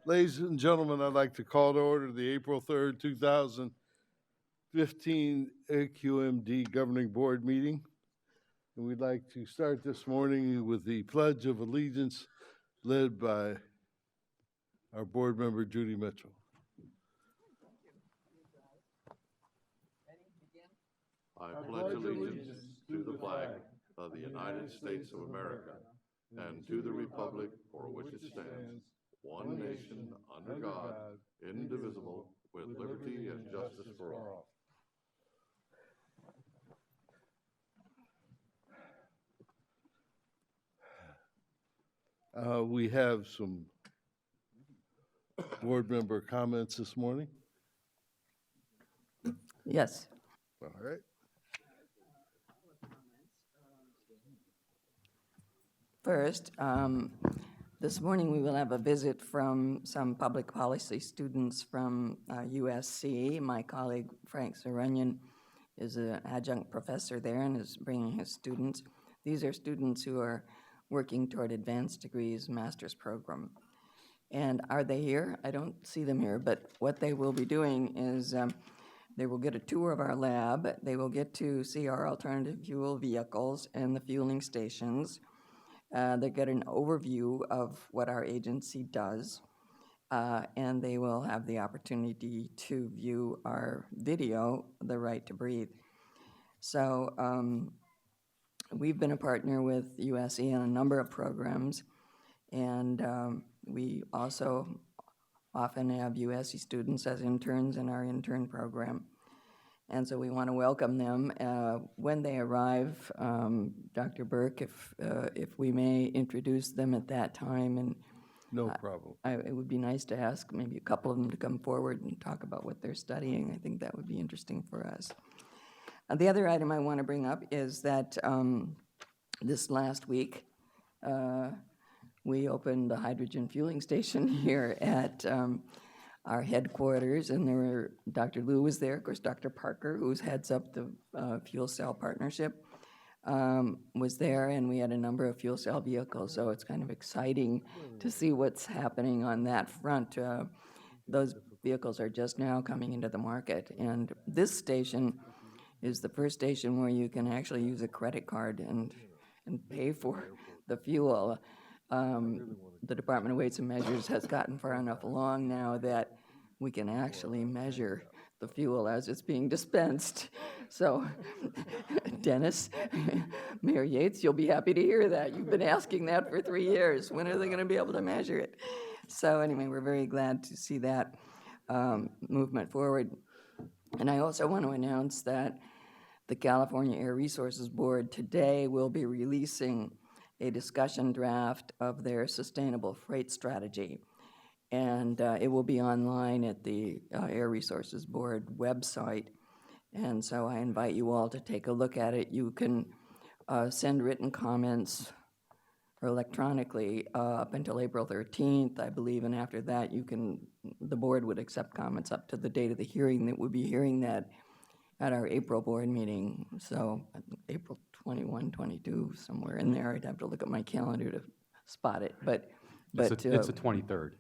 Ladies and gentlemen, I'd like to call to order the April 3rd, 2015 SCAQMD Governing Board meeting. And we'd like to start this morning with the Pledge of Allegiance led by our board member, Judy Mitchell. I pledge allegiance to the flag of the United States of America and to the republic for which it stands, one nation, under God, indivisible, with liberty and justice for all. We have some board member comments this morning. Yes. All right. First, this morning we will have a visit from some public policy students from USC. My colleague Frank Sarunian is an adjunct professor there and is bringing his students. These are students who are working toward advanced degrees master's program. And are they here? I don't see them here, but what they will be doing is they will get a tour of our lab. They will get to see our alternative fuel vehicles and the fueling stations. They get an overview of what our agency does, and they will have the opportunity to view our video, The Right to Breathe. So we've been a partner with USC on a number of programs, and we also often have USC students as interns in our intern program. And so we want to welcome them. When they arrive, Dr. Burke, if we may introduce them at that time. And No problem. it would be nice to ask maybe a couple of them to come forward and talk about what they're studying. I think that would be interesting for us. The other item I want to bring up is that this last week, we opened a hydrogen fueling station here at our headquarters, and there were, Dr. Liu was there, of course, Dr. Parker, who heads up the fuel cell partnership, was there, and we had a number of fuel cell vehicles, so it's kind of exciting to see what's happening on that front. Those vehicles are just now coming into the market, and this station is the first station where you can actually use a credit card and pay for the fuel. The Department of Weights and Measures has gotten far enough along now that we can actually measure the fuel as it's being dispensed. So, Dennis, Mayor Yates, you'll be happy to hear that. You've been asking that for 3 years. When are they going to be able to measure it? So anyway, we're very glad to see that movement forward. And I also want to announce that the California Air Resources Board today will be releasing a discussion draft of their sustainable freight strategy. And it will be online at the Air Resources Board website. And so I invite you all to take a look at it. You can send written comments or electronically up until April 13th, I believe, and after that the board would accept comments up to the date of the hearing. That would be hearing that at our April board meeting, so I think April 21, 22, somewhere in there. I'd have to look at my calendar to spot it, but It's the 23rd.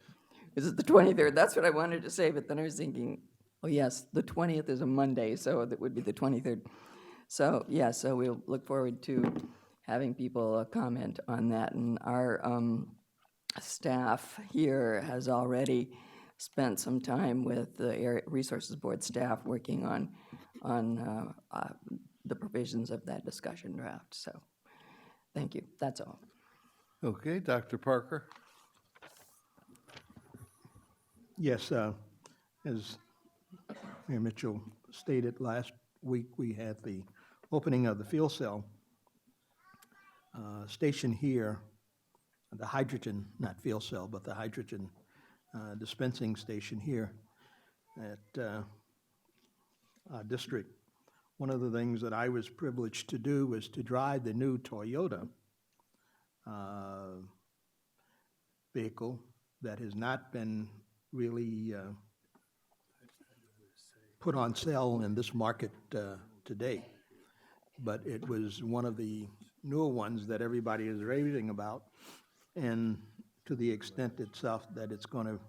Is it the 23rd? That's what I wanted to say, but then I was thinking, oh yes, the 20th is a Monday, so that would be the 23rd. So yeah, so we'll look forward to having people comment on that, and our staff here has already spent some time with the Air Resources Board staff working on the provisions of that discussion draft. So, thank you. That's all. Okay, Dr. Parker. Yes, as Mayor Mitchell stated, last week we had the opening of the fuel cell station here, the hydrogen, not fuel cell, but the hydrogen dispensing station here at our district. One of the things that I was privileged to do was to drive the new Toyota vehicle that has not been really put on sale in this market today. But it was one of the newer ones that everybody is raving about, and to the extent itself that it's going to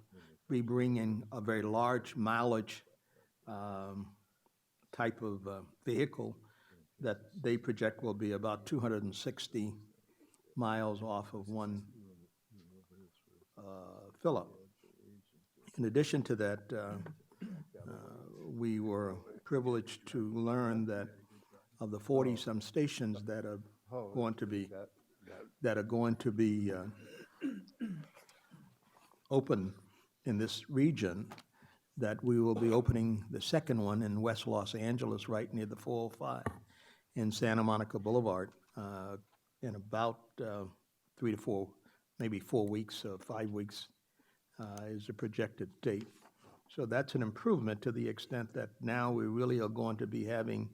be bringing a very large mileage type of vehicle that they project will be about 260 miles off of one fill-up. In addition to that, we were privileged to learn that of the 40-some stations that are going to be open in this region, that we will be opening the second one in West Los Angeles, right near the 405 in Santa Monica Boulevard, in about 3 to 4, maybe 4 weeks, 5 weeks is the projected date. So that's an improvement to the extent that now we really are going to be having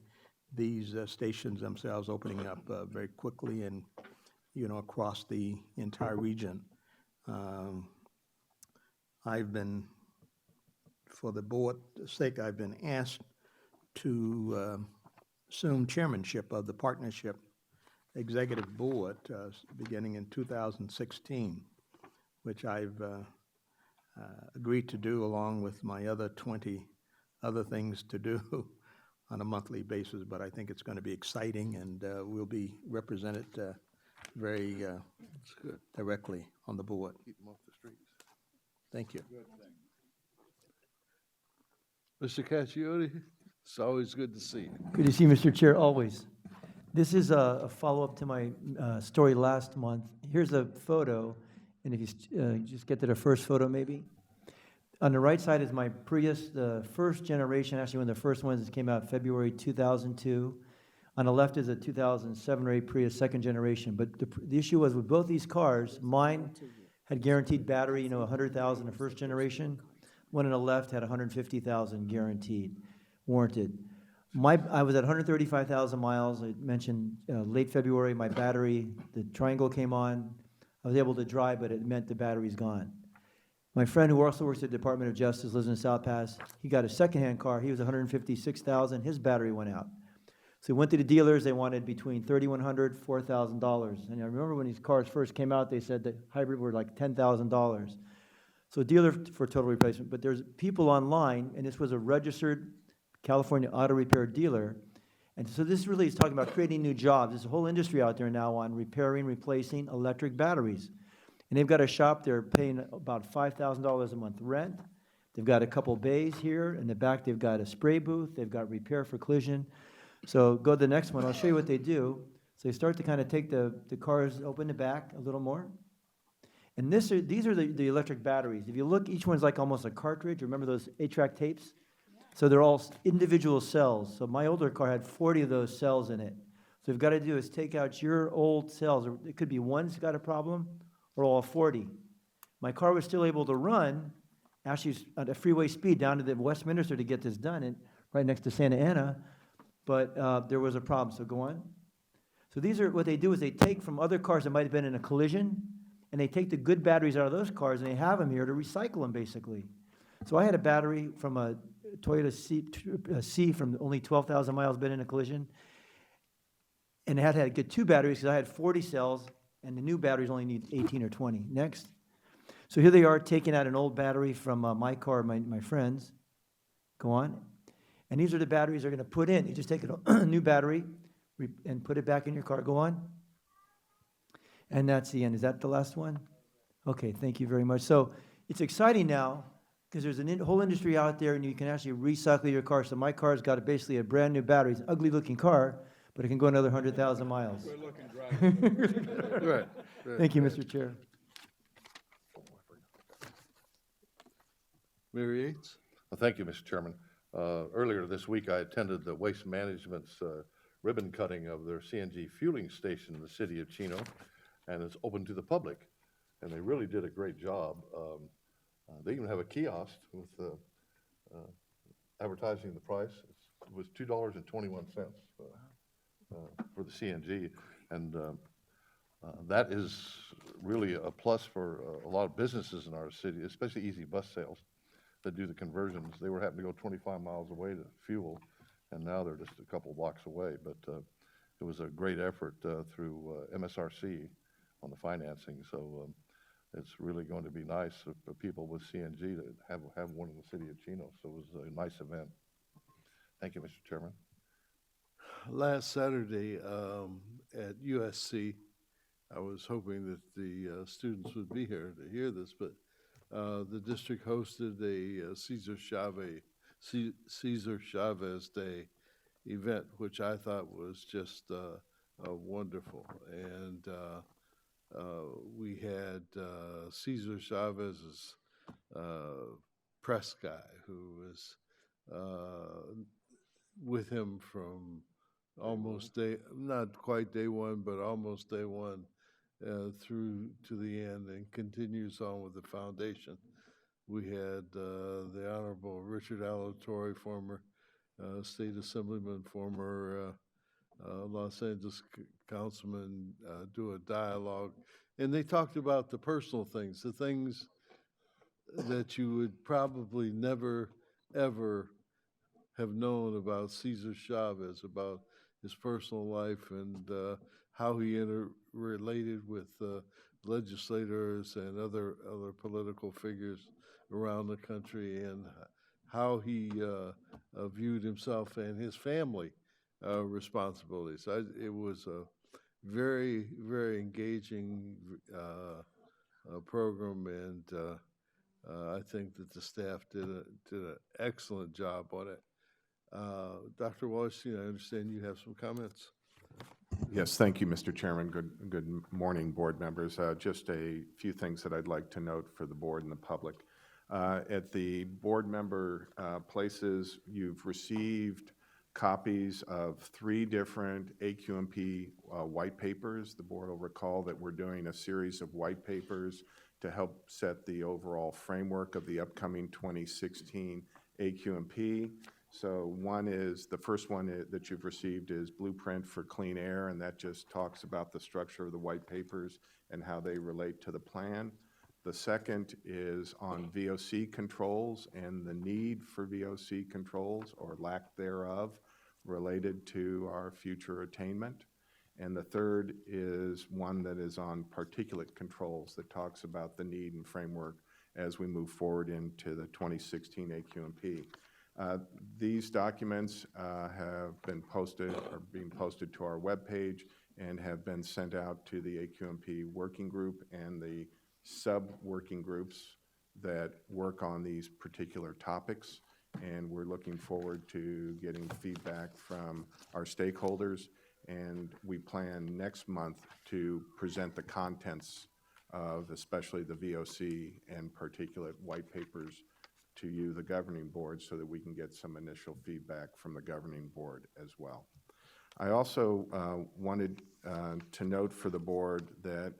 these stations themselves opening up very quickly and, across the entire region. I've been, for the board's sake, I've been asked to assume chairmanship of the partnership executive board beginning in 2016, which I've agreed to do along with my other 20 other things to do on a monthly basis, but I think it's going to be exciting, and we'll be represented very directly on the board. Keep them off the streets. Thank you. Mr. Caccione, it's always good to see you. Good to see you, Mr. Chair, always. This is a follow-up to my story last month. Here's a photo, and if you just get to the first photo, maybe. On the right side is my Prius, the first generation, actually one of the first ones that came out February 2002. On the left is a 2007 or 8 Prius, second generation. But the issue was with both these cars, mine had guaranteed battery, 100,000 the first generation. One on the left had 150,000 guaranteed, warranted. I was at 135,000 miles. I mentioned late February, my battery, the triangle came on. I was able to drive, but it meant the battery's gone. My friend who also works at the Department of Justice, lives in South Pass, he got a secondhand car. He was 156,000. His battery went out. So he went to the dealers. They wanted between $3,100, $4,000. And I remember when these cars first came out, they said that hybrid were like $10,000. So dealer for total replacement. But there's people online, and this was a registered California auto repair dealer. And so this really is talking about creating new jobs. There's a whole industry out there now on repairing, replacing electric batteries. And they've got a shop, they're paying about $5,000 a month rent. They've got a couple bays here. In the back, they've got a spray booth. They've got repair for collision. So go to the next one. I'll show you what they do. So they start to kind of take the cars, open the back a little more. And these are the electric batteries. If you look, each one's like almost a cartridge. Remember those 8-track tapes? So they're all individual cells. So my older car had 40 of those cells in it. So what you've got to do is take out your old cells. It could be one's got a problem or all 40. My car was still able to run, actually at a freeway speed down to the Westminster to get this done, and right next to Santa Ana, but there was a problem. So go on. So these are what they do is they take from other cars that might have been in a collision, and they take the good batteries out of those cars, and they have them here to recycle them, basically. So I had a battery from a Toyota C from only 12,000 miles, been in a collision, and it had to get 2 batteries because I had 40 cells, and the new batteries only need 18 or 20. Next. So here they are taking out an old battery from my car, my friend's. Go on. And these are the batteries they're going to put in. You just take a new battery and put it back in your car. Go on. And that's the end. Is that the last one? Okay, thank you very much. So it's exciting now because there's a whole industry out there, and you can actually recycle your car. So my car's got basically a brand new battery. It's an ugly-looking car, but it can go another 100,000 miles. Right. Thank you, Mr. Chair. Mayor Yates? Well, thank you, Mr. Chairman. Earlier this week, I attended the Waste Management's ribbon cutting of their CNG fueling station in the city of Chino, and it's open to the public, and they really did a great job. They even have a kiosk with advertising the price. It was $2.21 for the CNG, and that is really a plus for a lot of businesses in our city, especially Easy Bus Sales that do the conversions. They were having to go 25 miles away to fuel, and now they're just a couple blocks away. But it was a great effort through MSRC on the financing. So it's really going to be nice for people with CNG to have one in the city of Chino. So it was a nice event. Thank you, Mr. Chairman. Last Saturday at USC, I was hoping that the students would be here to hear this, but the district hosted a Cesar Chavez Day event, which I thought was just wonderful. And we had Cesar Chavez's press guy, who was with him from almost not quite day one, but almost day one through to the end, and continues on with the foundation. We had the Honorable Richard Alatorre, former state assemblyman, former Los Angeles councilman, do a dialogue, and they talked about the personal things, the things that you would probably never, ever have known about Cesar Chavez, about his personal life and how he interrelated with legislators and other political figures around the country, and how he viewed himself and his family responsibilities. It was a very, very engaging program, and I think that the staff did an excellent job on it. Dr. Wallerstein, I understand you have some comments. Yes, thank you, Mr. Chairman. Good morning, board members. Just a few things that I'd like to note for the board and the public. At the board member places, you've received copies of 3 different AQMP white papers. The board will recall that we're doing a series of white papers to help set the overall framework of the upcoming 2016 AQMP. So the first one that you've received is Blueprint for Clean Air, and that just talks about the structure of the white papers and how they relate to the plan. The second is on VOC controls and the need for VOC controls or lack thereof related to our future attainment. And the third is one that is on particulate controls that talks about the need and framework as we move forward into the 2016 AQMP. These documents have been posted, are being posted to our webpage, and have been sent out to the AQMP working group and the sub-working groups that work on these particular topics. And we're looking forward to getting feedback from our stakeholders. And we plan next month to present the contents of especially the VOC and particulate white papers to you, the governing board, so that we can get some initial feedback from the governing board as well. I also wanted to note for the board that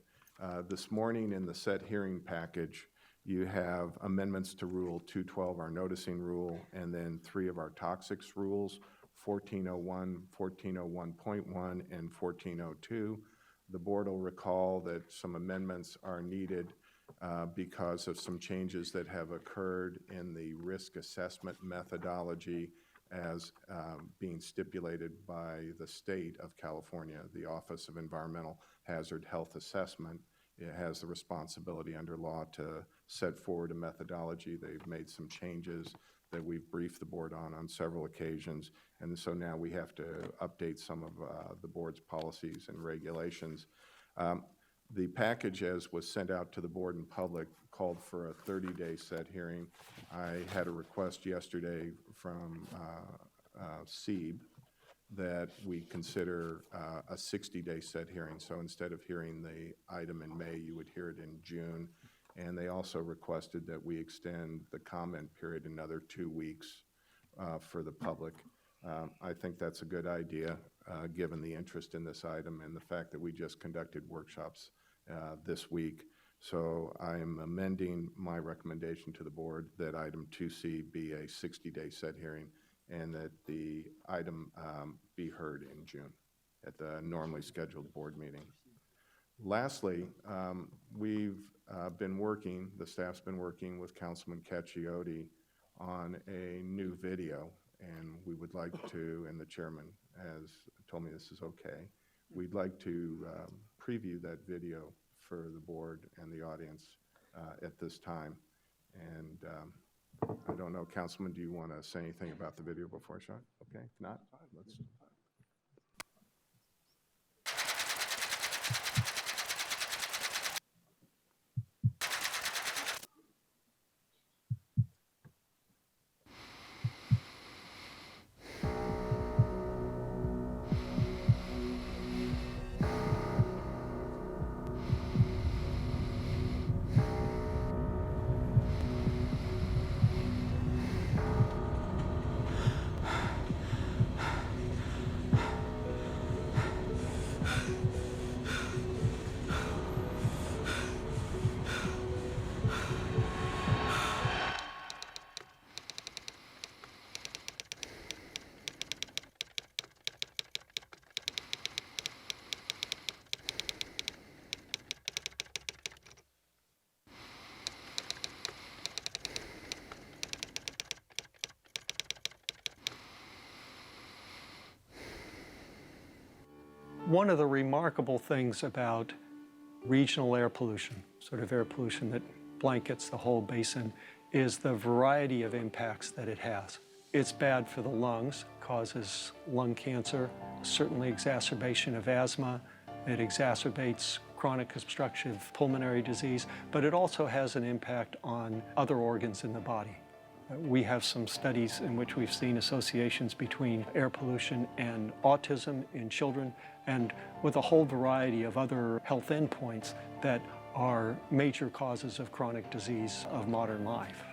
this morning in the set hearing package, you have amendments to Rule 212, our noticing rule, and then 3 of our toxics rules, 1401, 1401.1, and 1402. The board will recall that some amendments are needed because of some changes that have occurred in the risk assessment methodology as being stipulated by the state of California. The Office of Environmental Hazard Health Assessment, it has the responsibility under law to set forward a methodology. They've made some changes that we've briefed the board on several occasions, and so now we have to update some of the board's policies and regulations. The package, as was sent out to the board and public, called for a 30-day set hearing. I had a request yesterday from SEEB that we consider a 60-day set hearing. So instead of hearing the item in May, you would hear it in June. And they also requested that we extend the comment period another 2 weeks for the public. I think that's a good idea, given the interest in this item and the fact that we just conducted workshops this week. So I am amending my recommendation to the board that item 2C be a 60-day set hearing, and that the item be heard in June at the normally scheduled board meeting. Lastly, we've been working, the staff's been working with Councilman Cacchiotti on a new video, and we would like to, and the chairman has told me this is okay, we'd like to preview that video for the board and the audience at this time. And I don't know, Councilman, do you want to say anything about the video before I show it? Okay, if not, let's. One of the remarkable things about regional air pollution, sort of air pollution that blankets the whole basin, is the variety of impacts that it has. It's bad for the lungs, causes lung cancer, certainly exacerbation of asthma. It exacerbates chronic obstructive pulmonary disease, but it also has an impact on other organs in the body. We have some studies in which we've seen associations between air pollution and autism in children, and with a whole variety of other health endpoints that are major causes of chronic disease of modern life.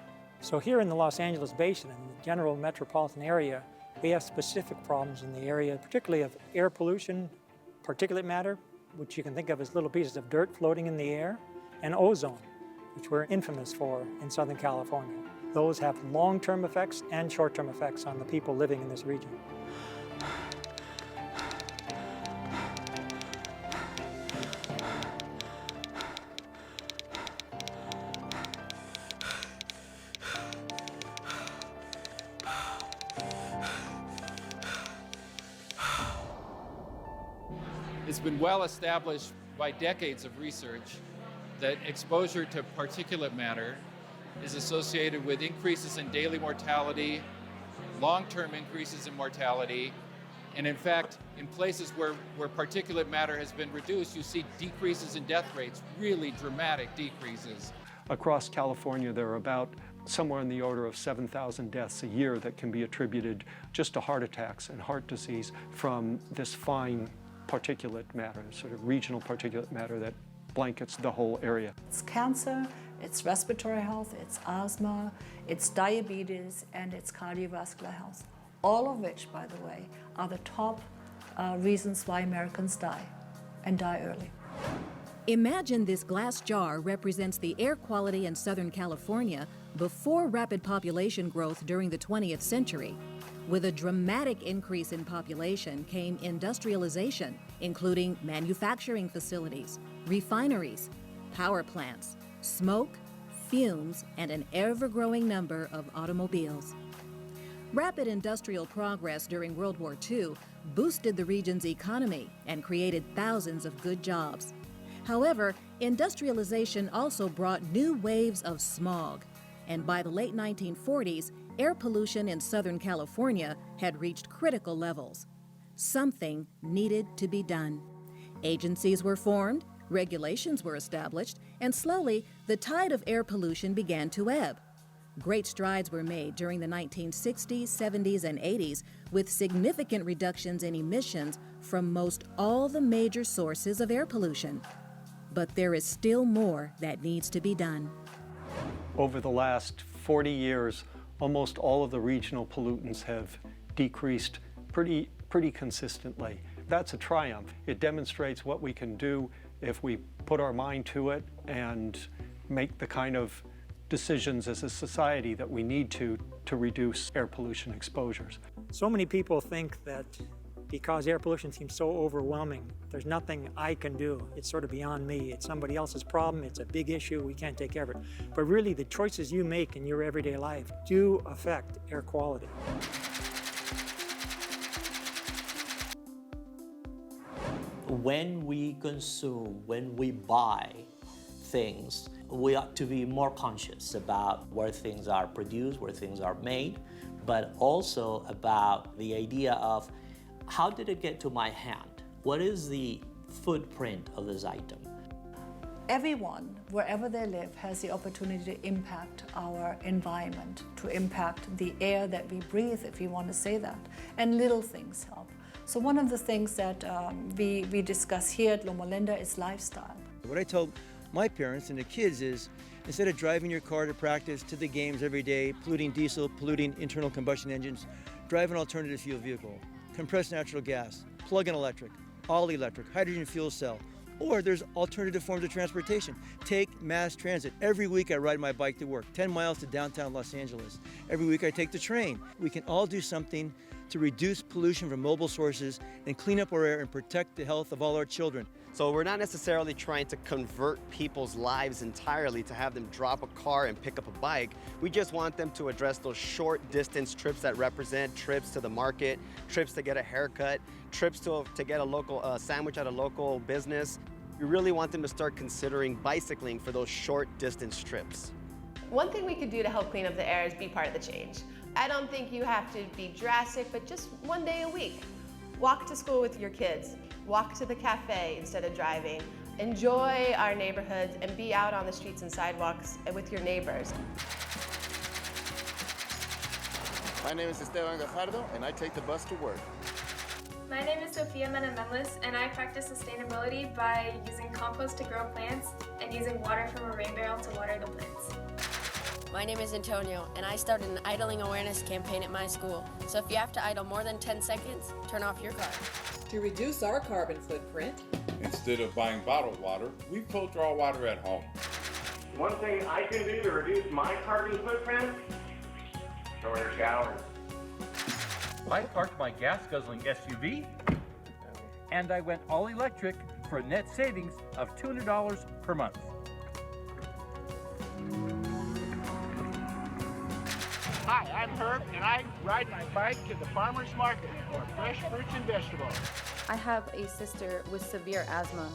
So here in the Los Angeles Basin, in the general metropolitan area, we have specific problems in the area, particularly of air pollution, particulate matter, which you can think of as little pieces of dirt floating in the air, and ozone, which we're infamous for in Southern California. Those have long-term effects and short-term effects on the people living in this region. It's been well established by decades of research that exposure to particulate matter is associated with increases in daily mortality, long-term increases in mortality, and in fact, in places where particulate matter has been reduced, you see decreases in death rates, really dramatic decreases. Across California, there are about somewhere in the order of 7,000 deaths a year that can be attributed just to heart attacks and heart disease from this fine particulate matter, sort of regional particulate matter that blankets the whole area. It's cancer, it's respiratory health, it's asthma, it's diabetes, and it's cardiovascular health. All of which, by the way, are the top reasons why Americans die, and die early. Imagine this glass jar represents the air quality in Southern California before rapid population growth during the 20th century. With a dramatic increase in population came industrialization, including manufacturing facilities, refineries, power plants, smoke, fumes, and an ever-growing number of automobiles. Rapid industrial progress during World War II boosted the region's economy and created thousands of good jobs. However, industrialization also brought new waves of smog, and by the late 1940s, air pollution in Southern California had reached critical levels. Something needed to be done. Agencies were formed, regulations were established, and slowly the tide of air pollution began to ebb. Great strides were made during the 1960s, 70s, and 80s with significant reductions in emissions from most all the major sources of air pollution. But there is still more that needs to be done. Over the last 40 years, almost all of the regional pollutants have decreased pretty consistently. That's a triumph. It demonstrates what we can do if we put our mind to it and make the kind of decisions as a society that we need to reduce air pollution exposures. So many people think that because air pollution seems so overwhelming, there's nothing I can do. It's sort of beyond me. It's somebody else's problem. It's a big issue. We can't take care of it. But really, the choices you make in your everyday life do affect air quality. When we consume, when we buy things, we ought to be more conscious about where things are produced, where things are made, but also about the idea of how did it get to my hand? What is the footprint of this item? Everyone, wherever they live, has the opportunity to impact our environment, to impact the air that we breathe, if you want to say that. And little things help. So one of the things that we discuss here at Loma Linda is lifestyle. What I told my parents and the kids is, instead of driving your car to practice, to the games every day, polluting diesel, polluting internal combustion engines, drive an alternative fuel vehicle, compressed natural gas, plug-in electric, all electric, hydrogen fuel cell, or there's alternative forms of transportation. Take mass transit. Every week I ride my bike to work, 10 miles to downtown Los Angeles. Every week I take the train. We can all do something to reduce pollution from mobile sources and clean up our air and protect the health of all our children. So we're not necessarily trying to convert people's lives entirely to have them drop a car and pick up a bike. We just want them to address those short distance trips that represent trips to the market, trips to get a haircut, trips to get a local sandwich at a local business. We really want them to start considering bicycling for those short distance trips. One thing we could do to help clean up the air is be part of the change. I don't think you have to be drastic, but just one day a week. Walk to school with your kids. Walk to the cafe instead of driving. Enjoy our neighborhoods and be out on the streets and sidewalks with your neighbors. My name is Esteban Gajardo, and I take the bus to work. My name is Sofia Menendez, and I practice sustainability by using compost to grow plants and using water from a rain barrel to water the plants. My name is Antonio, and I started an idling awareness campaign at my school. So if you have to idle more than 10 seconds, turn off your car. To reduce our carbon footprint, instead of buying bottled water, we filter our water at home. One thing I can do to reduce my carbon footprint, shorter showers. I parked my gas-guzzling SUV, and I went all electric for a net savings of $200 per month. Hi, I'm Herb, and I ride my bike to the farmer's market for fresh fruits and vegetables. I have a sister with severe asthma.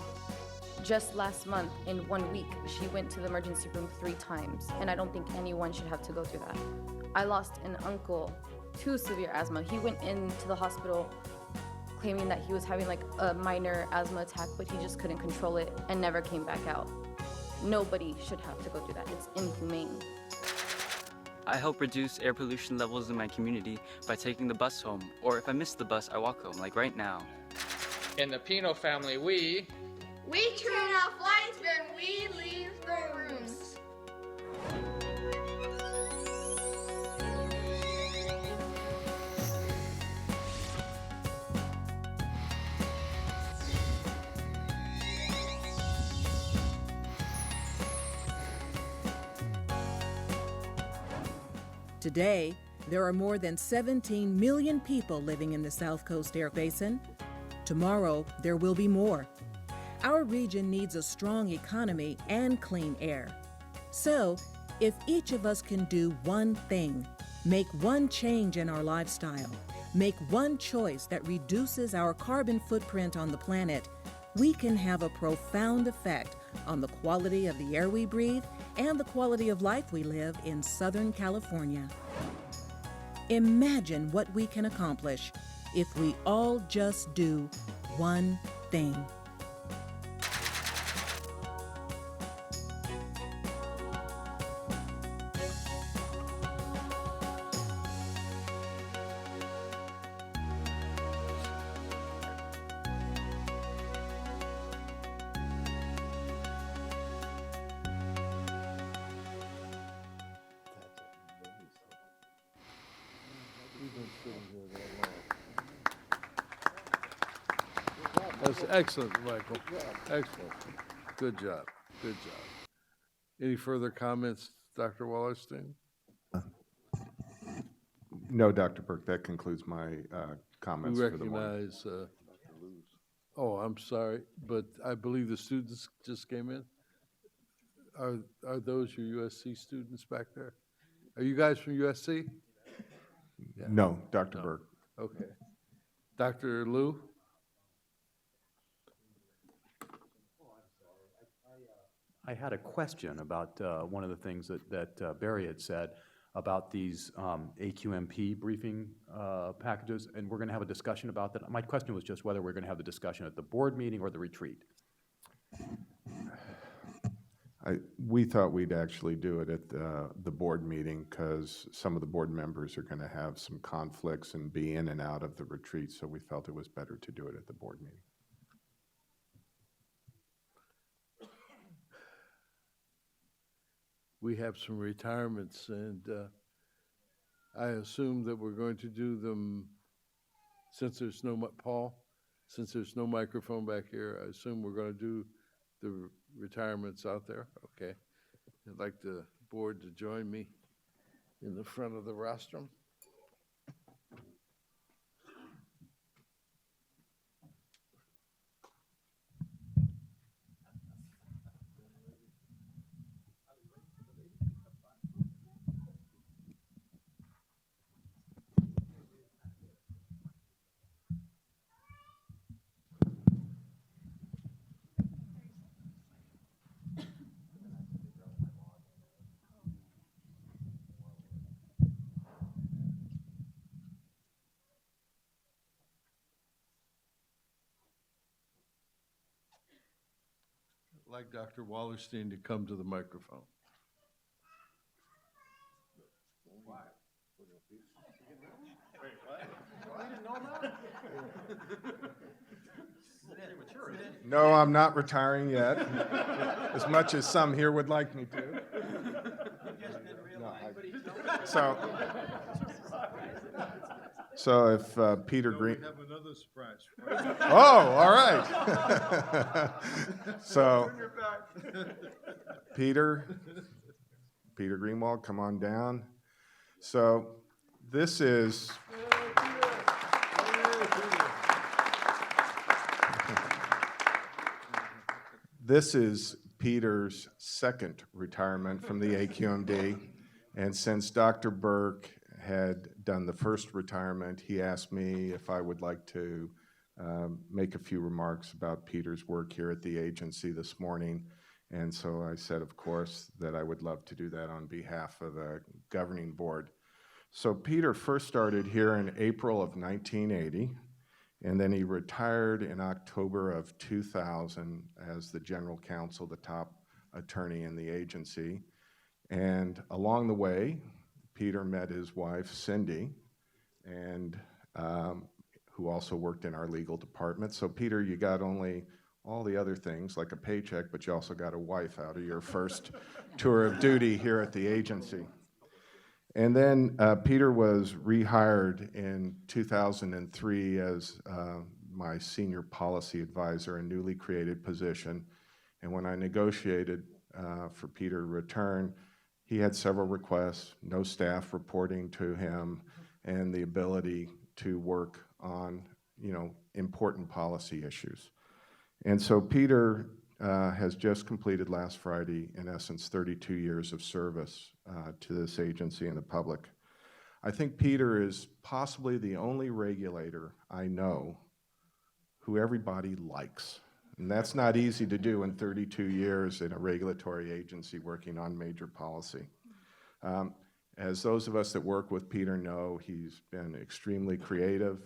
Just last month, in 1 week, she went to the emergency room 3 times, and I don't think anyone should have to go through that. I lost an uncle to severe asthma. He went into the hospital claiming that he was having like a minor asthma attack, but he just couldn't control it and never came back out. Nobody should have to go through that. It's inhumane. I help reduce air pollution levels in my community by taking the bus home, or if I miss the bus, I walk home, like right now. In the Pino family, we turn off lights when we leave the rooms. Today, there are more than 17 million people living in the South Coast Air Basin. Tomorrow, there will be more. Our region needs a strong economy and clean air. So, if each of us can do one thing, make one change in our lifestyle, make one choice that reduces our carbon footprint on the planet, we can have a profound effect on the quality of the air we breathe and the quality of life we live in Southern California. Imagine what we can accomplish if we all just do one thing. That's excellent, Michael. Excellent. Good job. Good job. Any further comments, Dr. Wallerstein? No, Dr. Burke, that concludes my comments We for the morning. recognize, oh, I'm sorry, but I believe the students just came in. Are those your USC students back there? Are you guys from USC? Yeah. No, Dr. Burke. Okay. Dr. Liu? I had a question about one of the things that Barry had said about these AQMP briefing packages, and we're going to have a discussion about that. My question was just whether we're going to have the discussion at the board meeting or the retreat. We thought we'd actually do it at the board meeting because some of the board members are going to have some conflicts and be in and out of the retreat, so we felt it was better to do it at the board meeting. We have some retirements, and I assume that we're going to do them, since there's no, Paul, since there's no microphone back here, I assume we're going to do the retirements out there. Okay. I'd like the board to join me in the front of the rostrum. I'd like Dr. Wallerstein to come to the microphone. Why? Wait, what? We didn't know that? No, I'm not retiring yet, as much as some here would like me to. So if Peter Green... We have another surprise. Oh, all right. So, Peter Greenwald, come on down. So, this is... This is Peter's second retirement from the AQMD, and since Dr. Burke had done the first retirement, he asked me if I would like to make a few remarks about Peter's work here at the agency this morning. And so I said, of course, that I would love to do that on behalf of the governing board. So Peter first started here in April of 1980, and then he retired in October of 2000 as the general counsel, the top attorney in the agency. And along the way, Peter met his wife, Cindy, and who also worked in our legal department. So Peter, you got only all the other things like a paycheck, but you also got a wife out of your first tour of duty here at the agency. And then Peter was rehired in 2003 as my senior policy advisor, a newly created position. And when I negotiated for Peter to return, he had several requests: no staff reporting to him, and the ability to work on, important policy issues. And so Peter has just completed last Friday, in essence, 32 years of service to this agency and the public. I think Peter is possibly the only regulator I know who everybody likes. And that's not easy to do in 32 years in a regulatory agency working on major policy. As those of us that work with Peter know, he's been extremely creative,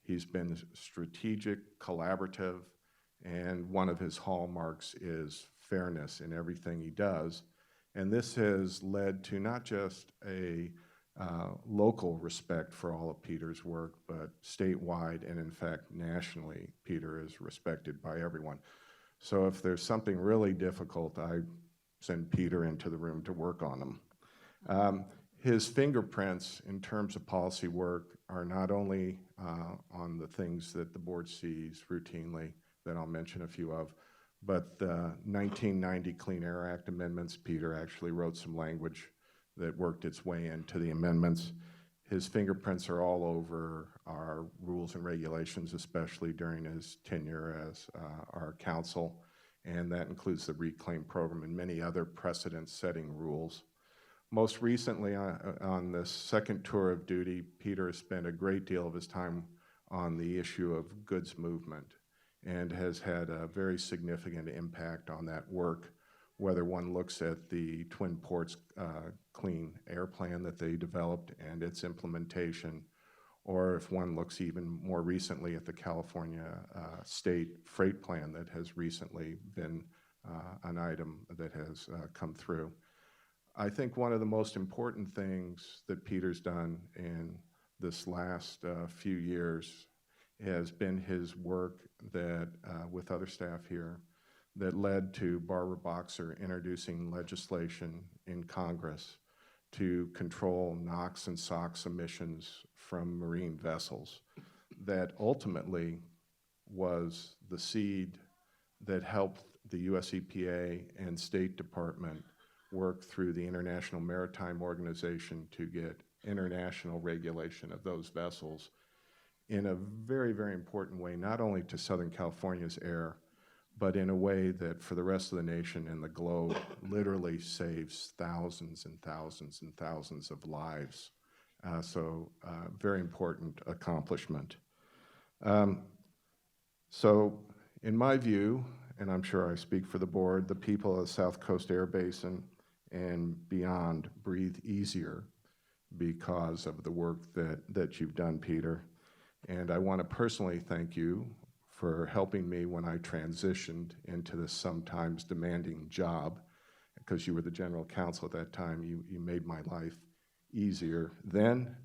he's been strategic, collaborative, and one of his hallmarks is fairness in everything he does. And this has led to not just a local respect for all of Peter's work, but statewide and in fact nationally, Peter is respected by everyone. So if there's something really difficult, I send Peter into the room to work on them. His fingerprints in terms of policy work are not only on the things that the board sees routinely, that I'll mention a few of, but the 1990 Clean Air Act amendments, Peter actually wrote some language that worked its way into the amendments. His fingerprints are all over our rules and regulations, especially during his tenure as our counsel, and that includes the Reclaim Program and many other precedent-setting rules. Most recently, on this second tour of duty, Peter has spent a great deal of his time on the issue of goods movement and has had a very significant impact on that work, whether one looks at the Twin Ports Clean Air Plan that they developed and its implementation, or if one looks even more recently at the California State Freight Plan that has recently been an item that has come through. I think one of the most important things that Peter's done in this last few years has been his work that, with other staff here, that led to Barbara Boxer introducing legislation in Congress to control NOx and SOx emissions from marine vessels that ultimately was the seed that helped the US EPA and State Department work through the International Maritime Organization to get international regulation of those vessels in a very, very important way, not only to Southern California's air, but in a way that for the rest of the nation and the globe literally saves thousands and thousands and thousands of lives. Very important accomplishment. So in my view, and I'm sure I speak for the board, the people of the South Coast Air Basin and beyond breathe easier because of the work that you've done, Peter. And I want to personally thank you for helping me when I transitioned into this sometimes demanding job, because you were the general counsel at that time. You made my life easier then,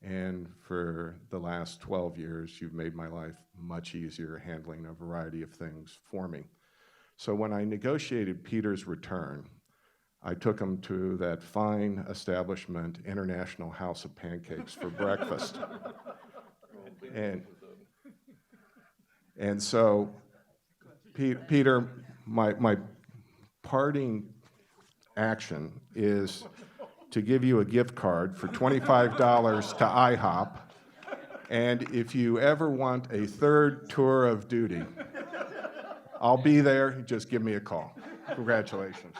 and for the last 12 years, you've made my life much easier handling a variety of things for me. So when I negotiated Peter's return, I took him to that fine establishment, International House of Pancakes, for breakfast. And so, Peter, my parting action is to give you a gift card for $25 to IHOP, and if you ever want a third tour of duty, I'll be there. Just give me a call. Congratulations.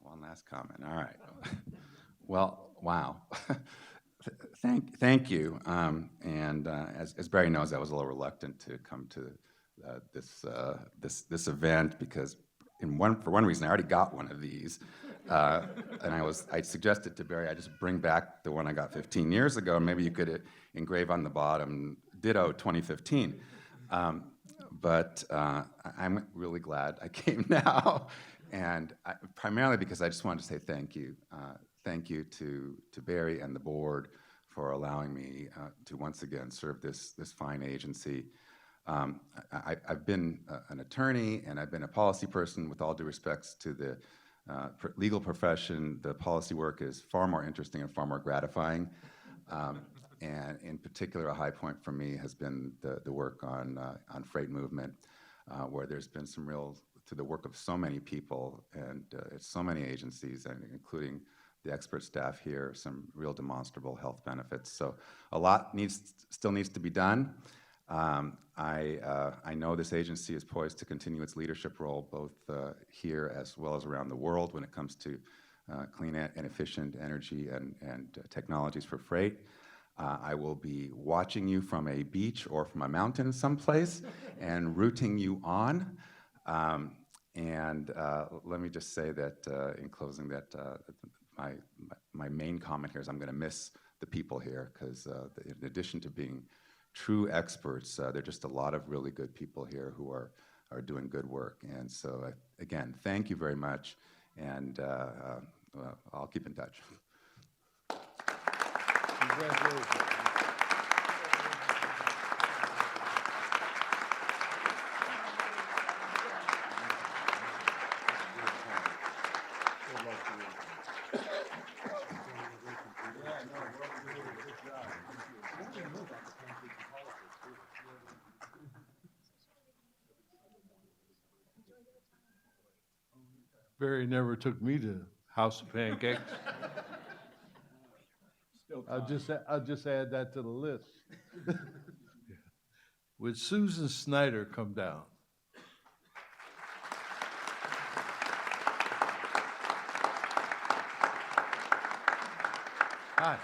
One last comment. All right. Well, wow. Thank you. As Barry knows, I was a little reluctant to come to this event because, for one reason, I already got one of these, and I suggested to Barry I just bring back the one I got 15 years ago, and maybe you could engrave on the bottom "Ditto 2015." But I'm really glad I came now. And primarily because I just wanted to say thank you. Thank you to Barry and the board for allowing me to once again serve this fine agency. I've been an attorney and I've been a policy person. With all due respects to the legal profession, the policy work is far more interesting and far more gratifying. And in particular, a high point for me has been the work on freight movement, where there's been some real, through the work of so many people and so many agencies, and including the expert staff here, some real demonstrable health benefits. So a lot still needs to be done. I know this agency is poised to continue its leadership role both here as well as around the world when it comes to clean and efficient energy and technologies for freight. I will be watching you from a beach or from a mountain someplace and rooting you on. Let me just say that in closing that my main comment here is I'm going to miss the people here because in addition to being true experts, there are just a lot of really good people here who are doing good work. And so again, thank you very much, and I'll keep in touch. Congratulations. Barry never took me to House of Pancakes. I'll just add that to the list. Would Susan Snyder come down? Hi.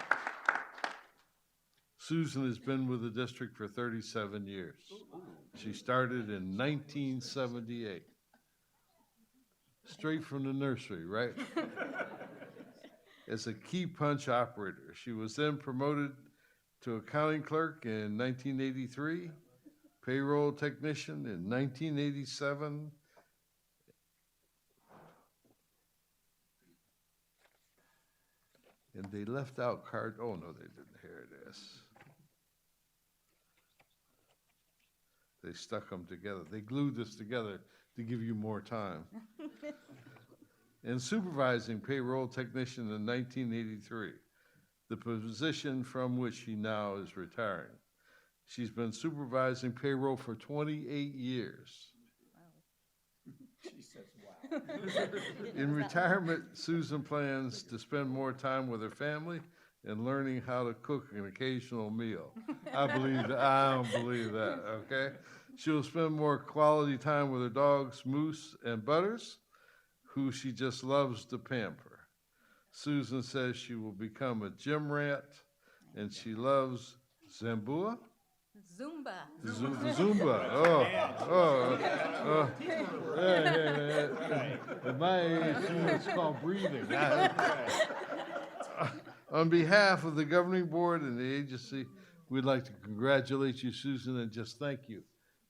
Susan has been with the district for 37 years. She started in 1978. Straight from the nursery, right? As a key punch operator. She was then promoted to accounting clerk in 1983, payroll technician in 1987, and they left out card, oh no, they didn't, here it is. They stuck them together. They glued this together to give you more time. And supervising payroll technician in 1983, the position from which she now is retiring. She's been supervising payroll for 28 years. She says, wow. In retirement, Susan plans to spend more time with her family and learning how to cook an occasional meal. I believe that. I don't believe that, okay? She'll spend more quality time with her dogs, Moose and Butters, who she just loves to pamper. Susan says she will become a gym rat, and she loves Zambua? Zumba. Zumba. At my age, it's called breathing. On behalf of the governing board and the agency, we'd like to congratulate you, Susan, and just thank you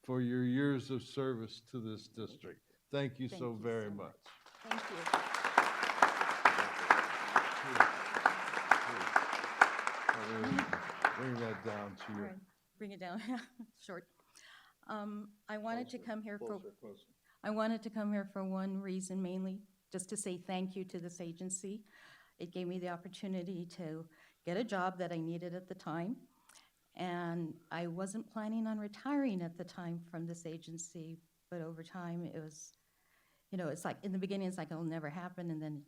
for your years of service to this district. Thank you so very much. Thank you. Bring that down to you. All right, bring it down, short. I wanted to come here for, I wanted to come here for one reason mainly, just to say thank you to this agency. It gave me the opportunity to get a job that I needed at the time. And I wasn't planning on retiring at the time from this agency, but over time it was, you know, it's like, in the beginning it's like it'll never happen, and then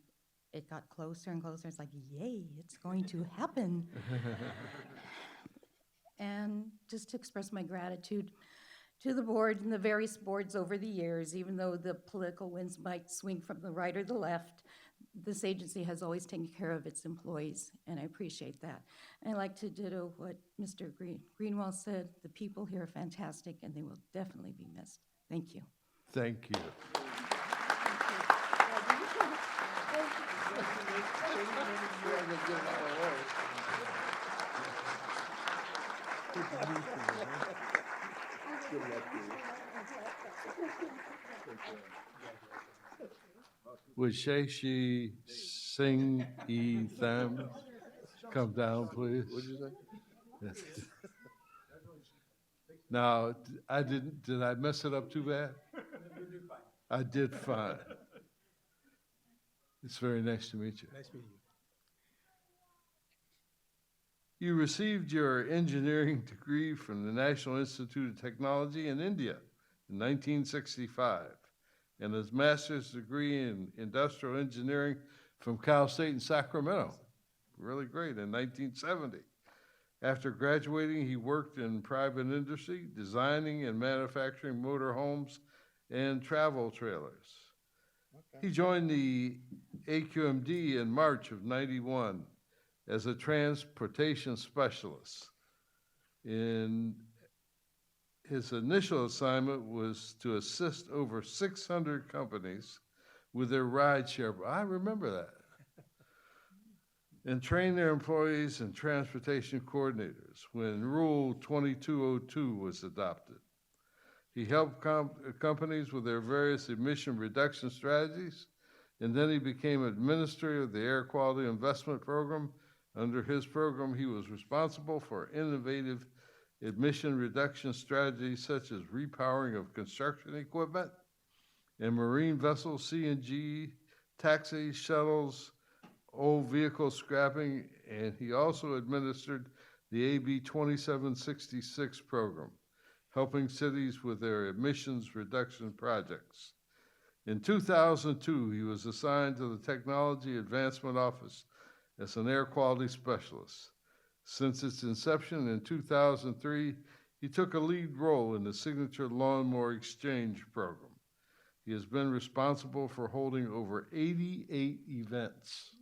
it got closer and closer. It's like, yay, it's going to happen. And just to express my gratitude to the board and the various boards over the years, even though the political winds might swing from the right or the left, this agency has always taken care of its employees, and I appreciate that. And I'd like to ditto what Mr. Greenwell said. The people here are fantastic, and they will definitely be missed. Thank you. Thank you. Would She Sing E Tham come down, please? What'd you say? Now, did I mess it up too bad? I did fine. It's very nice to meet you. Nice meeting you. You received your engineering degree from the National Institute of Technology in India in 1965, and his master's degree in industrial engineering from Cal State in Sacramento. Really great, in 1970. After graduating, he worked in private industry, designing and manufacturing motor homes and travel trailers. Okay. He joined the SCAQMD in March of '91 as a transportation specialist. His initial assignment was to assist over 600 companies with their rideshare. I remember that. And train their employees and transportation coordinators when Rule 2202 was adopted. He helped companies with their various emission reduction strategies, and then he became administrator of the Air Quality Investment Program. Under his program, he was responsible for innovative emission reduction strategies such as repowering of construction equipment and marine vessels, CNG, taxis, shuttles, old vehicle scrapping, and he also administered the AB 2766 program, helping cities with their emissions reduction projects. In 2002, he was assigned to the Technology Advancement Office as an air quality specialist. Since its inception in 2003, he took a lead role in the Signature Lawnmower Exchange program. He has been responsible for holding over 88 events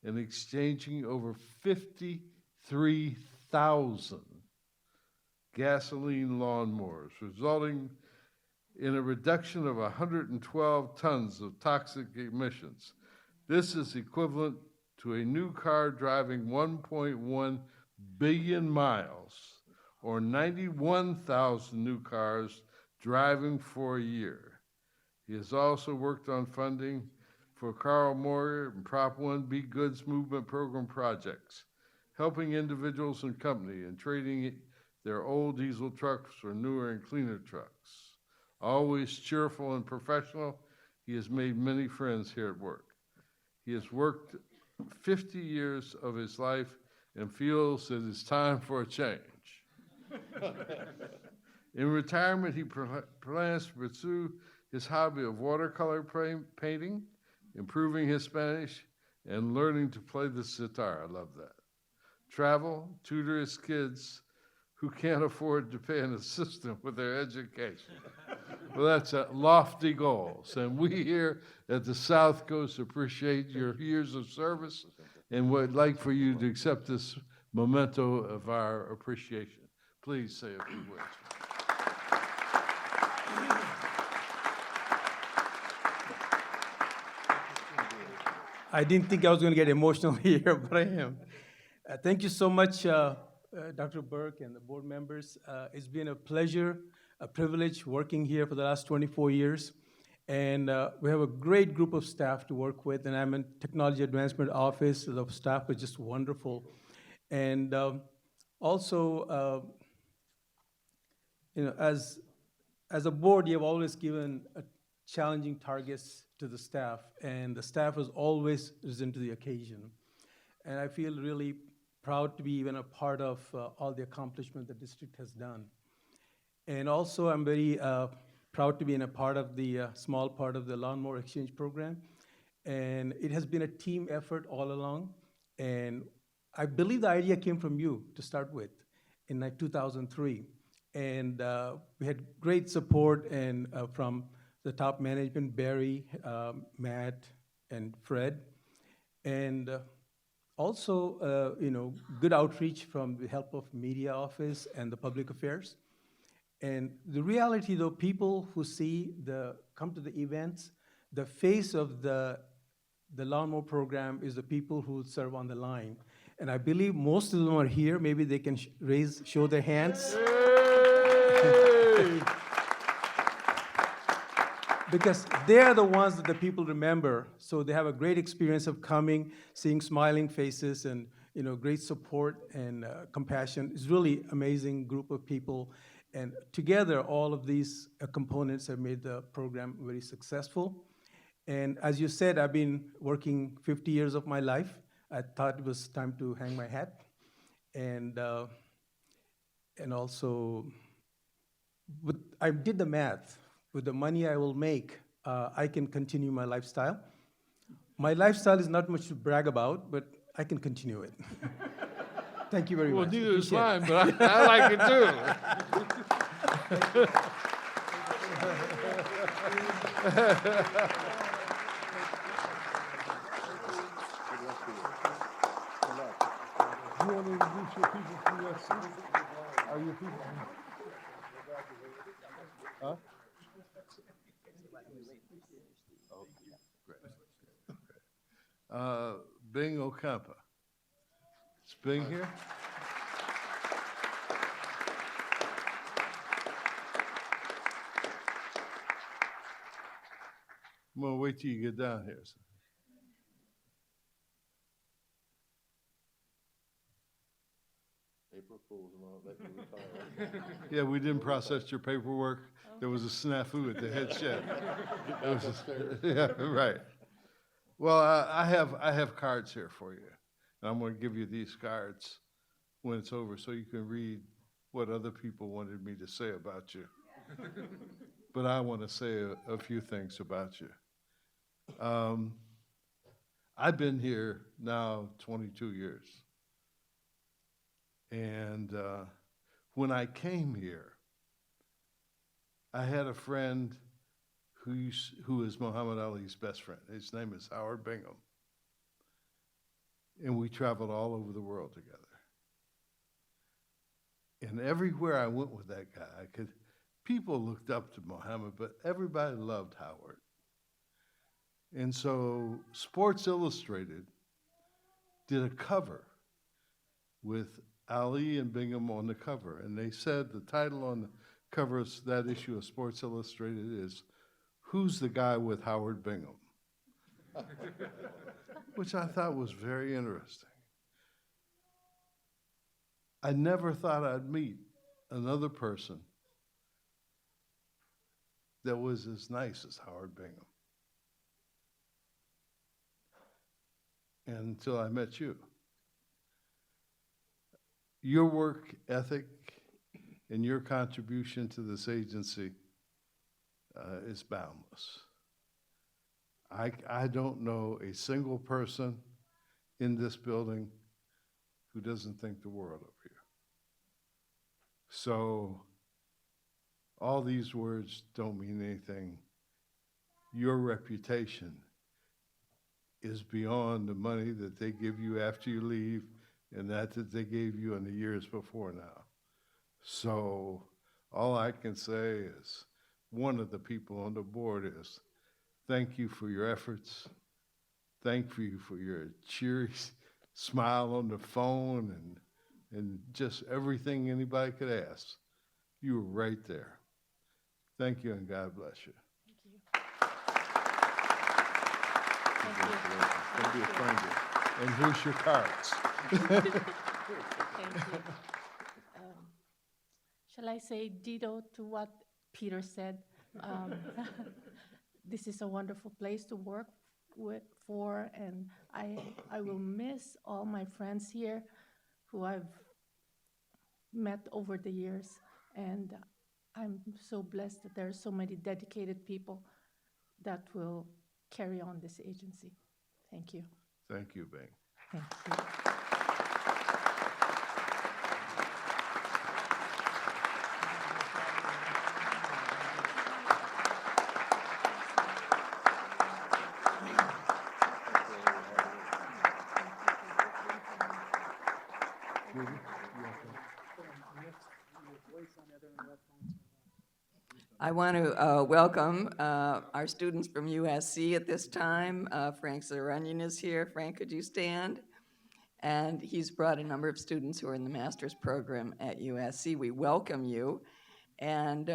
and exchanging over 53,000 gasoline lawnmowers, resulting in a reduction of 112 tons of toxic emissions. This is equivalent to a new car driving 1.1 billion miles, or 91,000 new cars driving for a year. He has also worked on funding for Carl Moore and Prop 1B Goods Movement Program projects, helping individuals and companies in trading their old diesel trucks for newer and cleaner trucks. Always cheerful and professional, he has made many friends here at work. He has worked 50 years of his life and feels that it's time for a change. In retirement, he plans to pursue his hobby of watercolor painting, improving his Spanish, and learning to play the sitar. I love that. Travel, tutor his kids who can't afford to pay an assistant with their education. Well, that's lofty goals, and we here at the South Coast appreciate your years of service and would like for you to accept this memento of our appreciation. Please say a few words. I didn't think I was going to get emotional here, but I am. Thank you so much, Dr. Burke and the board members. It's been a pleasure, a privilege working here for the last 24 years. And we have a great group of staff to work with, and I'm in Technology Advancement Office. The staff is just wonderful. And also, as a board, you have always given challenging targets to the staff, and the staff has always risen to the occasion. And I feel really proud to be even a part of all the accomplishment the district has done. And also, I'm very proud to be in a part of the small part of the lawnmower exchange program. And it has been a team effort all along. And I believe the idea came from you to start with in 2003. And we had great support and from the top management, Barry, Matt, and Fred. And also, good outreach from the help of media office and the public affairs. And the reality, though, people who come to the events, the face of the lawnmower program is the people who serve on the line. And I believe most of them are here. Maybe they can show their hands. Because they're the ones that the people remember. So they have a great experience of coming, seeing smiling faces, and great support and compassion. It's really amazing group of people. And together, all of these components have made the program very successful. And as you said, I've been working 50 years of my life. I thought it was time to hang my hat. And also, I did the math. With the money I will make, I can continue my lifestyle. My lifestyle is not much to brag about, but I can continue it. Thank you very much. Well, neither is mine, but I like it too. Do you want to introduce your people from that city? Are your people? Huh? Oh, great. Bing Ocampa. Is Bing here? I'm gonna wait till you get down here. April Fools won't let you retire. Yeah, we didn't process your paperwork. There was a snafu at the head chef. Yeah, right. Well, I have cards here for you. And I'm going to give you these cards when it's over so you can read what other people wanted me to say about you. But I want to say a few things about you. I've been here now 22 years. And when I came here, I had a friend who is Muhammad Ali's best friend. His name is Howard Bingham. and we traveled all over the world together. And everywhere I went with that guy, people looked up to Mohammed, but everybody loved Howard. And so Sports Illustrated did a cover with Ali and Bingham on the cover. And they said the title on the cover of that issue of Sports Illustrated is, "Who's the Guy with Howard Bingham?" Which I thought was very interesting. I never thought I'd meet another person that was as nice as Howard Bingham. And until I met you. Your work ethic and your contribution to this agency is boundless. I don't know a single person in this building who doesn't think the world of you. So all these words don't mean anything. Your reputation is beyond the money that they give you after you leave and that they gave you in the years before now. So all I can say is, one of the people on the board is, thank you for your efforts. Thank you for your cheery smile on the phone and just everything anybody could ask. You were right there. Thank you and God bless you. Thank you. Don't be a stranger. And here's your cards. Thank you. Shall I say ditto to what Peter said? This is a wonderful place to work for, and I will miss all my friends here who I've met over the years, and I'm so blessed that there are so many dedicated people that will carry on this agency. Thank you. Thank you, Bing. Thank you. I want to welcome our students from USC at this time. Frank Zarunian is here. Frank, could you stand? And he's brought a number of students who are in the master's program at USC. We welcome you. And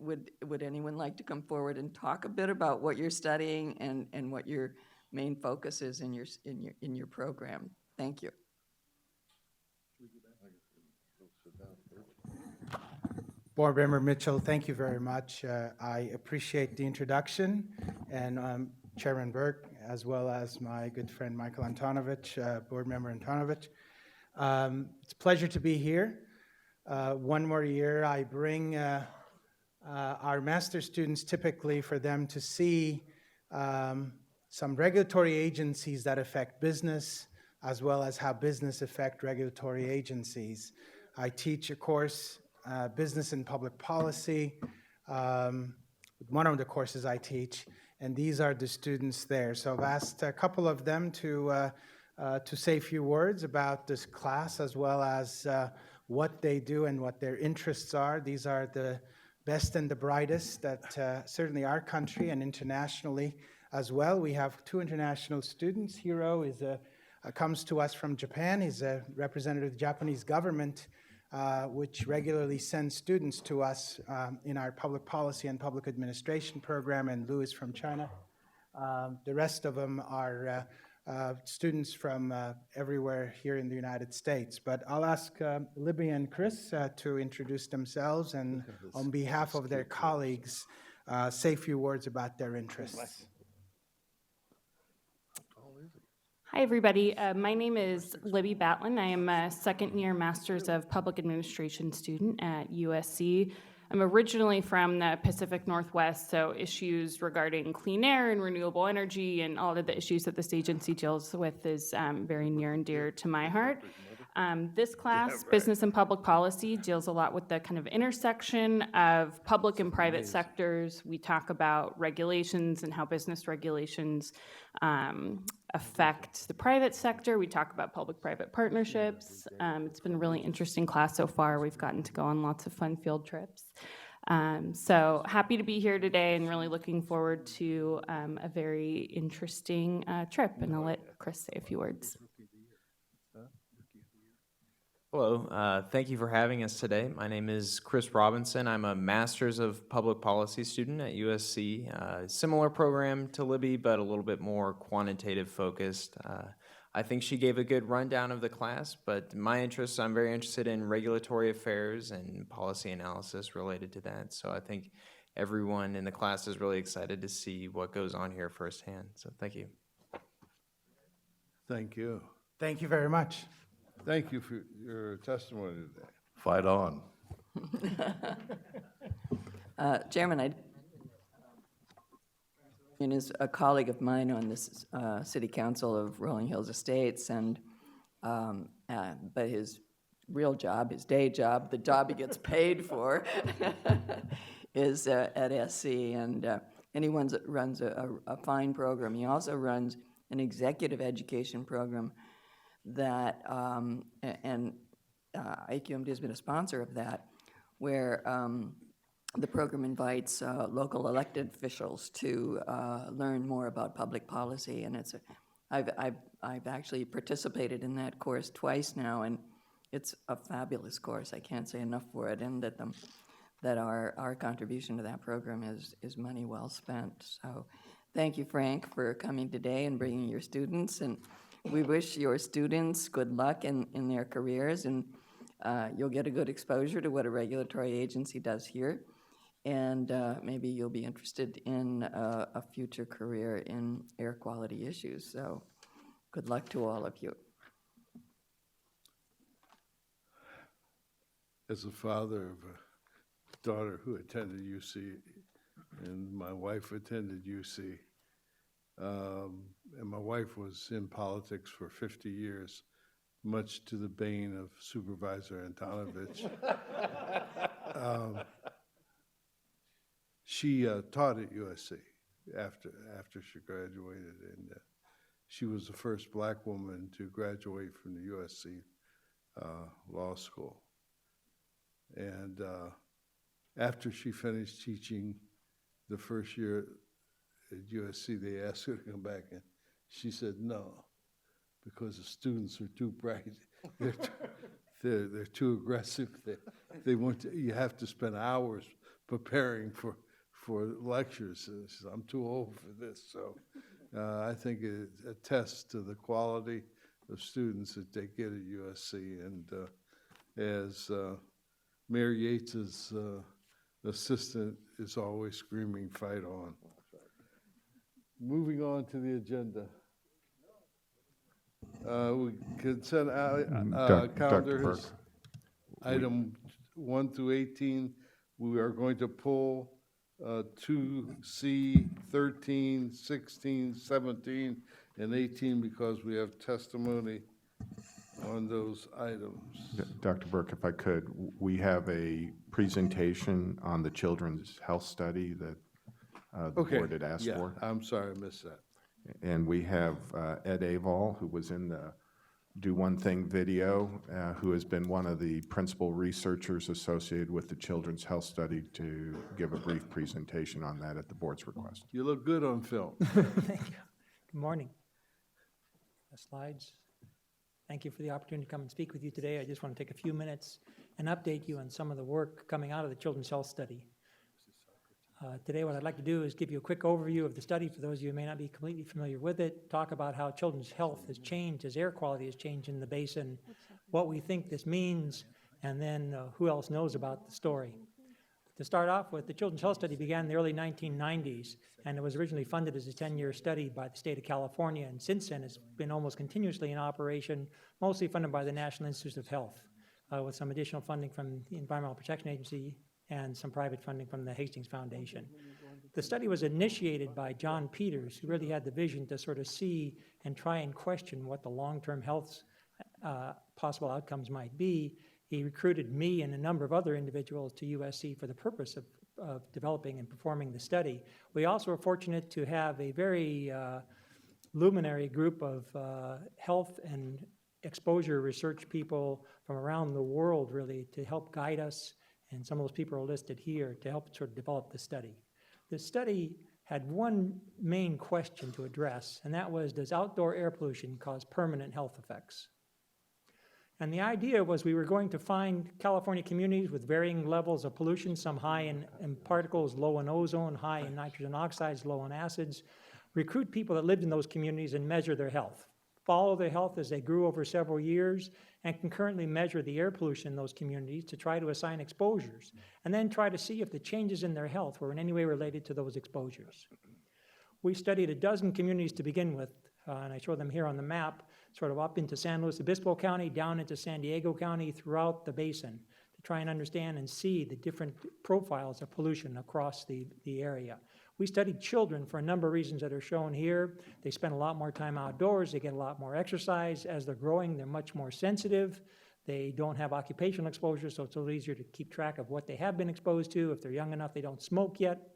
would anyone like to come forward and talk a bit about what you're studying and what your main focus is in your program? Thank you. Board Member Mitchell, thank you very much. I appreciate the introduction, and Chairman Burke, as well as my good friend Michael Antonovich, Board Member Antonovich. It's a pleasure to be here. One more year, I bring our master's students typically for them to see some regulatory agencies that affect business, as well as how business affect regulatory agencies. I teach a course, Business and Public Policy, one of the courses I teach, and these are the students there. So I've asked a couple of them to say a few words about this class, as well as what they do and what their interests are. These are the best and the brightest that certainly our country and internationally as well. We have 2 international students. Hiro comes to us from Japan. He's a representative of the Japanese government, which regularly sends students to us in our public policy and public administration program, and Lou is from China. The rest of them are students from everywhere here in the United States. But I'll ask Libby and Chris to introduce themselves and on behalf of their colleagues, say a few words about their interests. Hi, everybody. My name is Libby Batlin. I am a second-year Master's of Public Administration student at USC. I'm originally from the Pacific Northwest, so issues regarding clean air and renewable energy and all of the issues that this agency deals with is very near and dear to my heart. This class, Business and Public Policy, deals a lot with the kind of intersection of public and private sectors. We talk about regulations and how business regulations affect the private sector. We talk about public-private partnerships. It's been a really interesting class so far. We've gotten to go on lots of fun field trips. So happy to be here today and really looking forward to a very interesting trip. And I'll let Chris say a few words. Hello, thank you for having us today. My name is Chris Robinson. I'm a Master's of Public Policy student at USC. Similar program to Libby, but a little bit more quantitative focused. I think she gave a good rundown of the class, but my interests, I'm very interested in regulatory affairs and policy analysis related to that. So I think everyone in the class is really excited to see what goes on here firsthand. So thank you. Thank you. Thank you very much. Thank you for your testimony today. Fight on. Chairman, is a colleague of mine on this City Council of Rolling Hills Estates, and but his real job, his day job, the job he gets paid for, is at SC, and he runs a fine program. He also runs an executive education program that, AQMD has been a sponsor of that, where the program invites local elected officials to learn more about public policy, and I've actually participated in that course twice now, and it's a fabulous course. I can't say enough for it, and that our contribution to that program is money well spent. So, thank you, Frank, for coming today and bringing your students, and we wish your students good luck in their careers, and you'll get a good exposure to what a regulatory agency does here. And maybe you'll be interested in a future career in air quality issues. So good luck to all of you. As a father of a daughter who attended UC, and my wife attended UC, and my wife was in politics for 50 years, much to the bane of Supervisor Antonovich. She taught at USC after she graduated, and she was the first black woman to graduate from the USC law school. And after she finished teaching the first year at USC, they asked her to come back, and she said no, because the students are too bright. They're too aggressive. They want to, you have to spend hours preparing for lectures. She said, I'm too old for this. So I think it attests to the quality of students that they get at USC. And as Mayor Yates's assistant is always screaming, fight on. Moving on to the agenda. We consent calendar is item 1 through 18. We are going to pull 2C, 13, 16, 17, and 18 because we have testimony on those items. Dr. Burke, if I could, we have a presentation on the children's health study that the board had asked for. I'm sorry, I missed that. And we have Ed Avall, who was in the Do One Thing video, who has been one of the principal researchers associated with the children's health study, to give a brief presentation on that at the board's request. You look good on film. Thank you. Good morning. The slides. Thank you for the opportunity to come and speak with you today. I just want to take a few minutes and update you on some of the work coming out of the children's health study. Today, what I'd like to do is give you a quick overview of the study for those of you who may not be completely familiar with it, talk about how children's health has changed as air quality has changed in the basin, what we think this means, and then who else knows about the story. To start off with, the children's health study began in the early 1990s, and it was originally funded as a 10-year study by the state of California, and since then it's been almost continuously in operation, mostly funded by the National Institutes of Health, with some additional funding from the Environmental Protection Agency and some private funding from the Hastings Foundation. The study was initiated by John Peters, who really had the vision to sort of see and try and question what the long-term health possible outcomes might be. He recruited me and a number of other individuals to USC for the purpose of developing and performing the study. We also were fortunate to have a very luminary group of health and exposure research people from around the world, really, to help guide us, and some of those people are listed here to help sort of develop the study. The study had one main question to address, and that was, does outdoor air pollution cause permanent health effects? And the idea was we were going to find California communities with varying levels of pollution, some high in particles, low in ozone, high in nitrogen oxides, low in acids, recruit people that lived in those communities and measure their health, follow their health as they grew over several years, and concurrently measure the air pollution in those communities to try to assign exposures, and then try to see if the changes in their health were in any way related to those exposures. We studied a dozen communities to begin with, and I show them here on the map, sort of up into San Luis Obispo County, down into San Diego County, throughout the basin, to try and understand and see the different profiles of pollution across the area. We studied children for a number of reasons that are shown here. They spend a lot more time outdoors, they get a lot more exercise. As they're growing, they're much more sensitive. They don't have occupational exposure, so it's a little easier to keep track of what they have been exposed to. If they're young enough, they don't smoke yet.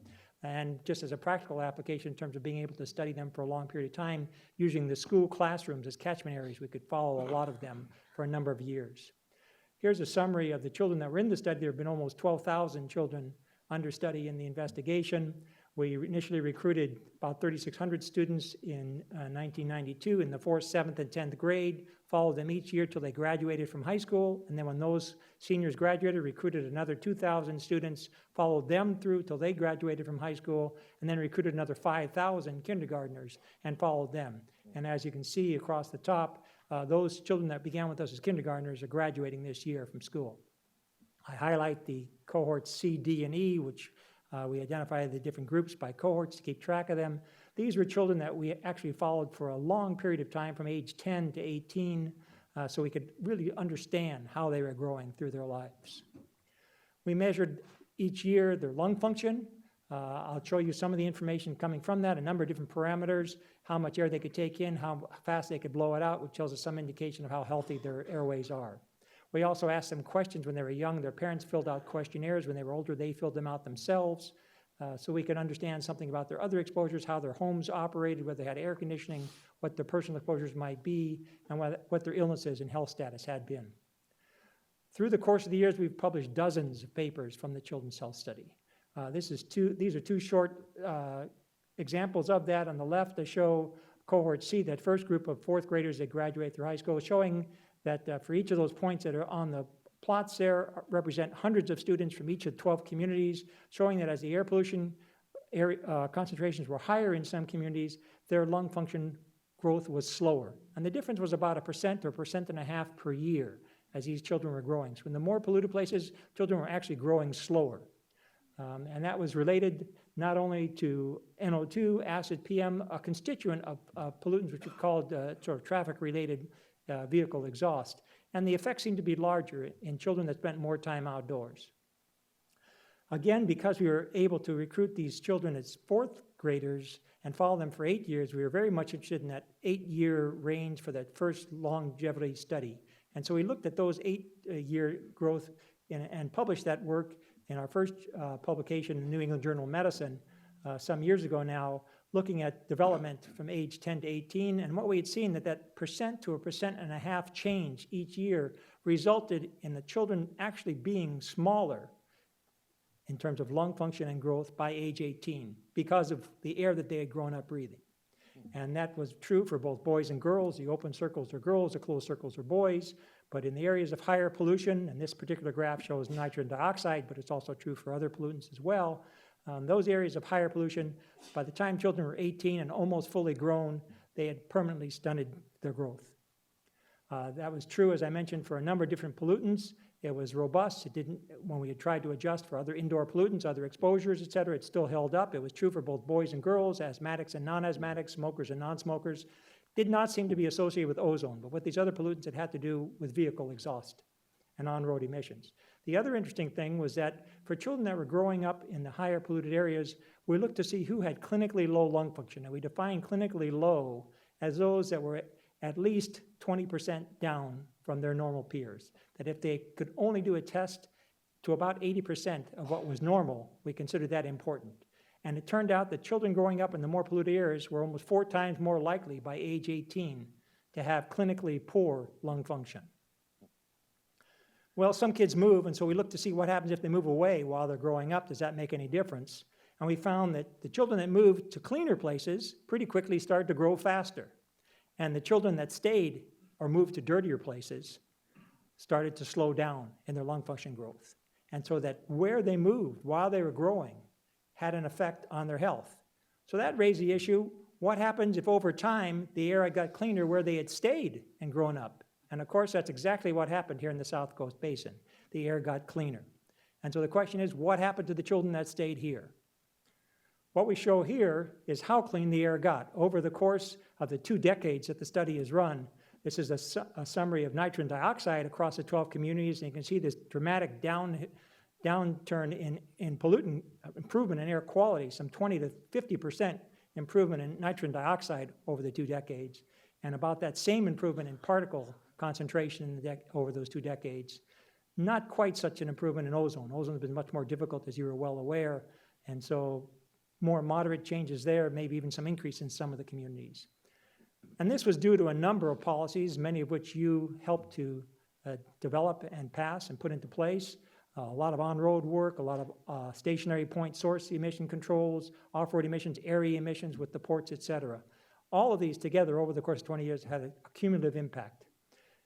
And just as a practical application in terms of being able to study them for a long period of time, using the school classrooms as catchment areas, we could follow a lot of them for a number of years. Here's a summary of the children that were in the study. There have been almost 12,000 children under study in the investigation. We initially recruited about 3,600 students in 1992 in the 4th, 7th, and 10th grade, followed them each year till they graduated from high school, and then when those seniors graduated, recruited another 2,000 students, followed them through till they graduated from high school, and then recruited another 5,000 kindergartners and followed them. And as you can see across the top, those children that began with us as kindergartners are graduating this year from school. I highlight the cohorts C, D, and E, which we identified the different groups by cohorts to keep track of them. These were children that we actually followed for a long period of time, from age 10 to 18, so we could really understand how they were growing through their lives. We measured each year their lung function. I'll show you some of the information coming from that, a number of different parameters, how much air they could take in, how fast they could blow it out, which tells us some indication of how healthy their airways are. We also asked them questions when they were young. Their parents filled out questionnaires. When they were older, they filled them out themselves, so we could understand something about their other exposures, how their homes operated, whether they had air conditioning, what their personal exposures might be, and what their illnesses and health status had been. Through the course of the years, we've published dozens of papers from the Children's Health Study. These are two short examples of that. On the left, they show cohort C, that first group of 4th graders that graduate through high school, showing that for each of those points that are on the plots there represent hundreds of students from each of 12 communities, showing that as the air pollution concentrations were higher in some communities, their lung function growth was slower. And the difference was about 1% or 1.5% per year as these children were growing. So in the more polluted places, children were actually growing slower. And that was related not only to NO2, acid, PM, a constituent of pollutants which are called sort of traffic-related vehicle exhaust. And the effects seem to be larger in children that spent more time outdoors. Again, because we were able to recruit these children as 4th graders and follow them for 8 years, we were very much interested in that 8-year range for that first longevity study. And so we looked at those 8-year growth and published that work in our first publication in the New England Journal of Medicine some years ago now, looking at development from age 10 to 18, and what we had seen that 1% to 1.5% change each year resulted in the children actually being smaller in terms of lung function and growth by age 18 because of the air that they had grown up breathing. And that was true for both boys and girls. The open circles are girls, the closed circles are boys. But in the areas of higher pollution, and this particular graph shows nitrogen dioxide, but it's also true for other pollutants as well, those areas of higher pollution, by the time children were 18 and almost fully grown, they had permanently stunted their growth. That was true, as I mentioned, for a number of different pollutants. It was robust. It didn't, when we had tried to adjust for other indoor pollutants, other exposures, et cetera, it still held up. It was true for both boys and girls, asthmatics and non-asthmatics, smokers and non-smokers. Did not seem to be associated with ozone, but with these other pollutants, it had to do with vehicle exhaust and on-road emissions. The other interesting thing was that for children that were growing up in the higher polluted areas, we looked to see who had clinically low lung function, and we defined clinically low as those that were at least 20% down from their normal peers. That if they could only do a test to about 80% of what was normal, we considered that important. And it turned out that children growing up in the more polluted areas were almost 4 times more likely by age 18 to have clinically poor lung function. Well, some kids move, and so we looked to see what happens if they move away while they're growing up. Does that make any difference? And we found that the children that moved to cleaner places pretty quickly started to grow faster. And the children that stayed or moved to dirtier places started to slow down in their lung function growth. And so that where they moved while they were growing had an effect on their health. So that raised the issue, what happens if over time the air got cleaner where they had stayed and grown up? And of course, that's exactly what happened here in the South Coast Basin. The air got cleaner. And so the question is, what happened to the children that stayed here? What we show here is how clean the air got. Over the course of the 2 decades that the study has run, this is a summary of nitrogen dioxide across the 12 communities, and you can see this dramatic downturn in pollutant improvement in air quality, some 20 to 50% improvement in nitrogen dioxide over the 2 decades, and about that same improvement in particle concentration over those 2 decades. Not quite such an improvement in ozone. Ozone has been much more difficult, as you are well aware, and so more moderate changes there, maybe even some increase in some of the communities. And this was due to a number of policies, many of which you helped to develop and pass and put into place. A lot of on-road work, a lot of stationary point source emission controls, off-road emissions, area emissions with the ports, et cetera. All of these together over the course of 20 years had a cumulative impact.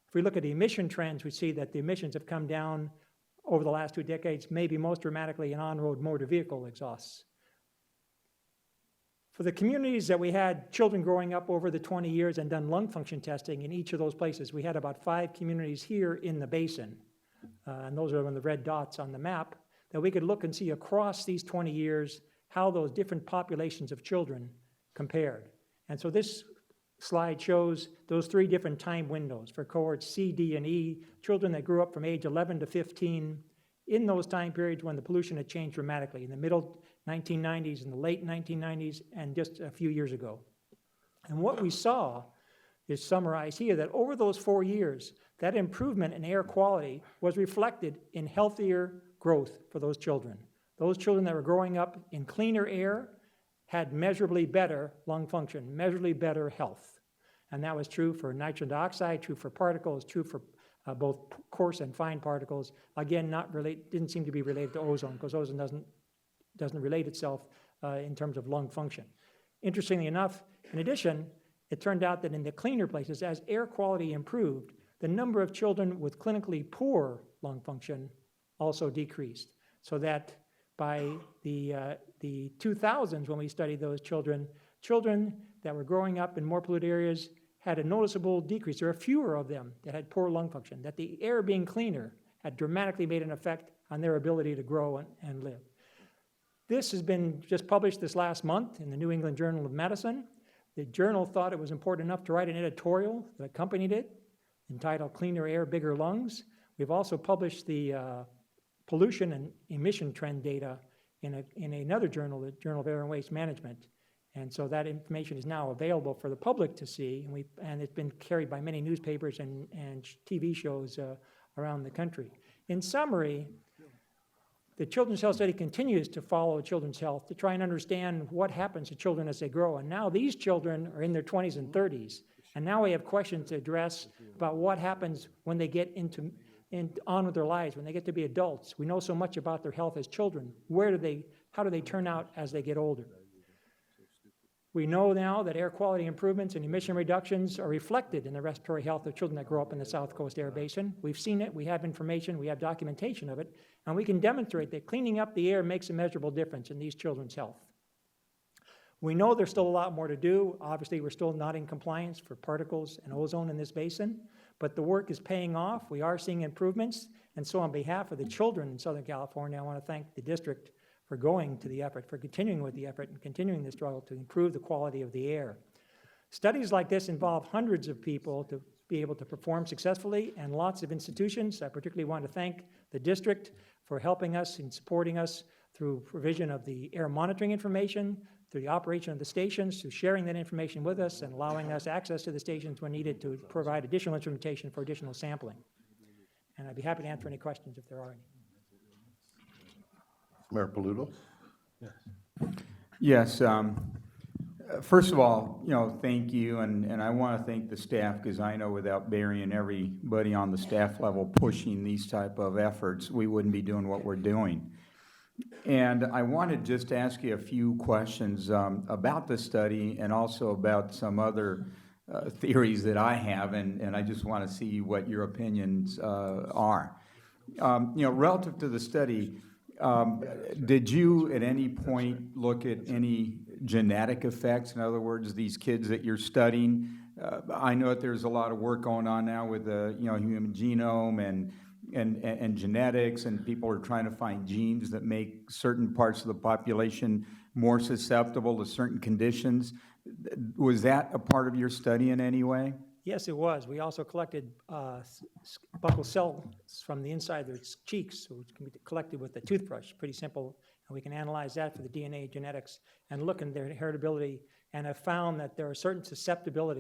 If we look at the emission trends, we see that the emissions have come down over the last 2 decades, maybe most dramatically in on-road motor vehicle exhausts. For the communities that we had children growing up over the 20 years and done lung function testing in each of those places, we had about 5 communities here in the basin, and those are on the red dots on the map, that we could look and see across these 20 years how those different populations of children compared. And so this slide shows those 3 different time windows for cohorts C, D, and E, children that grew up from age 11 to 15 in those time periods when the pollution had changed dramatically, in the middle 1990s, in the late 1990s, and just a few years ago. And what we saw is summarized here, that over those 4 years, that improvement in air quality was reflected in healthier growth for those children. Those children that were growing up in cleaner air had measurably better lung function, measurably better health. And that was true for nitrogen dioxide, true for particles, true for both coarse and fine particles. Again, didn't seem to be related to ozone, because ozone doesn't relate itself in terms of lung function. Interestingly enough, in addition, it turned out that in the cleaner places, as air quality improved, the number of children with clinically poor lung function also decreased. So that by the 2000s, when we studied those children that were growing up in more polluted areas had a noticeable decrease. There are fewer of them that had poor lung function, that the air being cleaner had dramatically made an effect on their ability to grow and live. This has been just published this last month in the New England Journal of Medicine. The journal thought it was important enough to write an editorial that accompanied it, entitled Cleaner Air, Bigger Lungs. We've also published the pollution and emission trend data in another journal, the Journal of Air and Waste Management. And so that information is now available for the public to see, and it's been carried by many newspapers and TV shows around the country. In summary, the Children's Health Study continues to follow children's health to try and understand what happens to children as they grow. And now these children are in their 20s and 30s. And now we have questions to address about what happens when they get on with their lives, when they get to be adults. We know so much about their health as children. How do they turn out as they get older? We know now that air quality improvements and emission reductions are reflected in the respiratory health of children that grow up in the South Coast Air Basin. We've seen it, we have information, we have documentation of it, and we can demonstrate that cleaning up the air makes a measurable difference in these children's health. We know there's still a lot more to do. Obviously, we're still not in compliance for particles and ozone in this basin, but the work is paying off. We are seeing improvements, and so on behalf of the children in Southern California, I want to thank the district for going to the effort, for continuing with the effort and continuing the struggle to improve the quality of the air. Studies like this involve hundreds of people to be able to perform successfully, and lots of institutions. I particularly want to thank the district for helping us and supporting us through provision of the air monitoring information, through the operation of the stations, through sharing that information with us and allowing us access to the stations when needed to provide additional instrumentation for additional sampling. And I'd be happy to answer any questions if there are any. Mayor Paluto? Yes. Yes. First of all, thank you, and I want to thank the staff, because I know without Barry and everybody on the staff level pushing these type of efforts, we wouldn't be doing what we're doing. And I wanted just to ask you a few questions about the study and also about some other theories that I have, and I just want to see what your opinions are. Relative to the study, did you at any point look at any genetic effects? In other words, these kids that you're studying, I know that there's a lot of work going on now with the human genome and genetics, and people are trying to find genes that make certain parts of the population more susceptible to certain conditions. Was that a part of your study in any way? Yes, it was. We also collected buccal cells from the inside of their cheeks, which can be collected with a toothbrush. Pretty simple. And we can analyze that for the DNA genetics and look at their heritability, and have found that there are certain susceptible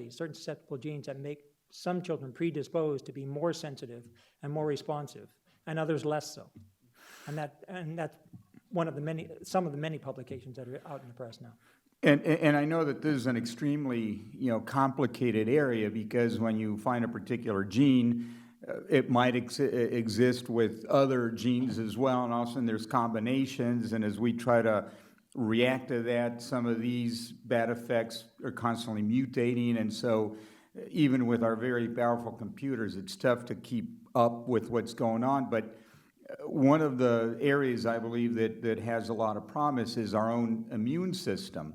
genes that make some children predisposed to be more sensitive and more responsive, and others less so. And that's some of the many publications that are out in the press now. And I know that this is an extremely complicated area, because when you find a particular gene, it might exist with other genes as well, and also there's combinations, and as we try to react to that, some of these bad effects are constantly mutating, and so even with our very powerful computers, it's tough to keep up with what's going on. But one of the areas I believe that has a lot of promise is our own immune system.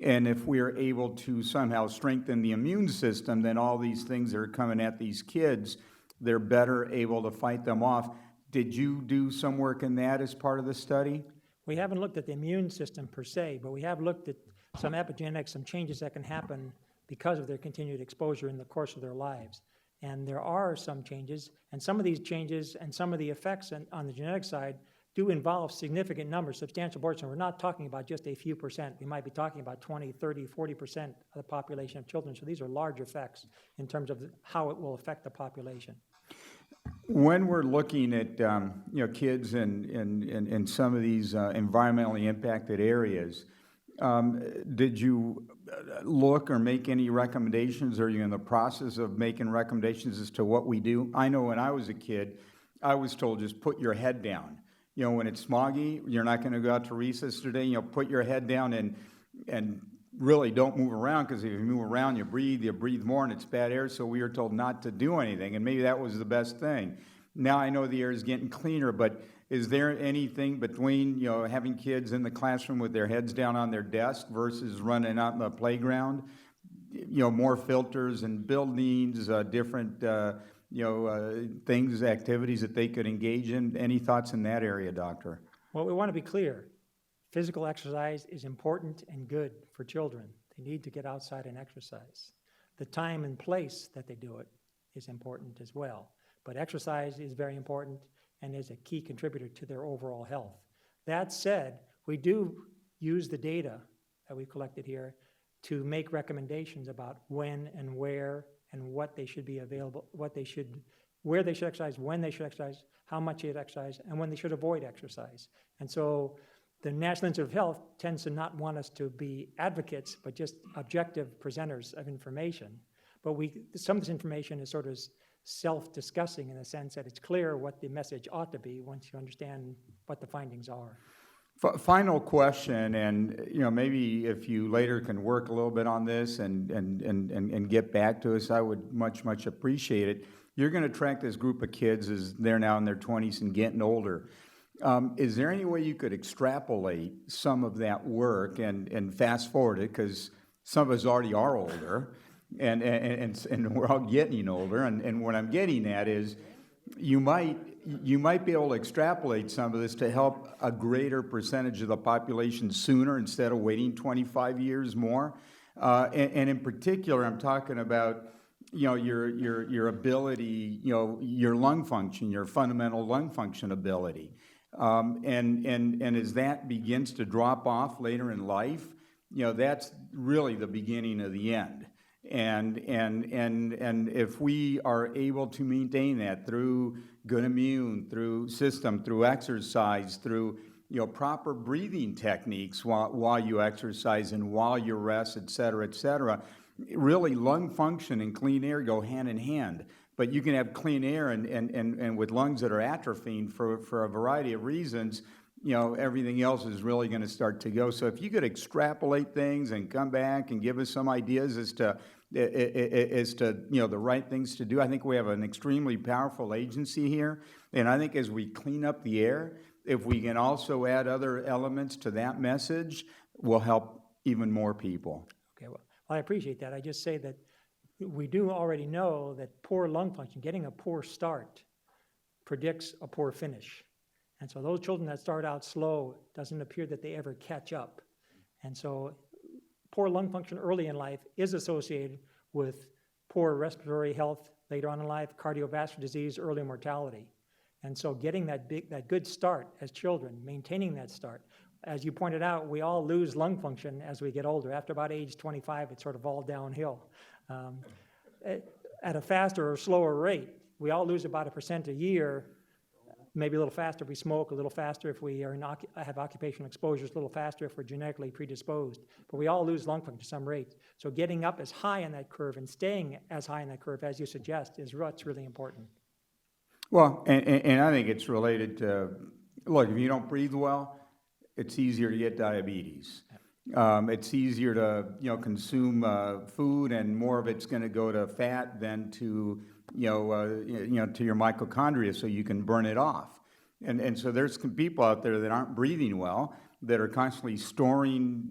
And if we're able to somehow strengthen the immune system, then all these things that are coming at these kids, they're better able to fight them off. Did you do some work in that as part of the study? We haven't looked at the immune system per se, but we have looked at some epigenetics, some changes that can happen because of their continued exposure in the course of their lives. And there are some changes, and some of these changes and some of the effects on the genetic side do involve significant numbers, substantial portion. We're not talking about just a few percent. We might be talking about 20, 30, 40% of the population of children. So these are large effects in terms of how it will affect the population. When we're looking at kids in some of these environmentally impacted areas, did you look or make any recommendations? Are you in the process of making recommendations as to what we do? I know when I was a kid, I was told just put your head down. When it's smoggy, you're not going to go out to recess today. Put your head down and really don't move around, because if you move around, you breathe more, and it's bad air. So we were told not to do anything, and maybe that was the best thing. Now I know the air is getting cleaner, but is there anything between having kids in the classroom with their heads down on their desk versus running out in the playground? More filters and buildings, different things, activities that they could engage in. Any thoughts in that area, Doctor? Well, we want to be clear. Physical exercise is important and good for children. They need to get outside and exercise. The time and place that they do it is important as well. But exercise is very important and is a key contributor to their overall health. That said, we do use the data that we've collected here to make recommendations about when and where and what they should be available, where they should exercise, when they should exercise, how much they should exercise, and when they should avoid exercise. And so the National Institute of Health tends to not want us to be advocates, but just objective presenters of information. But some of this information is sort of self-discussing in the sense that it's clear what the message ought to be once you understand what the findings are. Final question, and maybe if you later can work a little bit on this and get back to us, I would much appreciate it. You're going to track this group of kids as they're now in their 20s and getting older. Is there any way you could extrapolate some of that work and fast forward it, because some of us already are older, and we're all getting older, and what I'm getting at is you might be able to extrapolate some of this to help a greater percentage of the population sooner instead of waiting 25 years more. And in particular, I'm talking about your ability, your lung function, your fundamental lung function ability. And as that begins to drop off later in life, that's really the beginning of the end. And if we are able to maintain that through good immune, through system, through exercise, through proper breathing techniques while you exercise and while you rest, et cetera, really lung function and clean air go hand in hand. But you can have clean air and with lungs that are atrophying for a variety of reasons, everything else is really going to start to go. So if you could extrapolate things and come back and give us some ideas as to the right things to do. I think we have an extremely powerful agency here, and I think as we clean up the air, if we can also add other elements to that message, will help even more people. Okay, well, I appreciate that. I just say that we do already know that poor lung function, getting a poor start, predicts a poor finish. And so those children that start out slow, doesn't appear that they ever catch up. And so poor lung function early in life is associated with poor respiratory health later on in life, cardiovascular disease, early mortality. And so getting that good start as children, maintaining that start. As you pointed out, we all lose lung function as we get older. After about age 25, it's sort of all downhill. At a faster or slower rate, we all lose about 1% a year, maybe a little faster if we smoke, a little faster if we have occupational exposures, a little faster if we're genetically predisposed. But we all lose lung function to some rate. So getting up as high in that curve and staying as high in that curve as you suggest is what's really important. Well, and I think it's related to, look, if you don't breathe well, it's easier to get diabetes. It's easier to consume food, and more of it's going to go to fat than to to your mitochondria, so you can burn it off. And so there's people out there that aren't breathing well, that are constantly storing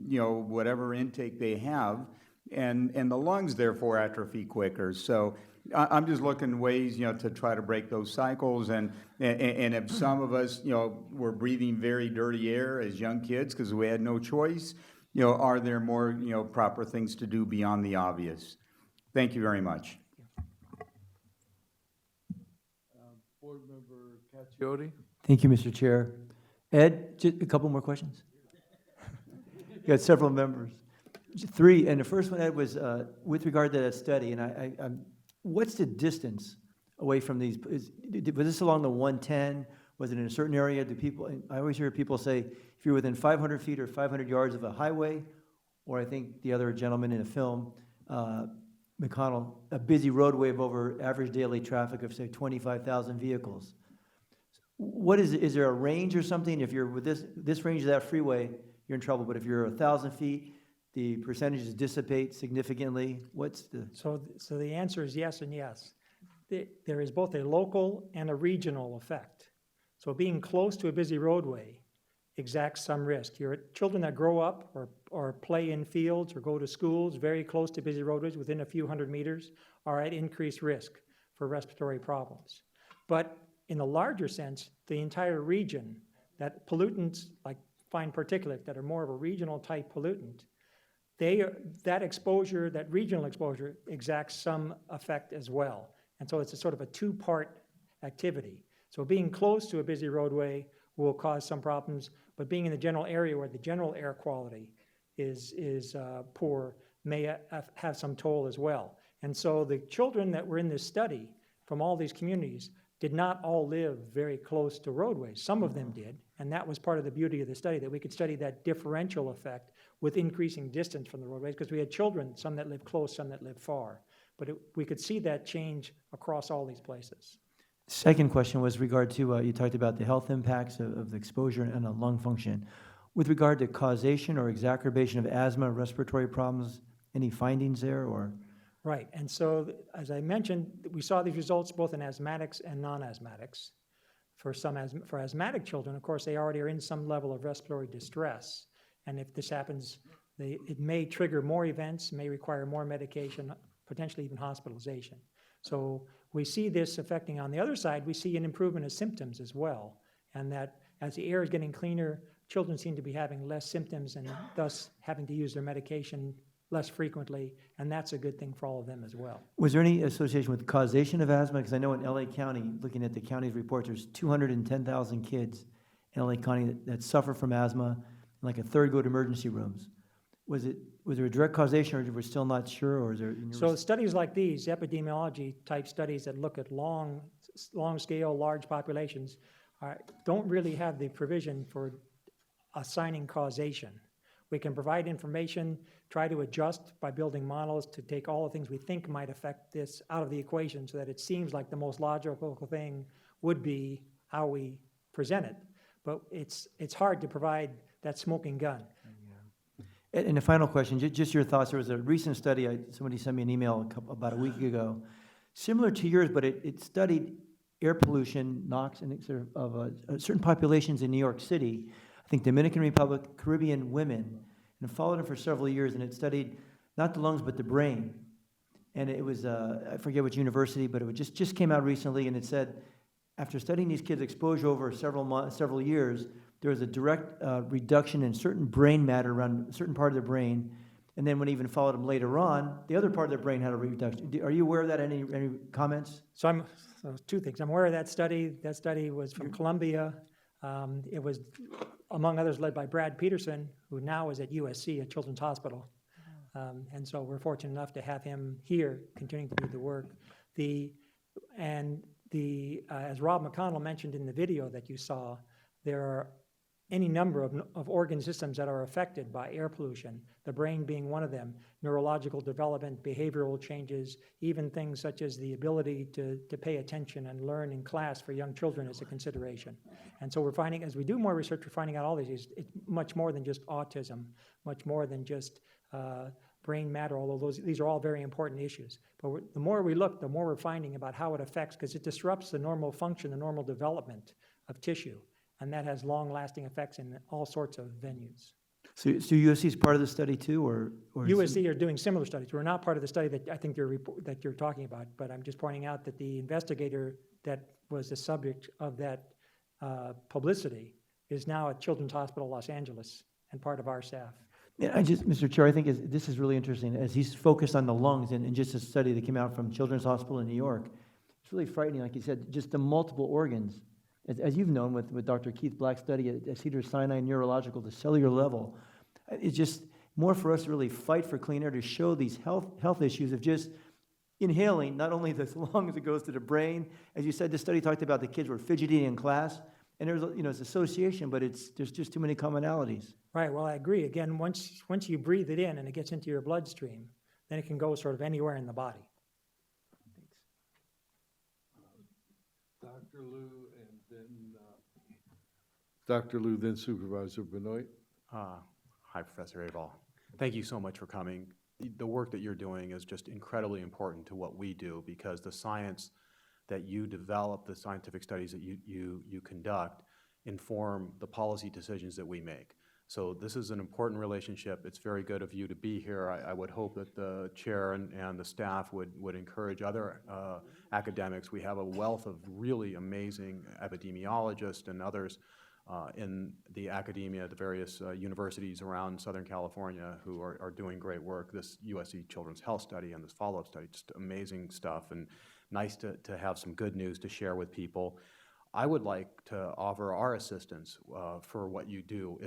whatever intake they have, and the lungs therefore atrophy quicker. So I'm just looking ways to try to break those cycles, and if some of us were breathing very dirty air as young kids because we had no choice, are there more proper things to do beyond the obvious? Thank you very much. Board Member Caccioti. Thank you, Mr. Chair. Ed, just a couple more questions. You got several members. 3, and the first one, Ed, was with regard to that study, and what's the distance away from these? Was this along the 110? Was it in a certain area? I always hear people say, if you're within 500 feet or 500 yards of a highway, or I think the other gentleman in the film, McConnell, a busy roadway of over average daily traffic of, say, 25,000 vehicles. What is there a range or something? If you're with this range of that freeway, you're in trouble, but if you're 1,000 feet, the percentages dissipate significantly. What's the... So the answer is yes and yes. There is both a local and a regional effect. So being close to a busy roadway exacts some risk. Your children that grow up or play in fields or go to schools very close to busy roadways within a few hundred meters are at increased risk for respiratory problems. But in the larger sense, the entire region, that pollutants like fine particulate that are more of a regional type pollutant, that exposure, that regional exposure, exacts some effect as well. And so it's a sort of a two-part activity. So being close to a busy roadway will cause some problems, but being in the general area where the general air quality is poor may have some toll as well. And so the children that were in this study from all these communities did not all live very close to roadways. Some of them did, and that was part of the beauty of the study, that we could study that differential effect with increasing distance from the roadways, because we had children, some that lived close, some that lived far. But we could see that change across all these places. Second question was regard to, you talked about the health impacts of the exposure and lung function. With regard to causation or exacerbation of asthma, respiratory problems, any findings there, or? Right, and so as I mentioned, we saw these results both in asthmatics and non-asthmatics. For asthmatic children, of course, they already are in some level of respiratory distress, and if this happens, it may trigger more events, may require more medication, potentially even hospitalization. So we see this affecting, on the other side, we see an improvement of symptoms as well, and that as the air is getting cleaner, children seem to be having less symptoms and thus having to use their medication less frequently, and that's a good thing for all of them as well. Was there any association with causation of asthma? Because I know in LA County, looking at the county's report, there's 210,000 kids in LA County that suffer from asthma, and like a third go to emergency rooms. Was there a direct causation, or we're still not sure, or is there? So studies like these, epidemiology type studies that look at long scale, large populations, don't really have the provision for assigning causation. We can provide information, try to adjust by building models to take all the things we think might affect this out of the equation so that it seems like the most logical thing would be how we present it. But it's hard to provide that smoking gun. And the final question, just your thoughts. There was a recent study, somebody sent me an email about a week ago, similar to yours, but it studied air pollution, NOx, and of certain populations in New York City, I think Dominican Republic, Caribbean women, and it followed them for several years, and it studied not the lungs, but the brain. And it was, I forget which university, but it just came out recently, and it said, after studying these kids' exposure over several years, there was a direct reduction in certain brain matter around a certain part of their brain. And then when it even followed them later on, the other part of their brain had a reduction. Are you aware of that? Any comments? So two things. I'm aware of that study. That study was from Columbia. It was, among others, led by Brad Peterson, who now is at USC, at Children's Hospital. And so we're fortunate enough to have him here, continuing to do the work. As Rob McConnell mentioned in the video that you saw, there are any number of organ systems that are affected by air pollution, the brain being one of them, neurological development, behavioral changes, even things such as the ability to pay attention and learn in class for young children is a consideration. And so we're finding, as we do more research, we're finding out all these, it's much more than just autism, much more than just brain matter, although these are all very important issues. But the more we look, the more we're finding about how it affects, because it disrupts the normal function, the normal development of tissue. And that has long-lasting effects in all sorts of venues. So USC is part of the study too, or USC are doing similar studies. We're not part of the study that I think that you're talking about, but I'm just pointing out that the investigator that was the subject of that publicity is now at Children's Hospital Los Angeles and part of our staff. Yeah, Mr. Chair, I think this is really interesting. As he's focused on the lungs and just a study that came out from Children's Hospital in New York, it's really frightening, like you said, just the multiple organs. As you've known with Dr. Keith Black's study at Cedars-Sinai neurological, the cellular level, it's just more for us to really fight for clean air, to show these health issues of just inhaling, not only the lungs, it goes to the brain. As you said, this study talked about the kids were fidgety in class, and there's it's association, but there's just too many commonalities. Right, well, I agree. Again, once you breathe it in and it gets into your bloodstream, then it can go sort of anywhere in the body. Dr. Liu, and then Dr. Liu, then Supervisor Benoit. Hi, Professor Aval. Thank you so much for coming. The work that you're doing is just incredibly important to what we do, because the science that you develop, the scientific studies that you conduct, inform the policy decisions that we make. So this is an important relationship. It's very good of you to be here. I would hope that the chair and the staff would encourage other academics. We have a wealth of really amazing epidemiologists and others in the academia, the various universities around Southern California who are doing great work. This USC Children's Health Study and this follow-up study, just amazing stuff, and nice to have some good news to share with people. I would like to offer our assistance for what you do.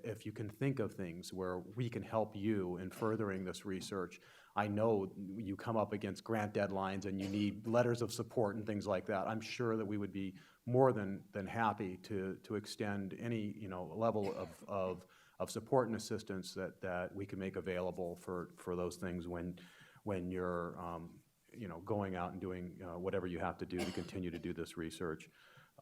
If you can think of things where we can help you in furthering this research. I know you come up against grant deadlines and you need letters of support and things like that. I'm sure that we would be more than happy to extend any level of support and assistance that we can make available for those things when you're going out and doing whatever you have to do to continue to do this research.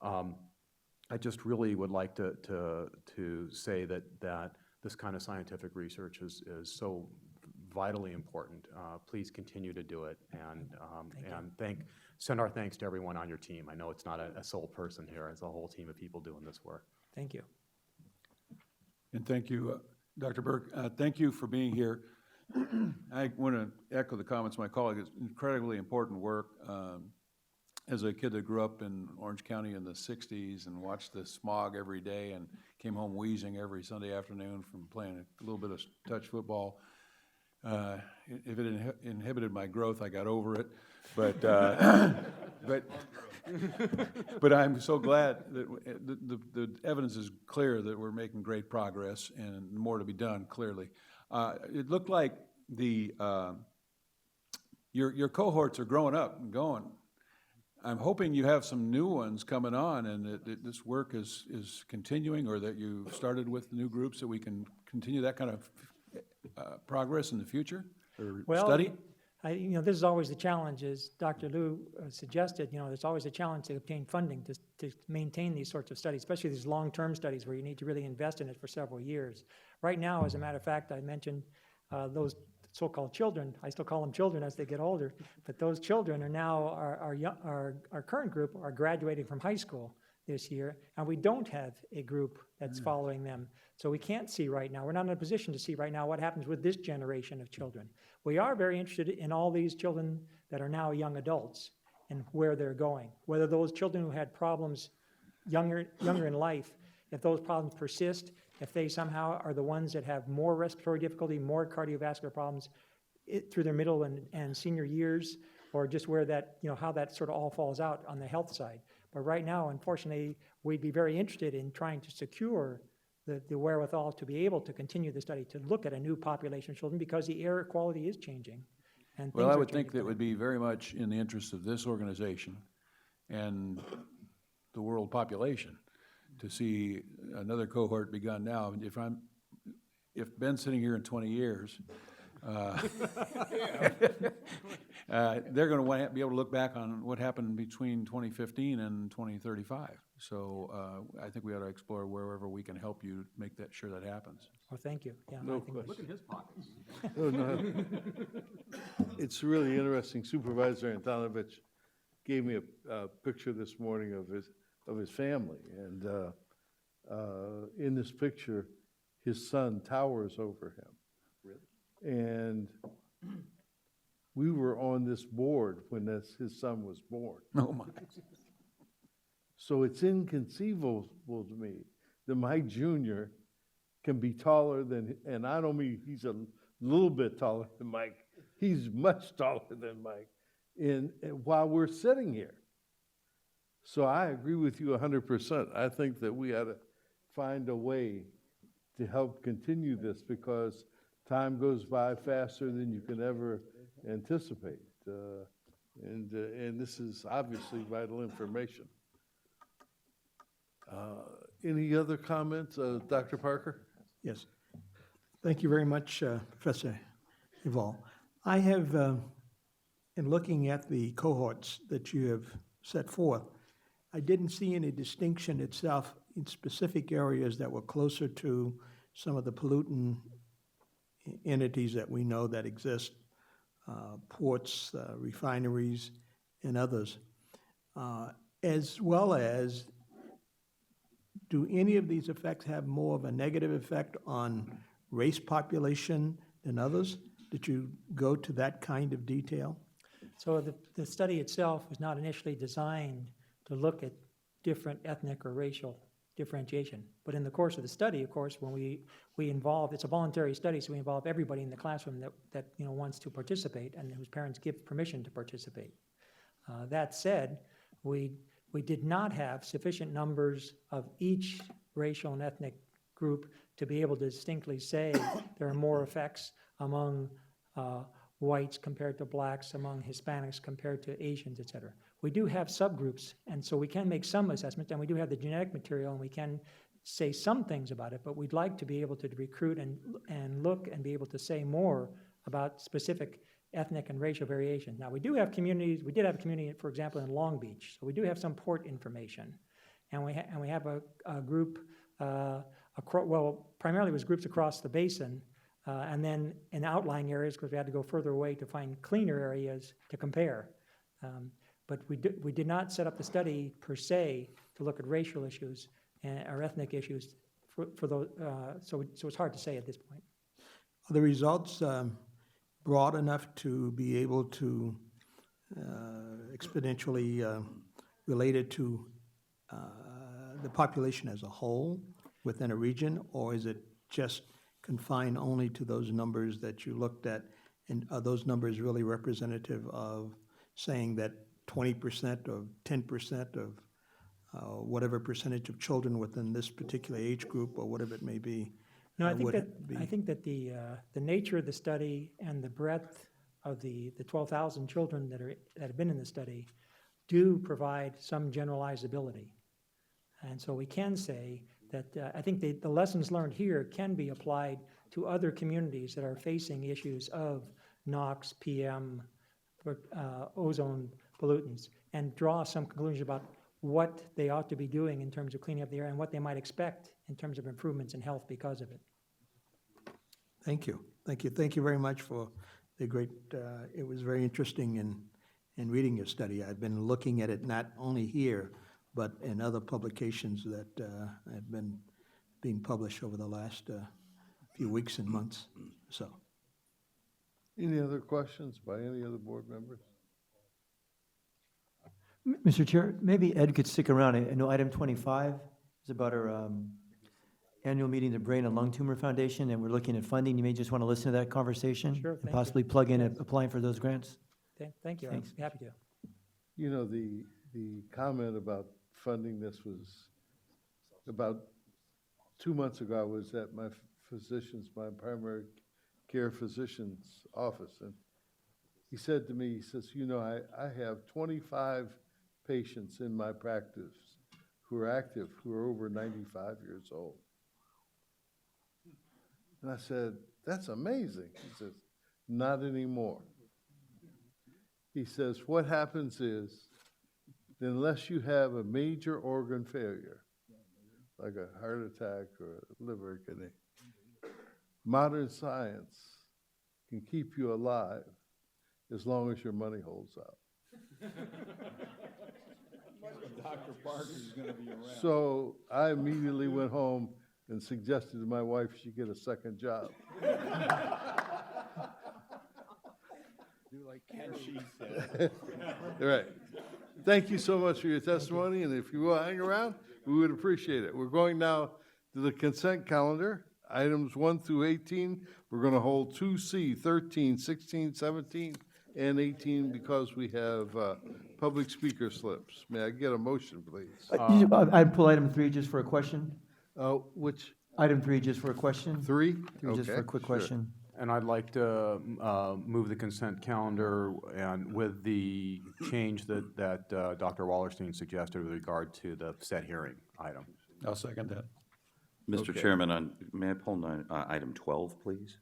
I just really would like to say that this kind of scientific research is so vitally important. Please continue to do it, and send our thanks to everyone on your team. I know it's not a sole person here; it's a whole team of people doing this work. Thank you. And thank you, Dr. Burke. Thank you for being here. I want to echo the comments of my colleague. It's incredibly important work. As a kid that grew up in Orange County in the 60s and watched the smog every day and came home wheezing every Sunday afternoon from playing a little bit of touch football, if it inhibited my growth, I got over it. But but I'm so glad that the evidence is clear that we're making great progress and more to be done, clearly. It looked like your cohorts are growing up and going. I'm hoping you have some new ones coming on and that this work is continuing, or that you started with new groups, that we can continue that kind of progress in the future, or study? This is always the challenge, as Dr. Liu suggested. There's always a challenge to obtain funding to maintain these sorts of studies, especially these long-term studies where you need to really invest in it for several years. Right now, as a matter of fact, I mentioned those so-called children. I still call them children as they get older, but those children are now, our current group are graduating from high school this year, and we don't have a group that's following them. So we can't see right now, we're not in a position to see right now what happens with this generation of children. We are very interested in all these children that are now young adults and where they're going. Whether those children who had problems younger in life, if those problems persist, if they somehow are the ones that have more respiratory difficulty, more cardiovascular problems through their middle and senior years, or just where that, how that sort of all falls out on the health side. But right now, unfortunately, we'd be very interested in trying to secure the wherewithal to be able to continue the study, to look at a new population of children, because the air quality is changing. And Well, I would think that it would be very much in the interest of this organization and the world population to see another cohort begun now. If Ben's sitting here in 20 years, they're going to be able to look back on what happened between 2015 and 2035. So I think we ought to explore wherever we can help you make sure that happens. Well, thank you. Yeah, No I think question. Look at his pockets. Oh, no. It's really interesting. Supervisor Antonovich gave me a picture this morning of his family, and in this picture, his son towers over him. Really? And we were on this board when his son was born. Oh, my. So it's inconceivable to me that my junior can be taller than, and I don't mean he's a little bit taller than Mike, he's much taller than Mike, while we're sitting here. So I agree with you 100%. I think that we ought to find a way to help continue this, because time goes by faster than you can ever anticipate. And this is obviously vital information. Any other comments? Dr. Parker? Yes. Thank you very much, Professor Eval. I have, in looking at the cohorts that you have set forth, I didn't see any distinction itself in specific areas that were closer to some of the pollutant entities that we know that exist, ports, refineries, and others, as well as, do any of these effects have more of a negative effect on race population than others? Did you go to that kind of detail? So the study itself was not initially designed to look at different ethnic or racial differentiation. But in the course of the study, of course, when we involve, it's a voluntary study, so we involve everybody in the classroom that wants to participate and whose parents give permission to participate. That said, we did not have sufficient numbers of each racial and ethnic group to be able to distinctly say there are more effects among whites compared to blacks, among Hispanics compared to Asians, et cetera. We do have subgroups, and so we can make some assessments, and we do have the genetic material, and we can say some things about it, but we'd like to be able to recruit and look and be able to say more about specific ethnic and racial variation. Now, we do have communities, we did have a community, for example, in Long Beach, so we do have some port information, and we have a group, well, primarily it was groups across the basin, and then in outlying areas, because we had to go further away to find cleaner areas to compare. But we did not set up the study per se to look at racial issues or ethnic issues for those, so it's hard to say at this point. Are the results broad enough to be able to exponentially relate it to the population as a whole within a region, or is it just confined only to those numbers that you looked at, and are those numbers really representative of saying that 20% or 10% of whatever percentage of children within this particular age group or whatever it may be? No, I think that the nature of the study and the breadth of the 12,000 children that have been in the study do provide some generalizability. And so we can say that I think the lessons learned here can be applied to other communities that are facing issues of NOx, PM, ozone pollutants, and draw some conclusions about what they ought to be doing in terms of cleaning up the air and what they might expect in terms of improvements in health because of it. Thank you. Thank you. Thank you very much for the great, it was very interesting in reading your study. I've been looking at it not only here, but in other publications that have been being published over the last few weeks and months. So, Any other questions by any other board members? Mr. Chair, maybe Ed could stick around. I know item 25 is about our annual meeting of the Brain and Lung Tumor Foundation, and we're looking at funding. You may just want to listen to that conversation. Sure, and thank possibly you. plug in Yes. applying for those grants. Thank you. Thanks. I'd be happy to. You know, the comment about funding this was about 2 months ago. I was at my primary care physician's office, and he said to me, he says, you know, I have 25 patients in my practice who are active, who are over 95 years old. And I said, that's amazing. He says, not anymore. He says, what happens is, unless you have a major organ failure, like a heart attack or a liver kidney, modern science can keep you alive as long as your money holds out. Dr. Parker's going to be around. So I immediately went home and suggested to my wife she get a second job. Do like Ken She said. All right. Thank you so much for your testimony, and if you will hang around, we would appreciate it. We're going now to the consent calendar. Items 1 through 18, we're going to hold 2C, 13, 16, 17, and 18 because we have public speaker slips. May I get a motion, please? I'd pull item 3 just for a question. Which? Item 3 just for a question. 3? Just for a quick question. And I'd like to move the consent calendar and with the change that Dr. Wallerstein suggested with regard to the set hearing item. I'll second that. Mr. Okay. Chairman, may I pull item 12, please?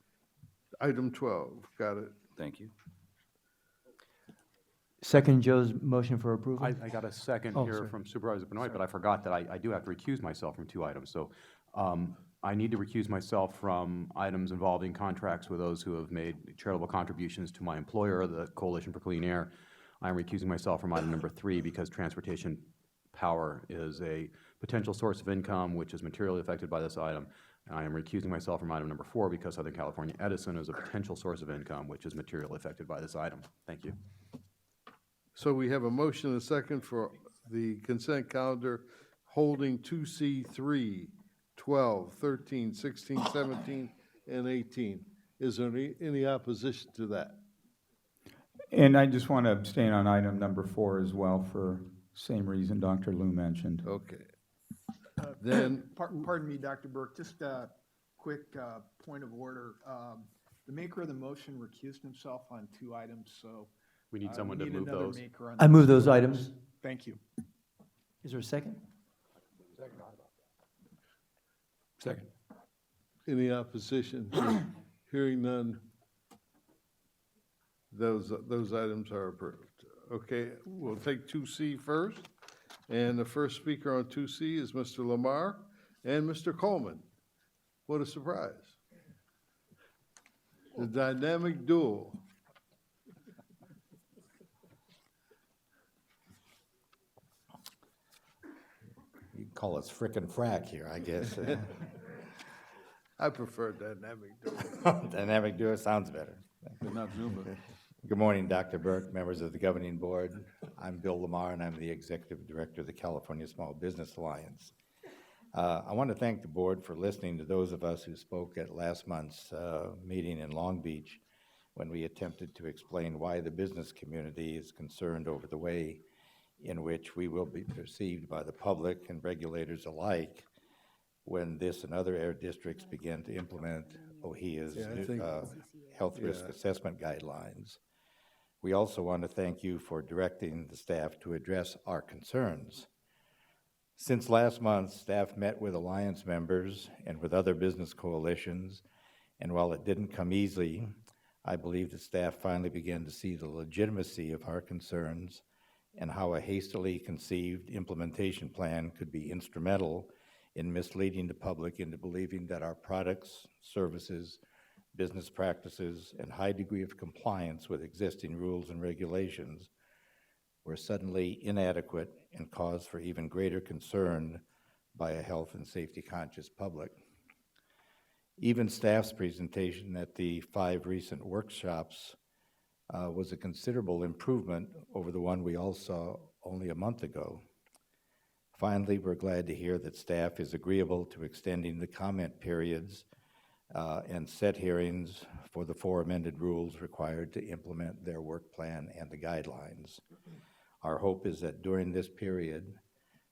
Item 12, got it. Thank you. Second Joe's motion for approval. I got a second Oh, here sorry. from Supervisor Benoit, but I forgot that I do have to recuse myself from 2 items. So I need to recuse myself from items involving contracts with those who have made charitable contributions to my employer, the Coalition for Clean Air. I'm recusing myself from item number 3 because transportation power is a potential source of income which is materially affected by this item. And I am recusing myself from item number 4 because Southern California Edison is a potential source of income which is materially affected by this item. Thank you. So we have a motion and a second for the consent calendar holding 2C, 3, 12, 13, 16, 17, and 18. Is there any opposition to that? And I just want to abstain on item number 4 as well for same reason Dr. Liu mentioned. Okay. Then, Pardon me, Dr. Burke, just a quick point of order. The maker of the motion recused himself on 2 items, so we need someone to need move another those. maker on I move those items. Thank you. Is there a second? Second. any opposition? Hearing none, those items are approved. Okay, we'll take 2C first, and the first speaker on 2C is Mr. Lamar and Mr. Coleman. What a surprise. The dynamic duo. You call us frickin' frack here, I guess. I prefer dynamic duo. Dynamic duo sounds better. But not Zumba. Good morning, Dr. Burke, members of the governing board. I'm Bill Lamar, and I'm the executive director of the California Small Business Alliance. I want to thank the board for listening to those of us who spoke at last month's meeting in Long Beach when we attempted to explain why the business community is concerned over the way in which we will be perceived by the public and regulators alike when this and other air districts begin to implement OHIA's health risk assessment guidelines. We also want to thank you for directing the staff to address our concerns. Since last month, staff met with Alliance members and with other business coalitions, and while it didn't come easily, I believe the staff finally began to see the legitimacy of our concerns and how a hastily conceived implementation plan could be instrumental in misleading the public into believing that our products, services, business practices, and high degree of compliance with existing rules and regulations were suddenly inadequate and cause for even greater concern by a health and safety conscious public. Even staff's presentation at the 5 recent workshops was a considerable improvement over the one we all saw only a month ago. Finally, we're glad to hear that staff is agreeable to extending the comment periods and set hearings for the 4 amended rules required to implement their work plan and the guidelines. Our hope is that during this period,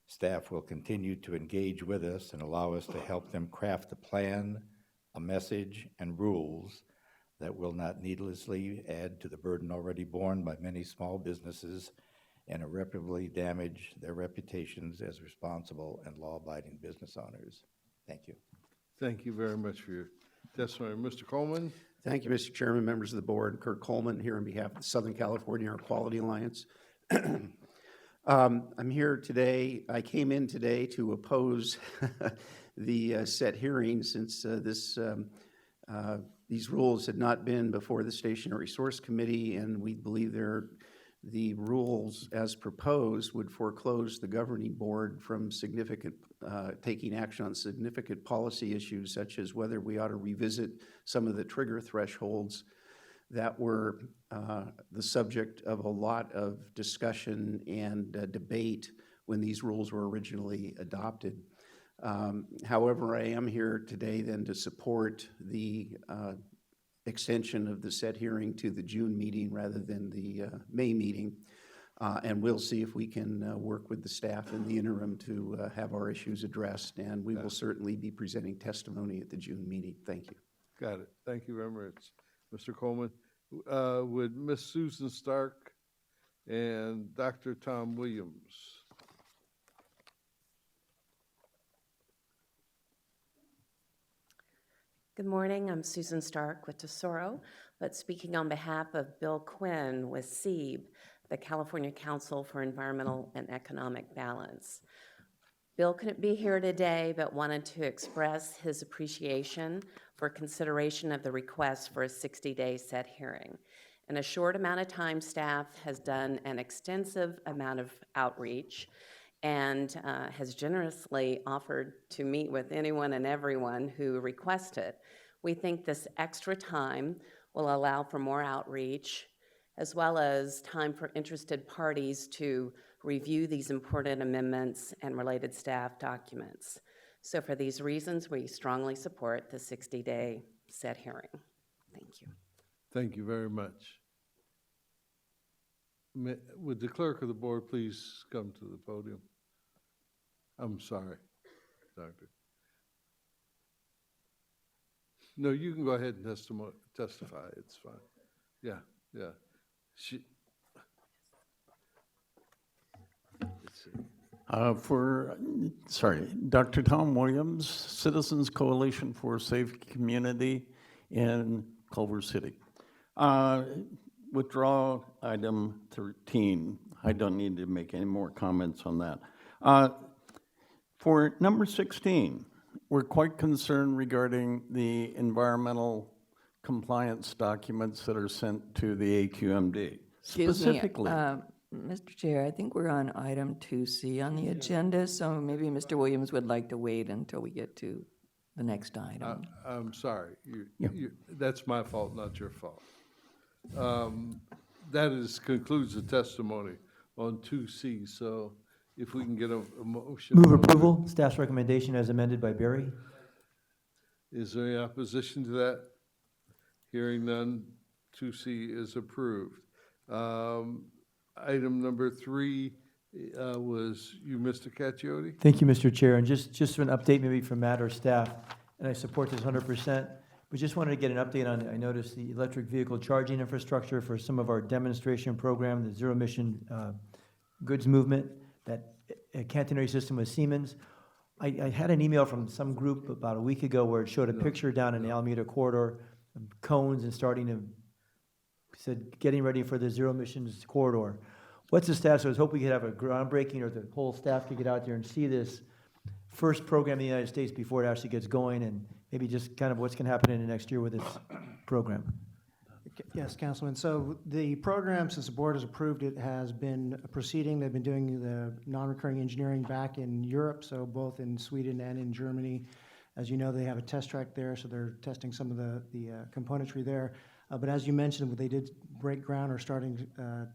staff will continue to engage with us and allow us to help them craft a plan, a message, and rules that will not needlessly add to the burden already borne by many small businesses and irreparably damage their reputations as responsible and law-abiding business owners. Thank you. Thank you very much for your testimony. Mr. Coleman? Thank you, Mr. Chairman, members of the board. Kurt Coleman here on behalf of the Southern California Air Quality Alliance. I'm here today. I came in today to oppose the set hearing since these rules had not been before the Station Resource Committee, and we believe the rules as proposed would foreclose the governing board from taking action on significant policy issues, such as whether we ought to revisit some of the trigger thresholds that were the subject of a lot of discussion and debate when these rules were originally adopted. However, I am here today then to support the extension of the set hearing to the June meeting rather than the May meeting. And we'll see if we can work with the staff in the interim to have our issues addressed. And we will certainly be presenting testimony at the June meeting. Thank you. Got it. Thank you very much, Mr. Coleman. Would Miss Susan Stark and Dr. Tom Williams? Good morning. I'm Susan Stark with Tesoro, but speaking on behalf of Bill Quinn with SEEB, the California Council for Environmental and Economic Balance. Bill couldn't be here today, but wanted to express his appreciation for consideration of the request for a 60-day set hearing. In a short amount of time, staff has done an extensive amount of outreach and has generously offered to meet with anyone and everyone who requested. We think this extra time will allow for more outreach, as well as time for interested parties to review these important amendments and related staff documents. So for these reasons, we strongly support the 60-day set hearing. Thank you. Thank you very much. Would the clerk of the board please come to the podium? I'm sorry, Doctor. No, you can go ahead and testify. It's fine. Yeah. Dr. Tom Williams, Citizens Coalition for a Safe Community in Culver City. Withdraw item 13. I don't need to make any more comments on that. For number 16, we're quite concerned regarding the environmental compliance documents that are sent to the AQMD. Specifically, Mr. Chair, I think we're on item 2C on the agenda, so maybe Mr. Williams would like to wait until we get to the next item. I'm sorry. That's my fault, not your fault. That concludes the testimony on 2C, so if we can get a motion. Move approval, staff's recommendation as amended by Barry. Is there any opposition to that? Hearing none, 2C is approved. Item number 3 was you, Mr. Cacchiotti? Thank you, Mr. Chair. And just for an update maybe from Matt or staff, and I support this 100%, We just wanted to get an update on, I noticed the electric vehicle charging infrastructure for some of our demonstration program, the zero emission goods movement, that catenary system with Siemens. I had an email from some group about a week ago where it showed a picture down in the Alameda corridor, of cones and starting to, said, getting ready for the zero emissions corridor. What's the status? I was hoping we could have a groundbreaking, or the whole staff could get out there and see this first program in the United States before it actually gets going, and maybe just kind of what's going to happen in the next year with this program. Yes, Councilman. So the program, since the board has approved it, has been proceeding. They've been doing the non-recurring engineering back in Europe, so both in Sweden and in Germany. As you know, they have a test track there, so they're testing some of the componentry there. But as you mentioned, they did break ground or starting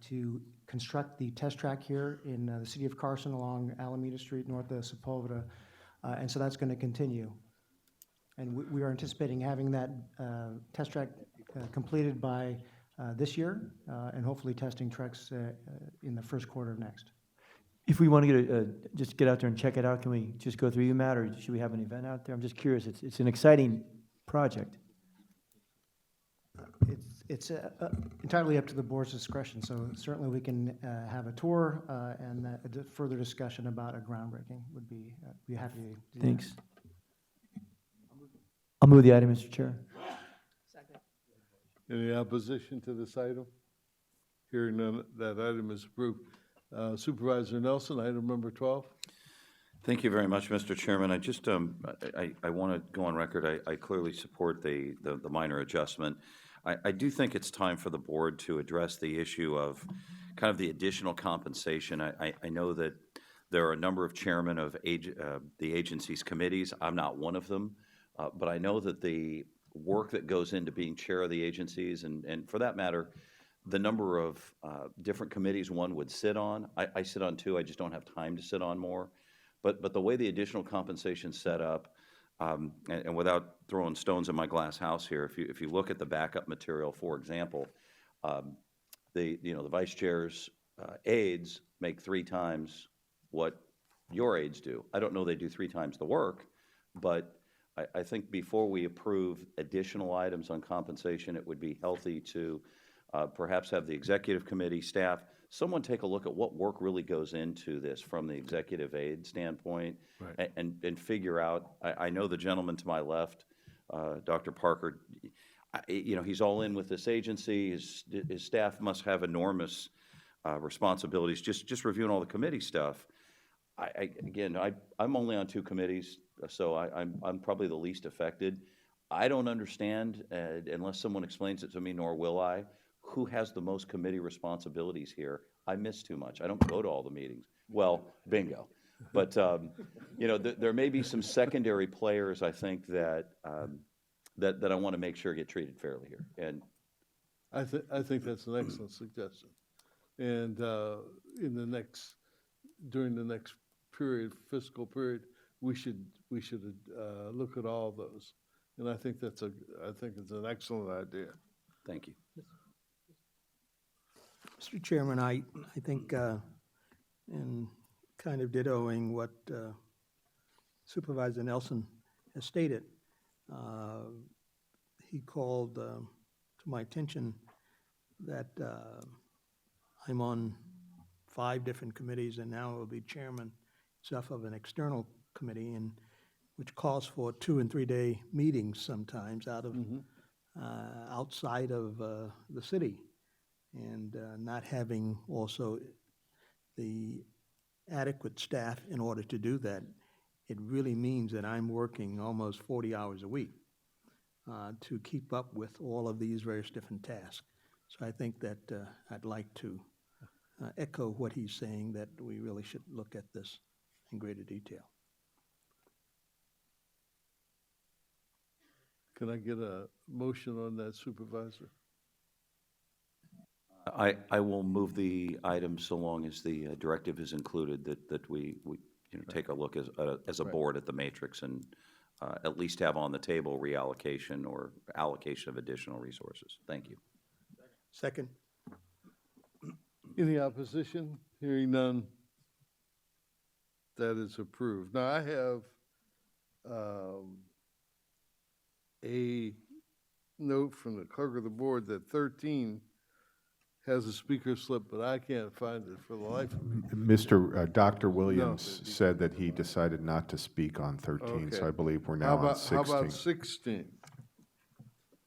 to construct the test track here in the city of Carson along Alameda Street, north of Sepulveda, and so that's going to continue. And we are anticipating having that test track completed by this year, and hopefully testing trucks in the first quarter of next. If we want to get just get out there and check it out, can we just go through you, Matt, or should we have an event out there? I'm just curious. It's an exciting project. It's entirely up to the board's discretion, so certainly we can have a tour and a further discussion about a groundbreaking would be happy to do that. Thanks. I'll move the item, Mr. Chair. Any opposition to this item? Hearing none, that item is approved. Supervisor Nelson, item number 12. Thank you very much, Mr. Chairman. I just, I want to go on record. I clearly support the minor adjustment. I do think it's time for the board to address the issue of kind of the additional compensation. I know that there are a number of chairmen of the agency's committees. I'm not one of them, but I know that the work that goes into being chair of the agencies, and for that matter, the number of different committees one would sit on. I sit on two. I just don't have time to sit on more. But the way the additional compensation set up, and without throwing stones in my glass house here, if you look at the backup material, for example, the vice chair's aides make 3 times what your aides do. I don't know they do 3 times the work, but I think before we approve additional items on compensation, it would be healthy to perhaps have the executive committee staff, someone take a look at what work really goes into this from the executive aide standpoint, right, and figure out. I know the gentleman to my left, Dr. Parker, he's all in with this agency. His staff must have enormous responsibilities just reviewing all the committee stuff. I'm only on 2 committees, so I'm probably the least affected. I don't understand, unless someone explains it to me, nor will I, who has the most committee responsibilities here. I miss too much. I don't go to all the meetings. Well, bingo. But, there may be some secondary players, I think, that I want to make sure get treated fairly here. And I think that's an excellent suggestion. And during the next fiscal period, we should look at all those. And I think it's an excellent idea. Thank you. Mr. Chairman, I think, in kind of dittoing what Supervisor Nelson has stated, he called to my attention that I'm on 5 different committees, and now I will be chairman of an external committee, and which calls for 2- and 3-day meetings sometimes outside of the city. And not having also the adequate staff in order to do that, it really means that I'm working almost 40 hours a week to keep up with all of these various different tasks. So I think that I'd like to echo what he's saying, that we really should look at this in greater detail. Can I get a motion on that, Supervisor? I will move the item so long as the directive is included that we take a look as a board at the matrix and at least have on the table reallocation or allocation of additional resources. Thank you. Second. Any opposition? Hearing none, that is approved. Now, I have note from the clerk of the board that 13 has a speaker slip, but I can't find it for the life of me. Dr. Williams said that he decided not to speak on 13, so Okay. I believe we're How now on about, 16. how about 16?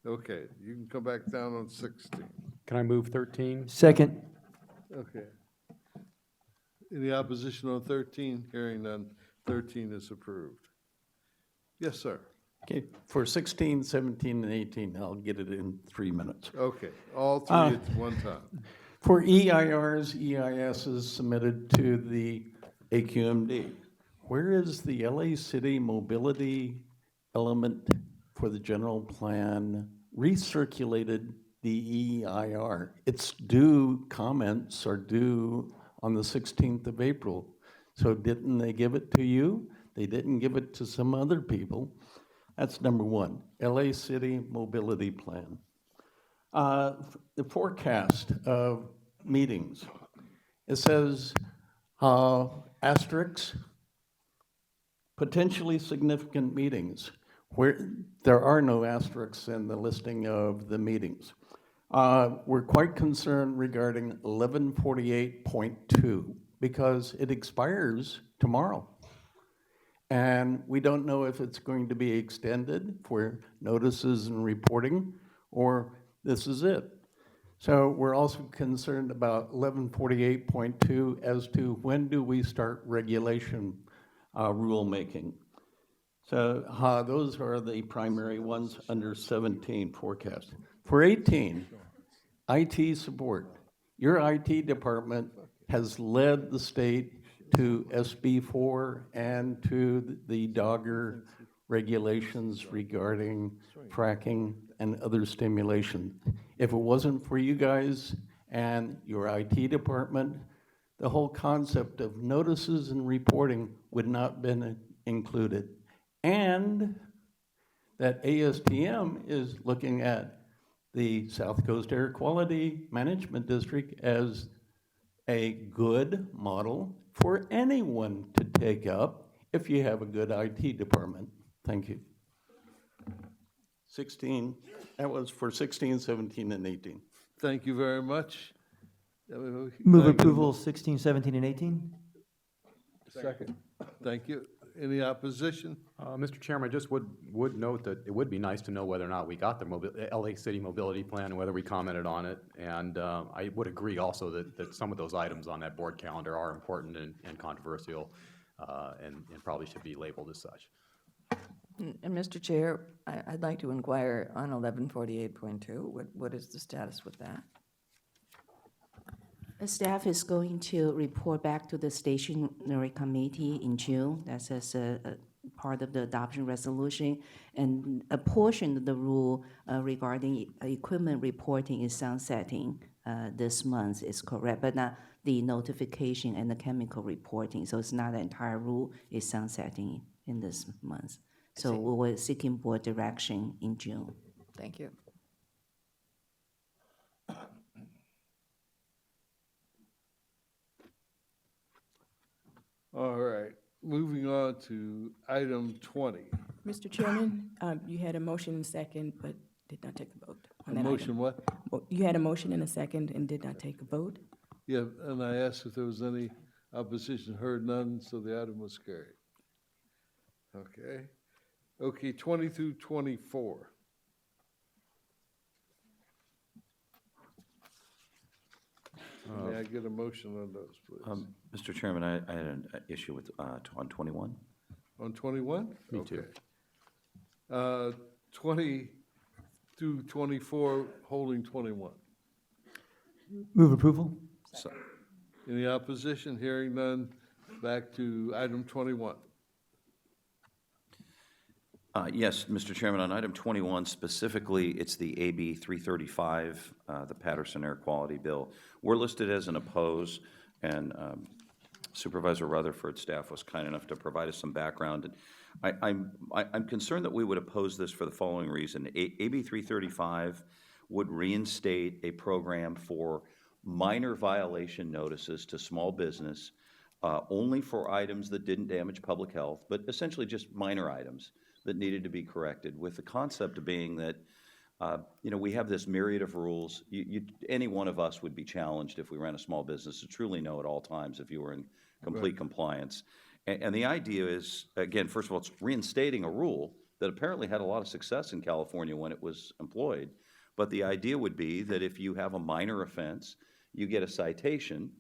Okay, you can come back down on 16. Can I move 13? Second. Okay. Any opposition on 13? Hearing none, 13 is approved. Yes, sir. Okay, for 16, 17, and 18, I'll get it in 3 minutes. Okay, all three at one time. For EIRs, EISs submitted to the AQMD, where is the LA City mobility element for the general plan recirculated the EIR? Its due comments are due on the 16th of April. So didn't they give it to you? They didn't give it to some other people. That's number one, LA City mobility plan. The forecast of meetings, it says asterisks, potentially significant meetings, where there are no asterisks in the listing of the meetings. We're quite concerned regarding 1148.2 because it expires tomorrow. And we don't know if it's going to be extended for notices and reporting, or this is it. So we're also concerned about 1148.2 as to when do we start regulation rulemaking. So those are the primary ones under 17 forecast. For 18, IT support. Your IT department has led the state to SB4 and to the Dogger regulations regarding fracking and other stimulation. If it wasn't for you guys and your IT department, the whole concept of notices and reporting would not have been included. And that ASTM is looking at the South Coast Air Quality Management District as a good model for anyone to take up if you have a good IT department. Thank you. 16, that was for 16, 17, and 18. Thank you very much. Move approval 16, 17, and 18? Second. Thank you. Any opposition? Mr. Chairman, I just would note that it would be nice to know whether or not we got the LA City mobility plan and whether we commented on it. And I would agree also that some of those items on that board calendar are important and controversial and probably should be labeled as such. And Mr. Chair, I'd like to inquire on 1148.2, what is the status with that? The staff is going to report back to the stationary committee in June. That's as a part of the adoption resolution. And a portion of the rule regarding equipment reporting is sunsetting this month is correct, but not the notification and the chemical reporting. So it's not the entire rule is sunsetting in this month. So we will seeking board direction in June. Thank you. All right, moving on to item 20. Mr. Chairman, you had a motion and second, but did not take a vote on A that motion item. what? Well, you had a motion and a second and did not take a vote. Yeah, and I asked if there was any opposition, heard none, so the item was carried. Okay. Okay, 20 through 24. May I get a motion on those, please? Mr. Chairman, I had an issue with, on 21. On 21? Me too. 20 through 24, holding 21. Move approval? Any opposition? Hearing none, back to item 21. Yes, Mr. Chairman, on item 21 specifically, it's the AB 335, the Patterson Air Quality Bill. We're listed as an oppose, and Supervisor Rutherford's staff was kind enough to provide us some background. And I'm concerned that we would oppose this for the following reason. AB 335 would reinstate a program for minor violation notices to small business, only for items that didn't damage public health, but essentially just minor items that needed to be corrected, with the concept being that We have this myriad of rules. Any one of us would be challenged if we ran a small business to truly know at all times if you were in complete compliance. And the idea is, again, first of all, it's reinstating a rule that apparently had a lot of success in California when it was employed. But the idea would be that if you have a minor offense, you get a citation,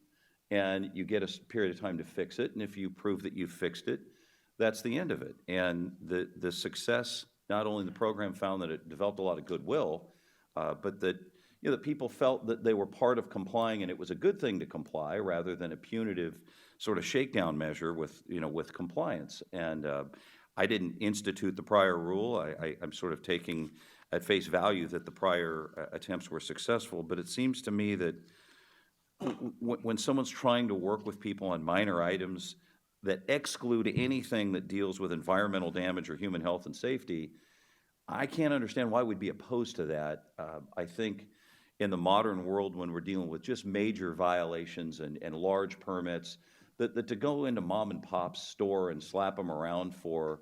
and you get a period of time to fix it. And if you prove that you fixed it, that's the end of it. And the success, not only the program found that it developed a lot of goodwill, but that that people felt that they were part of complying, and it was a good thing to comply rather than a punitive sort of shakedown measure with with compliance. And I didn't institute the prior rule. I'm sort of taking at face value that the prior attempts were successful, but it seems to me that when someone's trying to work with people on minor items that exclude anything that deals with environmental damage or human health and safety, I can't understand why we'd be opposed to that. I think in the modern world, when we're dealing with just major violations and large permits, that to go into mom and pop's store and slap them around for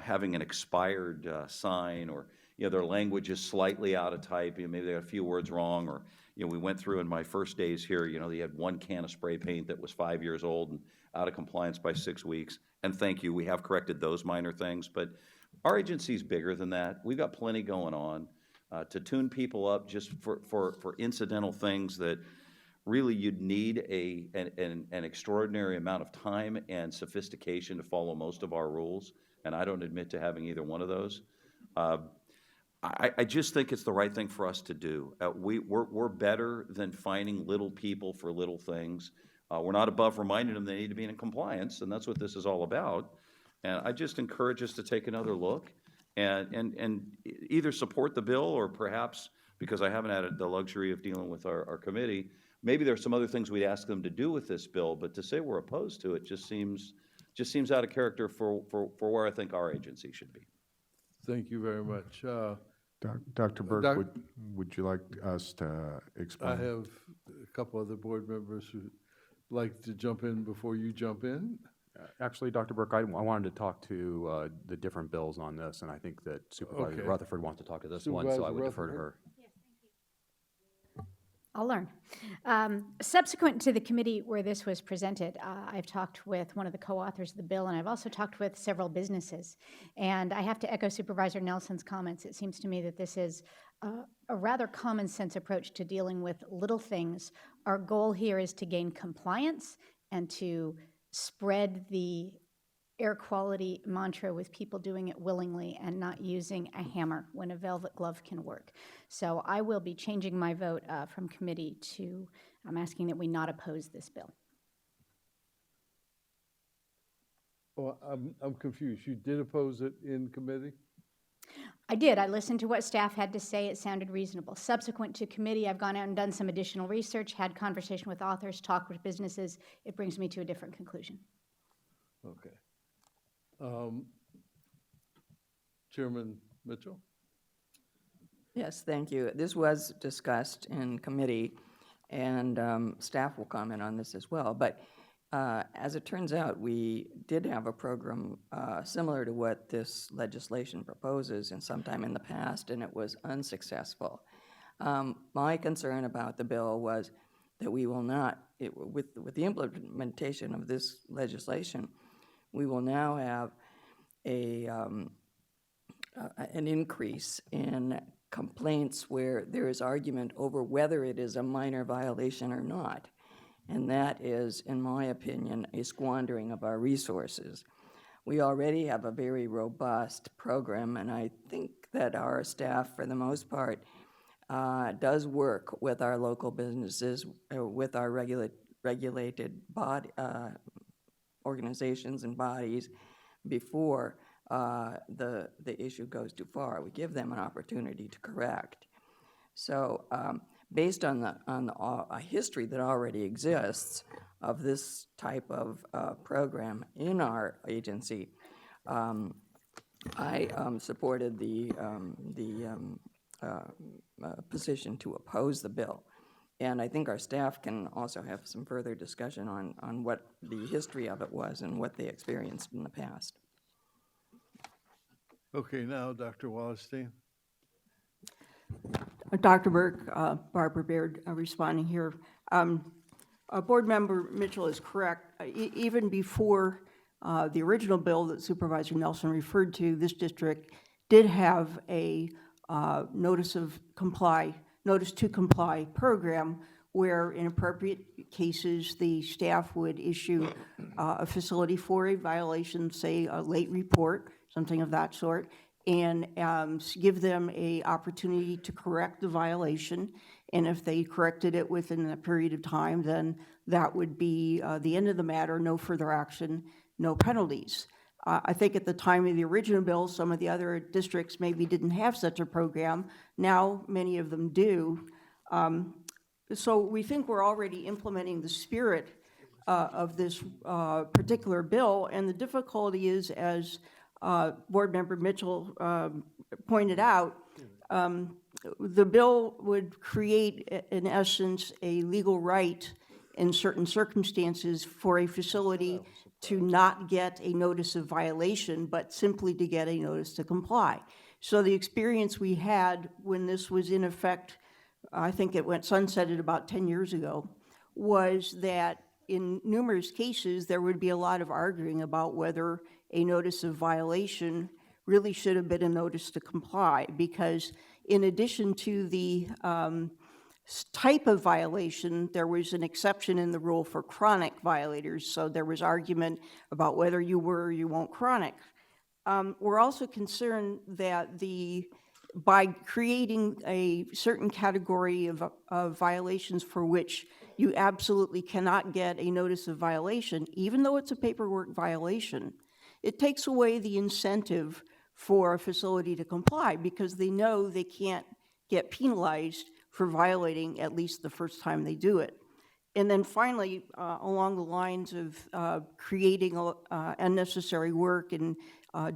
having an expired sign, or their language is slightly out of type, maybe they got a few words wrong, or we went through in my first days here, they had one can of spray paint that was 5 years old and out of compliance by 6 weeks. And thank you, we have corrected those minor things, but our agency's bigger than that. We've got plenty going on to tune people up just for incidental things that really you'd need an extraordinary amount of time and sophistication to follow most of our rules, and I don't admit to having either one of those. I just think it's the right thing for us to do. We're better than fining little people for little things. We're not above reminding them they need to be in compliance, and that's what this is all about. And I just encourage us to take another look and either support the bill, or perhaps, because I haven't had the luxury of dealing with our committee, maybe there's some other things we'd ask them to do with this bill, but to say we're opposed to it just seems out of character for where I think our agency should be. Thank you very much. Dr. Burke, would you like us to explain? I have a couple other board members who like to jump in before you jump in. Actually, Dr. Burke, I wanted to talk to the different bills on this, and I think that Supervisor Rutherford wants to talk to this one, so I would defer to her. I'll learn. Subsequent to the committee where this was presented, I've talked with one of the co-authors of the bill, and I've also talked with several businesses. And I have to echo Supervisor Nelson's comments. It seems to me that this is a rather common sense approach to dealing with little things. Our goal here is to gain compliance and to spread the air quality mantra with people doing it willingly and not using a hammer when a velvet glove can work. So I will be changing my vote from committee to, I'm asking that we not oppose this bill. Well, I'm confused. You did oppose it in committee? I did. I listened to what staff had to say. It sounded reasonable. Subsequent to committee, I've gone out and done some additional research, had conversation with authors, talked with businesses. It brings me to a different conclusion. Okay. Chairman Mitchell? Yes, thank you. This was discussed in committee, and staff will comment on this as well. But as it turns out, we did have a program similar to what this legislation proposes in sometime in the past, and it was unsuccessful. My concern about the bill was that we will not, with the implementation of this legislation, we will now have an increase in complaints where there is argument over whether it is a minor violation or not. And that is, in my opinion, a squandering of our resources. We already have a very robust program, and I think that our staff, for the most part, does work with our local businesses, with our regulated body, organizations and bodies before the issue goes too far. We give them an opportunity to correct. So based on a history that already exists of this type of program in our agency, I supported the position to oppose the bill. And I think our staff can also have some further discussion on what the history of it was and what they experienced in the past. Okay, now Dr. Wallerstein. Dr. Burke, Barbara Baird responding here. Board Member Mitchell is correct. Even before the original bill that Supervisor Nelson referred to, this district did have a notice to comply program where in appropriate cases the staff would issue a facility for a violation, say a late report, something of that sort, and give them an opportunity to correct the violation. And if they corrected it within a period of time, then that would be the end of the matter, no further action, no penalties. I think at the time of the original bill, some of the other districts maybe didn't have such a program. Now, many of them do. So we think we're already implementing the spirit of this particular bill, and the difficulty is, as Board Member Mitchell pointed out, the bill would create, in essence, a legal right in certain circumstances for a facility to not get a notice of violation, but simply to get a notice to comply. So the experience we had when this was in effect, I think it went sunsetted about 10 years ago, was that in numerous cases there would be a lot of arguing about whether a notice of violation really should have been a notice to comply, because in addition to the type of violation, there was an exception in the rule for chronic violators. So there was argument about whether you were or you weren't chronic. We're also concerned that by creating a certain category of violations for which you absolutely cannot get a notice of violation, even though it's a paperwork violation, it takes away the incentive for a facility to comply because they know they can't get penalized for violating at least the first time they do it. And then finally, along the lines of creating unnecessary work and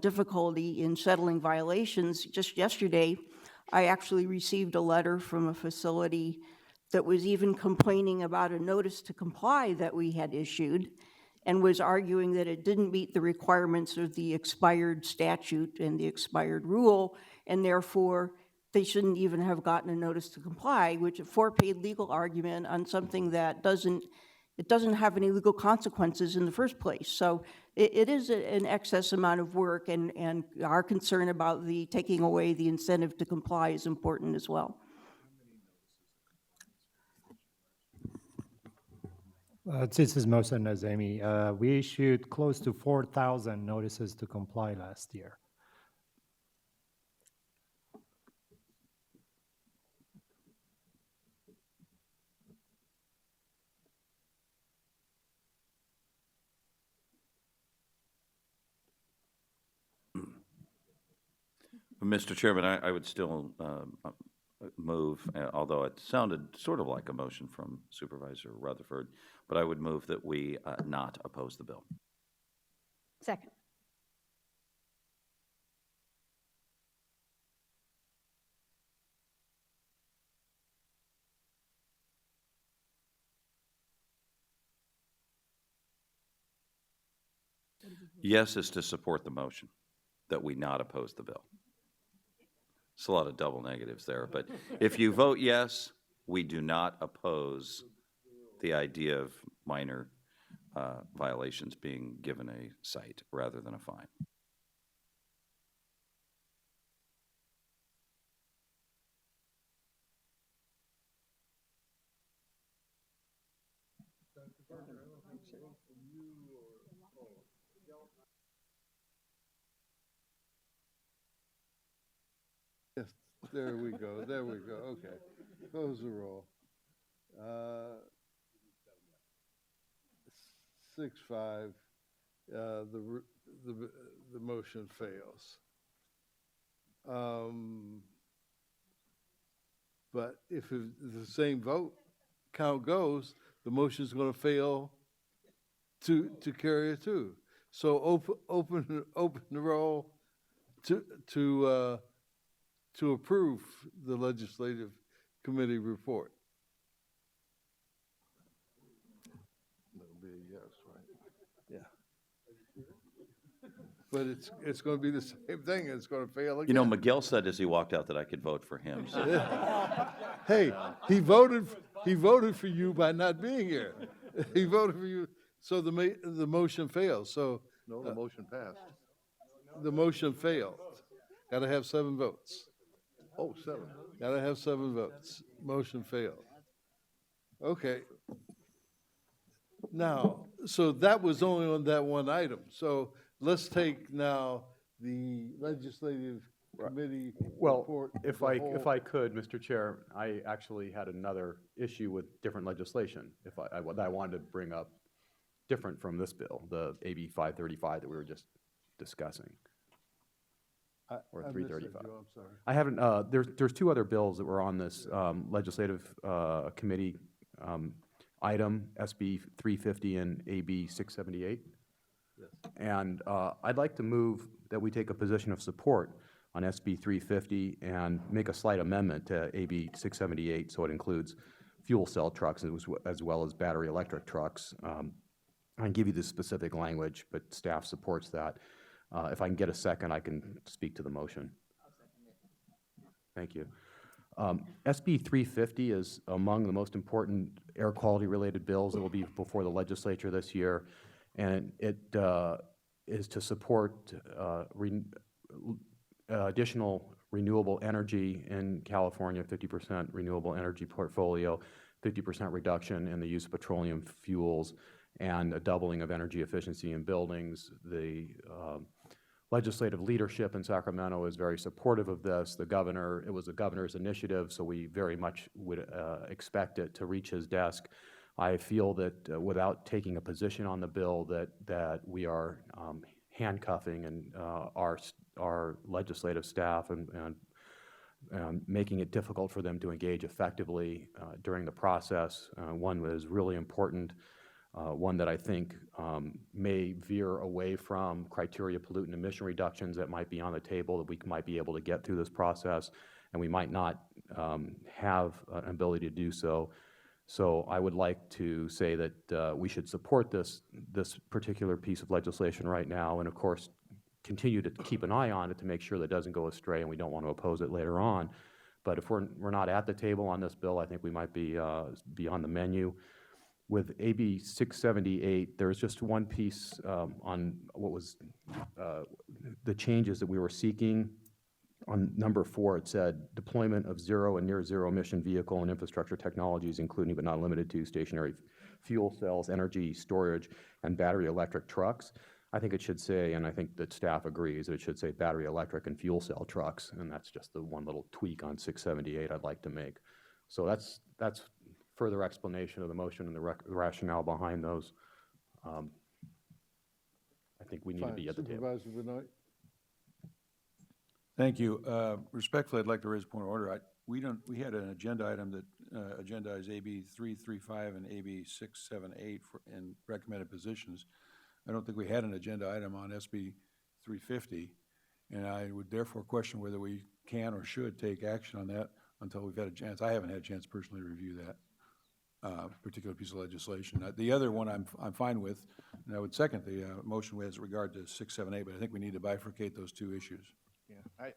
difficulty in settling violations, just yesterday, I actually received a letter from a facility that was even complaining about a notice to comply that we had issued and was arguing that it didn't meet the requirements of the expired statute and the expired rule, and therefore they shouldn't even have gotten a notice to comply, which a four-page legal argument on something that doesn't have any legal consequences in the first place. So it is an excess amount of work, and our concern about the taking away the incentive to comply is important as well. This is Mohsen Nazemi. We issued close to 4,000 notices to comply last year. Mr. Chairman, I would still move, although it sounded sort of like a motion from Supervisor Rutherford, but I would move that we not oppose the bill. Second. Yes is to support the motion, that we not oppose the bill. It's a lot of double negatives there, but if you vote yes, we do not oppose the idea of minor violations being given a cite rather than a fine. Yes, there we go, there we go, okay. Close the roll. 6-5, the motion fails. But if the same vote count goes, the motion's going to fail to carry it too. So open the roll to approve the legislative committee report. That'll be a yes, right? Yeah. but it's going to be the same thing. It's going to fail again. You know, Miguel said as he walked out that I could vote for him, so. Hey, he voted for you by not being here. He voted for you, so the motion fails, so. No, the motion passed. The motion failed. Got to have 7 votes. Oh, 7. Got to have 7 votes. Motion failed. Okay. Now, so that was only on that one item. So let's take now the legislative committee Well, report. if I could, Mr. Chair, I actually had another issue with different legislation that I wanted to bring up, different from this bill, the AB 535 that we were just discussing. Or 335. I'm sorry. I haven't, there's 2 other bills that were on this legislative committee item, SB 350 and AB 678. Yes. And I'd like to move that we take a position of support on SB 350 and make a slight amendment to AB 678 so it includes fuel cell trucks as well as battery electric trucks. I can give you the specific language, but staff supports that. If I can get a second, I can speak to the motion. Thank you. SB 350 is among the most important air quality related bills that will be before the legislature this year, and it is to support additional renewable energy in California, 50% renewable energy portfolio, 50% reduction in the use of petroleum fuels, and a doubling of energy efficiency in buildings. The legislative leadership in Sacramento is very supportive of this. It was the governor's initiative, so we very much would expect it to reach his desk. I feel that without taking a position on the bill that we are handcuffing and our legislative staff and making it difficult for them to engage effectively during the process. One that is really important. One that I think may veer away from criteria pollutant emission reductions that might be on the table that we might be able to get through this process, and we might not have an ability to do so. So I would like to say that we should support this particular piece of legislation right now, and of course continue to keep an eye on it to make sure that it doesn't go astray, and we don't want to oppose it later on. But if we're not at the table on this bill, I think we might be on the menu. With AB 678, there was just one piece on what was the changes that we were seeking. On number 4, it said deployment of zero and near zero emission vehicle and infrastructure technologies, including but not limited to stationary fuel cells, energy storage, and battery electric trucks. I think it should say, and I think that staff agrees, that it should say battery electric and fuel cell trucks, and that's just the one little tweak on 678 I'd like to make. So that's further explanation of the motion and the rationale behind those. I think we need to be at the table. Supervisor Benoit? Thank you. Respectfully, I'd like to raise a point of order. We had an agenda item that agendized AB 335 and AB 678 in recommended positions. I don't think we had an agenda item on SB 350, and I would therefore question whether we can or should take action on that until we've had a chance. I haven't had a chance personally to review that particular piece of legislation. The other one I'm fine with, and I would second the motion with regard to 678, but I think we need to bifurcate those 2 issues. Yeah,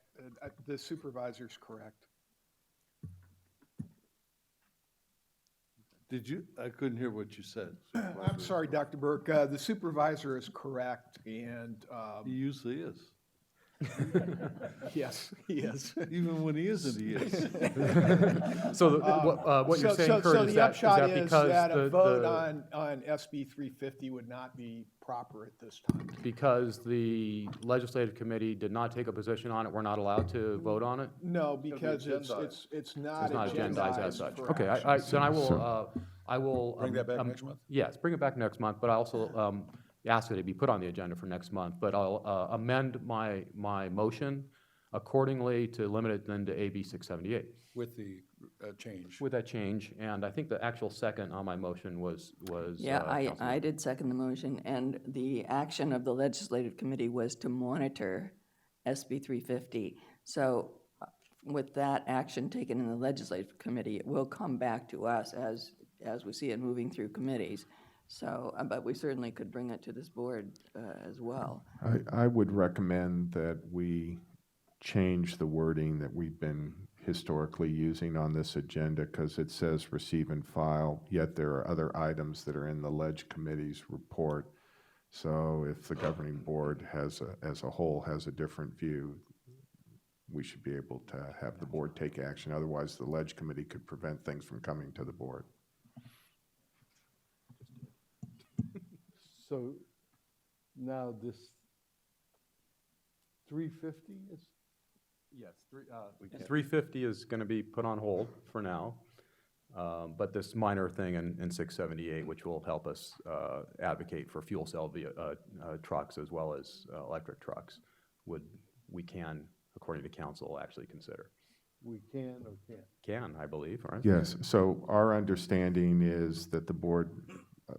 the supervisor's correct. I couldn't hear what you said. I'm sorry, Dr. Burke. The supervisor is correct, and he usually is. Yes, he is. Even when he isn't, he is. So what you're saying, Kurt, is that because a vote on SB 350 would not be proper at this time. Because the legislative committee did not take a position on it, we're not allowed to vote on it? No, because it's not agendized as such. for Okay, action. then I will Bring that back next month? Yes, bring it back next month, but I also ask that it be put on the agenda for next month. But I'll amend my motion accordingly to limit it then to AB 678. With the change. With that change, and I think the actual second on my motion was Yeah, I did second the motion, and the action of the legislative committee was to monitor SB 350. So with that action taken in the legislative committee, it will come back to us as we see it moving through committees. So, but we certainly could bring it to this board as well. I would recommend that we change the wording that we've been historically using on this agenda, because it says receive and file, yet there are other items that are in the Ledge Committee's report. So if the governing board as a whole has a different view, we should be able to have the board take action. Otherwise, the Ledge Committee could prevent things from coming to the board. So now this 350 is? Yes, 350 is going to be put on hold for now, but this minor thing in 678, which will help us advocate for fuel cell trucks as well as electric trucks, we can, according to council, actually consider. We can or can't? Can, I believe, right? Yes, so our understanding is that the board,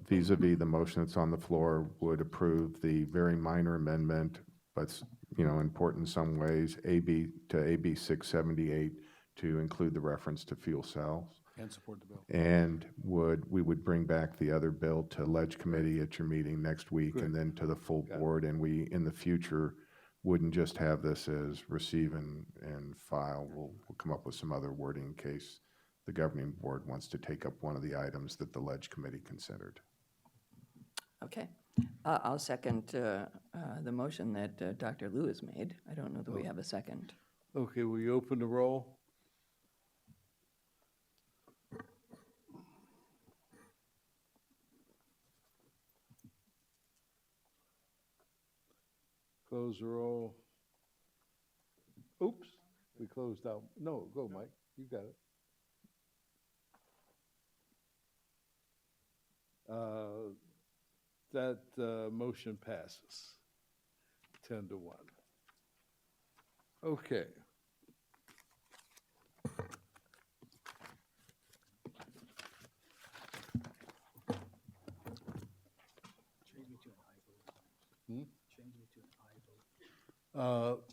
vis-a-vis the motion that's on the floor, would approve the very minor amendment, but important in some ways, AB 678, to include the reference to fuel cells. And support the bill. And we would bring back the other bill to Ledge Committee at your meeting next week, and then to the full board, and we, in the future, wouldn't just have this as receive and file. We'll come up with some other wording in case the governing board wants to take up one of the items that the Ledge Committee considered. Okay. I'll second the motion that Dr. Lewis made. I don't know that we have a second. Okay, will you open the roll? Close the roll. Oops, we closed out. No, go, Mike. You got it. That motion passes 10-1. Okay.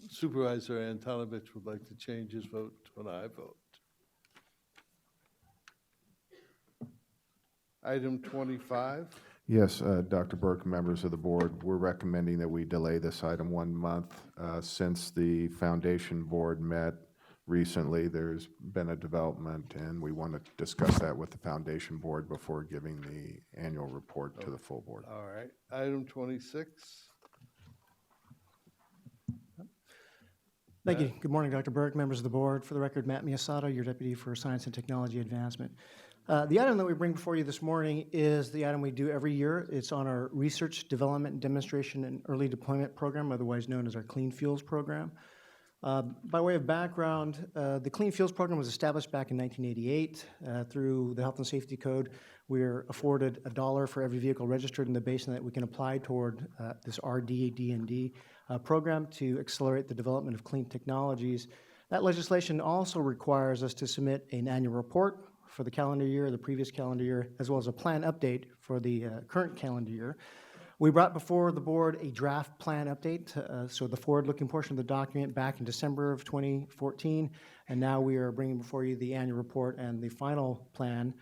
Supervisor Antonovich would like to change his vote to an aye vote. Item 25. Yes, Dr. Burke, members of the board, we're recommending that we delay this item 1 month. Since the foundation board met recently, there's been a development, and we want to discuss that with the foundation board before giving the annual report to the full board. All right. Item 26. Thank you. Good morning, Dr. Burke, members of the board. For the record, Matt Miyasato, your Deputy for Science and Technology Advancement. The item that we bring before you this morning is the item we do every year. It's on our Research, Development, Demonstration, and Early Deployment Program, otherwise known as our Clean Fuels Program. By way of background, the Clean Fuels Program was established back in 1988 through the Health and Safety Code. We're afforded $1 for every vehicle registered in the basin that we can apply toward this RD&D program to accelerate the development of clean technologies. That legislation also requires us to submit an annual report for the calendar year, the previous calendar year, as well as a plan update for the current calendar year. We brought before the board a draft plan update, so the forward-looking portion of the document back in December of 2014, and now we are bringing before you the annual report and the final plan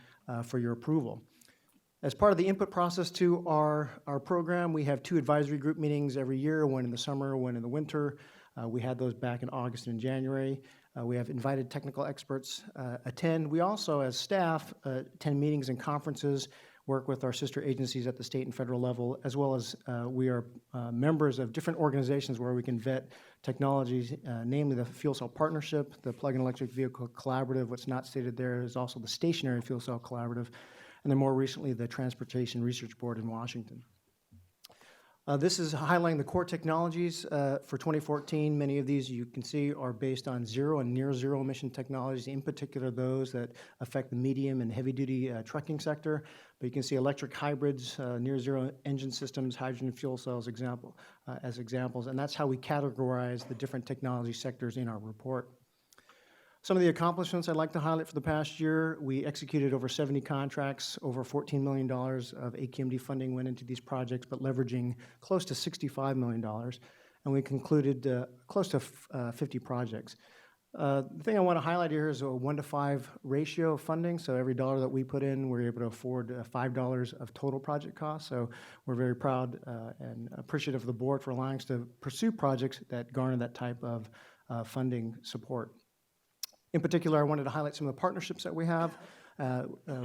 for your approval. As part of the input process to our program, we have 2 advisory group meetings every year, one in the summer, one in the winter. We had those back in August and January. We have invited technical experts attend. We also, as staff, attend meetings and conferences, work with our sister agencies at the state and federal level, as well as we are members of different organizations where we can vet technologies, namely the Fuel Cell Partnership, the Plug-in Electric Vehicle Collaborative. What's not stated there is also the Stationary Fuel Cell Collaborative, and then more recently, the Transportation Research Board in Washington. This is highlighting the core technologies for 2014. Many of these you can see are based on zero and near zero emission technologies, in particular those that affect the medium and heavy duty trucking sector. But you can see electric hybrids, near zero engine systems, hydrogen fuel cells as examples, and that's how we categorize the different technology sectors in our report. Some of the accomplishments I'd like to highlight for the past year: we executed over 70 contracts, over $14 million of SCAQMD funding went into these projects, but leveraging close to $65 million, and we concluded close to 50 projects. The thing I want to highlight here is a 1-to-5 ratio of funding. So every dollar that we put in, we're able to afford $5 of total project cost. So we're very proud and appreciative of the board for allowing us to pursue projects that garner that type of funding support. In particular, I wanted to highlight some of the partnerships that we have.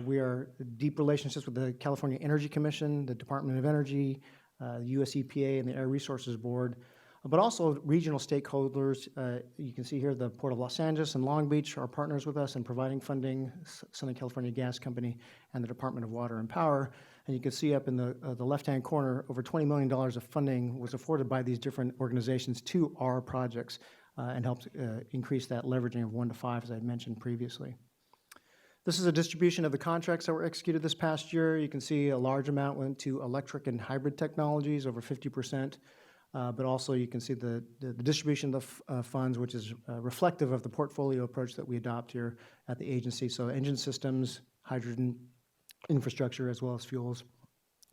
We are deep relationships with the California Energy Commission, the Department of Energy, the US EPA, and the Air Resources Board, but also regional stakeholders. You can see here the Port of Los Angeles and Long Beach are partners with us in providing funding, Southern California Gas Company and the Department of Water and Power. And you can see up in the left-hand corner, over $20 million of funding was afforded by these different organizations to our projects and helped increase that leveraging of 1-to-5, as I mentioned previously. This is a distribution of the contracts that were executed this past year. You can see a large amount went to electric and hybrid technologies, over 50%. But also you can see the distribution of funds, which is reflective of the portfolio approach that we adopt here at the agency. So engine systems, hydrogen infrastructure, as well as fuels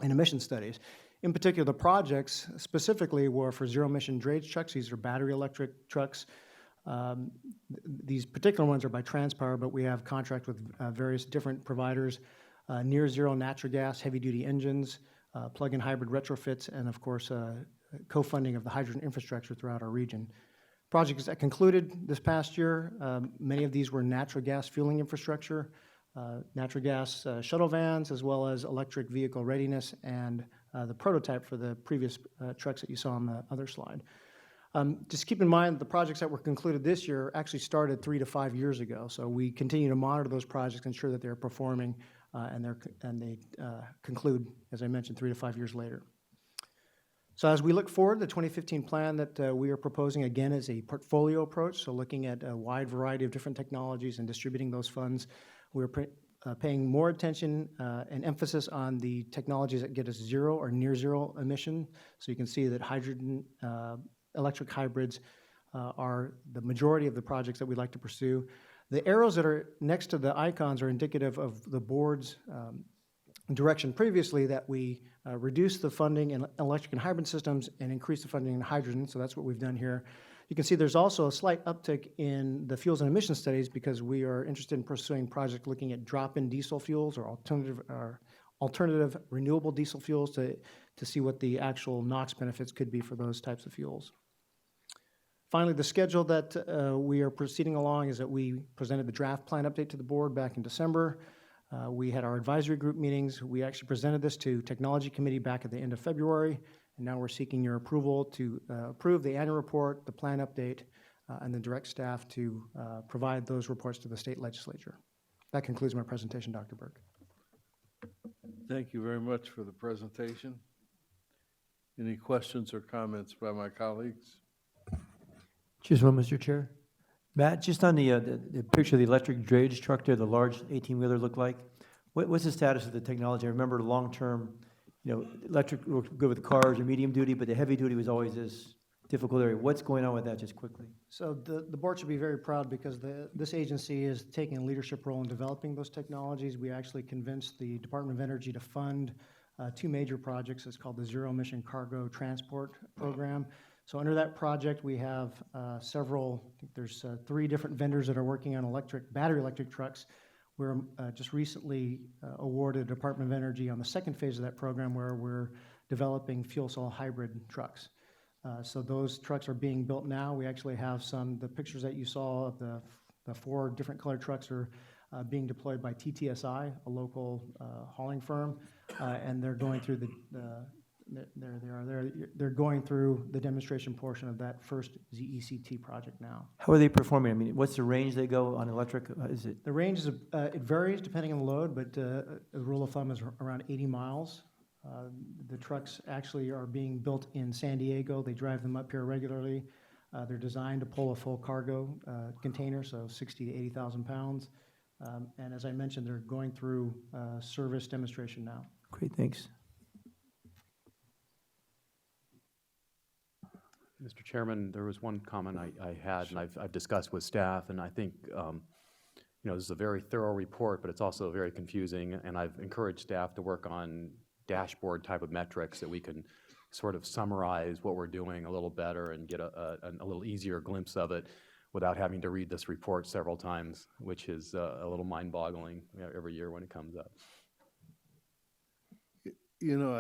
and emission studies. In particular, the projects specifically were for zero-emission drayage trucks. These are battery electric trucks. These particular ones are by TransPower, but we have contract with various different providers, near zero natural gas, heavy-duty engines, plug-in hybrid retrofits, and of course, co-funding of the hydrogen infrastructure throughout our region. Projects that concluded this past year, many of these were natural gas fueling infrastructure, natural gas shuttle vans, as well as electric vehicle readiness, and the prototype for the previous trucks that you saw on the other slide. Just keep in mind the projects that were concluded this year actually started 3 to 5 years ago. So we continue to monitor those projects, ensure that they're performing, and they conclude, as I mentioned, 3 to 5 years later. So as we look forward, the 2015 plan that we are proposing, again, is a portfolio approach, so looking at a wide variety of different technologies and distributing those funds. We're paying more attention and emphasis on the technologies that get us zero or near zero emission. So you can see that hydrogen, electric hybrids are the majority of the projects that we'd like to pursue. The arrows that are next to the icons are indicative of the board's direction previously, that we reduce the funding in electric and hybrid systems and increase the funding in hydrogen. So that's what we've done here. You can see there's also a slight uptick in the fuels and emission studies because we are interested in pursuing projects looking at drop-in diesel fuels or alternative renewable diesel fuels to see what the actual NOx benefits could be for those types of fuels. Finally, the schedule that we are proceeding along is that we presented the draft plan update to the board back in December. We had our advisory group meetings. We actually presented this to Technology Committee back at the end of February, and now we're seeking your approval to approve the annual report, the plan update, and then direct staff to provide those reports to the state legislature. That concludes my presentation, Dr. Burke. Thank you very much for the presentation. Any questions or comments by my colleagues? Just one, Mr. Chair. Matt, just on the picture of the electric drayage truck there, the large 18-wheeler looked like, what's the status of the technology? I remember long-term, electric looked good with cars or medium duty, but the heavy duty was always this difficult area. What's going on with that, just quickly? So the board should be very proud because this agency is taking a leadership role in developing those technologies. We actually convinced the Department of Energy to fund 2 major projects. It's called the Zero Emission Cargo Transport Program. So under that project, we have several, I think there's 3 different vendors that are working on battery electric trucks. We're just recently awarded Department of Energy on the second phase of that program where we're developing fuel cell hybrid trucks. So those trucks are being built now. We actually have the pictures that you saw of the 4 different colored trucks are being deployed by TTSI, a local hauling firm, and they're going through they're going through the demonstration portion of that first ZECT project now. How are they performing? I mean, what's the range they go on electric? Is it? The range is it varies depending on the load, but a rule of thumb is around 80 miles. The trucks actually are being built in San Diego. They drive them up here regularly. They're designed to pull a full cargo container, so 60 to 80,000 pounds. And as I mentioned, they're going through service demonstration now. Great, thanks. Mr. Chairman, there was one comment I had, and I've discussed with staff, and I think this is a very thorough report, but it's also very confusing, and I've encouraged staff to work on dashboard type of metrics that we can sort of summarize what we're doing a little better and get a little easier glimpse of it. without having to read this report several times, which is a little mind-boggling, you know, every year when it comes up. You know,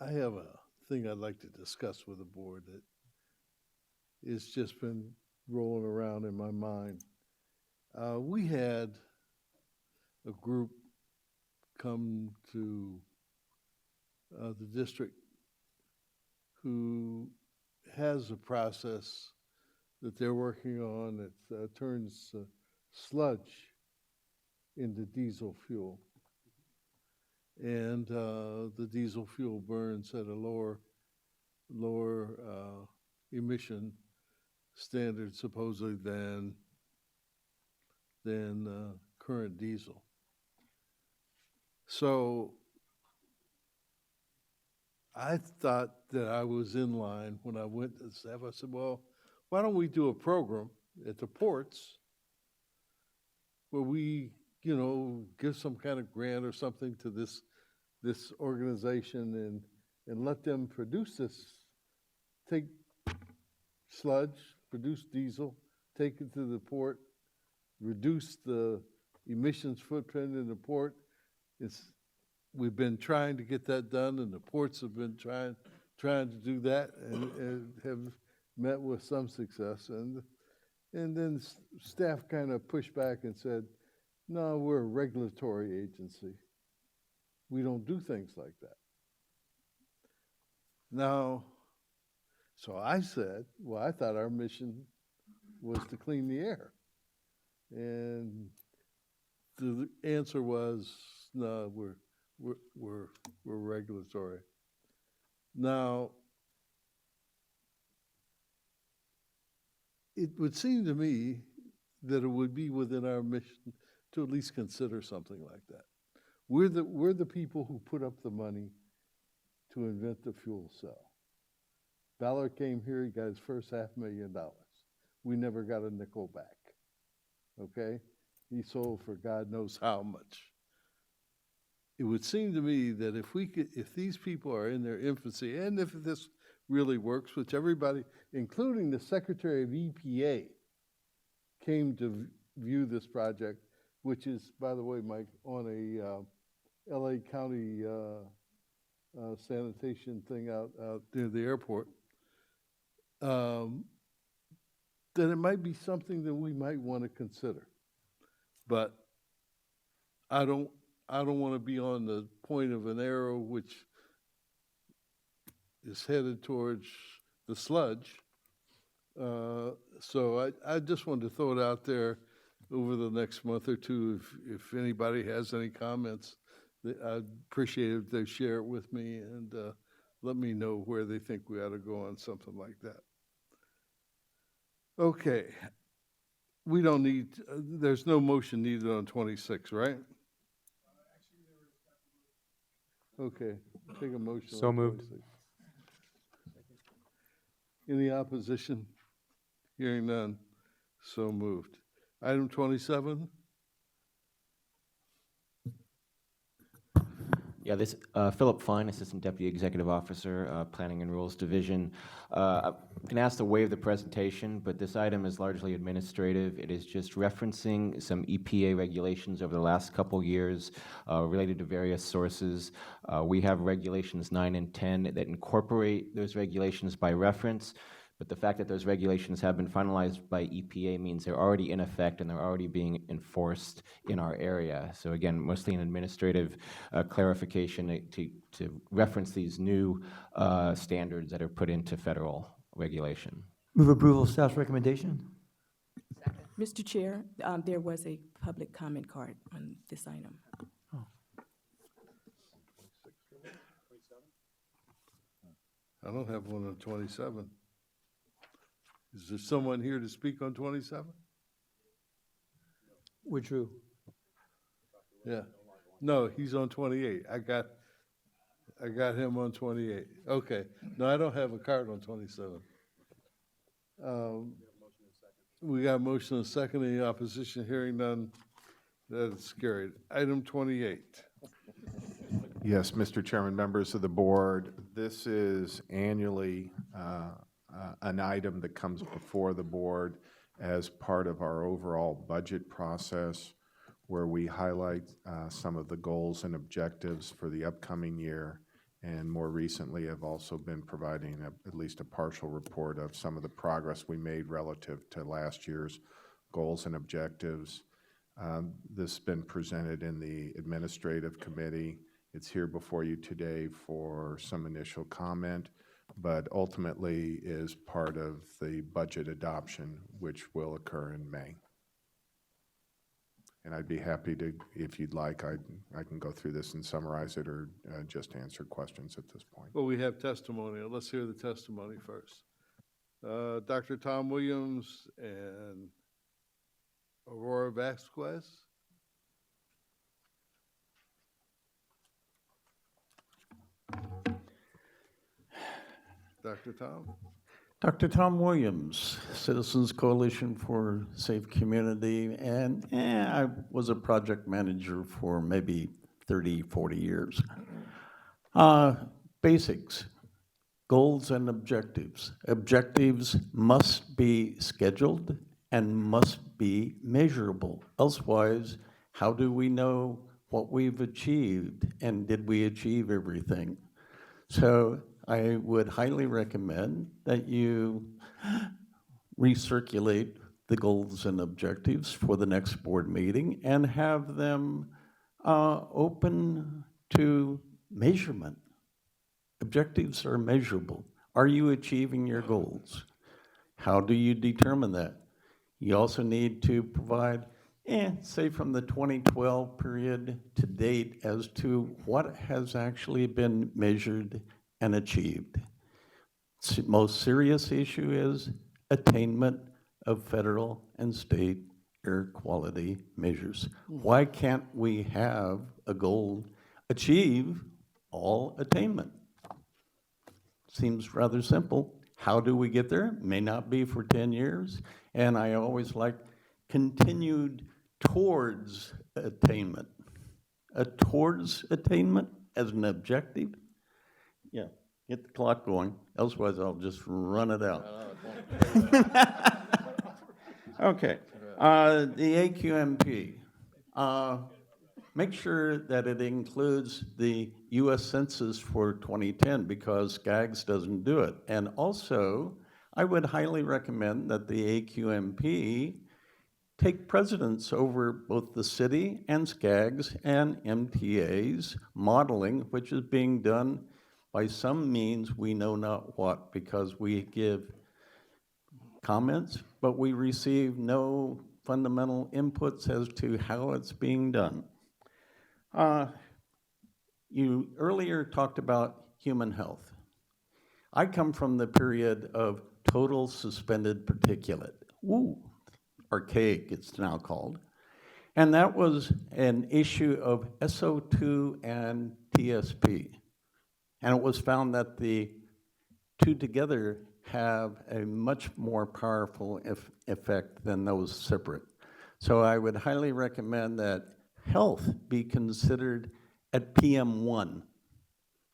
I have a thing I'd like to discuss with the board that it's just been rolling around in my mind. We had a group come to the district who has a process that they're working on that turns sludge into diesel fuel. And the diesel fuel burns at a lower emission standard supposedly than current diesel. So I thought that I was in line when I went to staff. I said, well, why don't we do a program at the ports where we, you know, give some kind of grant or something to this organization and let them produce this, take sludge, produce diesel, take it to the port, reduce the emissions footprint in the port. We've been trying to get that done, and the ports have been trying to do that and have met with some success. And then staff kind of pushed back and said, no, we're a regulatory agency. We don't do things like that. Now, so I said, well, I thought our mission was to clean the air. And the answer was, no, we're regulatory. Now, it would seem to me that it would be within our mission to at least consider something like that. We're the people who put up the money to invent the fuel cell. Ballard came here, he got his first $500,000. We never got a nickel back, okay? He sold for God knows how much. It would seem to me that if these people are in their infancy, and if this really works, which everybody, including the Secretary of EPA, came to view this project, which is, by the way, Mike, on a LA County sanitation thing out near the airport, then it might be something that we might want to consider. But I don't want to be on the point of an arrow which is headed towards the sludge. So I just wanted to throw it out there over the next month or two. If anybody has any comments, I'd appreciate it if they share it with me and let me know where they think we ought to go on something like that. Okay. We don't need, there's no motion needed on 26, right? Okay, take a motion. So on moved. 26. Any opposition? Hearing none, so moved. Item 27? Yeah, this Philip Fine, Assistant Deputy Executive Officer, Planning and Rules Division. I'm going to ask to waive the presentation, but this item is largely administrative. It is just referencing some EPA regulations over the last couple years related to various sources. We have regulations 9 and 10 that incorporate those regulations by reference. But the fact that those regulations have been finalized by EPA means they're already in effect and they're already being enforced in our area. So again, mostly an administrative clarification to reference these new standards that are put into federal regulation. Move approval of staff's recommendation. Mr. Chair, there was a public comment card on this item. I don't have one on 27. Is there someone here to speak on 27? Withdrew. Yeah. No, he's on 28. I got him on 28. Okay. No, I don't have a card on 27. We got a motion and a second. Any opposition? Hearing none. That is carried. Item 28. Yes, Mr. Chairman, members of the board, this is annually an item that comes before the board as part of our overall budget process, where we highlight some of the goals and objectives for the upcoming year. And more recently, I've also been providing at least a partial report of some of the progress we made relative to last year's goals and objectives. This has been presented in the administrative committee. It's here before you today for some initial comment, but ultimately is part of the budget adoption, which will occur in May. And I'd be happy to, if you'd like, I can go through this and summarize it, or just answer questions at this point. Well, we have testimony. Let's hear the testimony first. Dr. Tom Williams and Aurora Vasquez. Dr. Tom? Dr. Tom Williams, Citizens Coalition for Safe Community, and I was a project manager for maybe 30, 40 years. Basics, goals and objectives. Objectives must be scheduled and must be measurable. Otherwise, how do we know what we've achieved, and did we achieve everything? So I would highly recommend that you recirculate the goals and objectives for the next board meeting and have them open to measurement. Objectives are measurable. Are you achieving your goals? How do you determine that? You also need to provide, say from the 2012 period to date, as to what has actually been measured and achieved. Most serious issue is attainment of federal and state air quality measures. Why can't we have a goal, achieve all attainment? Seems rather simple. How do we get there? May not be for 10 years. And I always like continued towards attainment. A towards attainment as an objective. Yeah, get the clock going. Otherwise, I'll just run it out. Okay, the AQMP. Make sure that it includes the U.S. Census for 2010, because SCAGS doesn't do it. And also, I would highly recommend that the AQMP take precedence over both the city and SCAGS and MTA's modeling, which is being done by some means we know not what, because we give comments, but we receive no fundamental inputs as to how it's being done. You earlier talked about human health. I come from the period of total suspended particulate. Woo, archaic it's now called. And that was an issue of SO2 and TSP. And it was found that the two together have a much more powerful effect than those separate. So I would highly recommend that health be considered at PM1,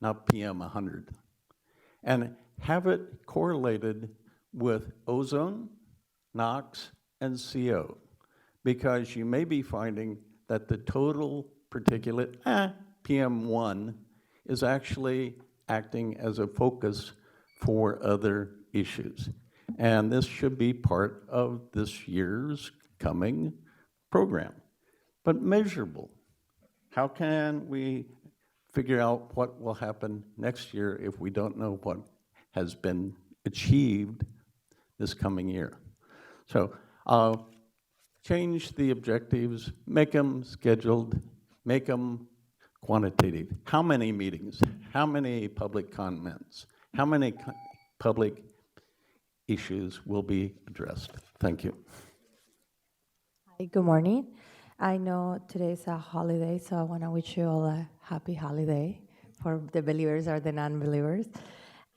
not PM100, and have it correlated with ozone, NOx, and CO, because you may be finding that the total particulate, PM1, is actually acting as a focus for other issues. And this should be part of this year's coming program, but measurable. How can we figure out what will happen next year if we don't know what has been achieved this coming year? So change the objectives, make them scheduled, make them quantitative. How many meetings? How many public comments? How many public issues will be addressed? Thank you. Hi, good morning. I know today's a holiday, so I want to wish you all a happy holiday for the believers or the non-believers.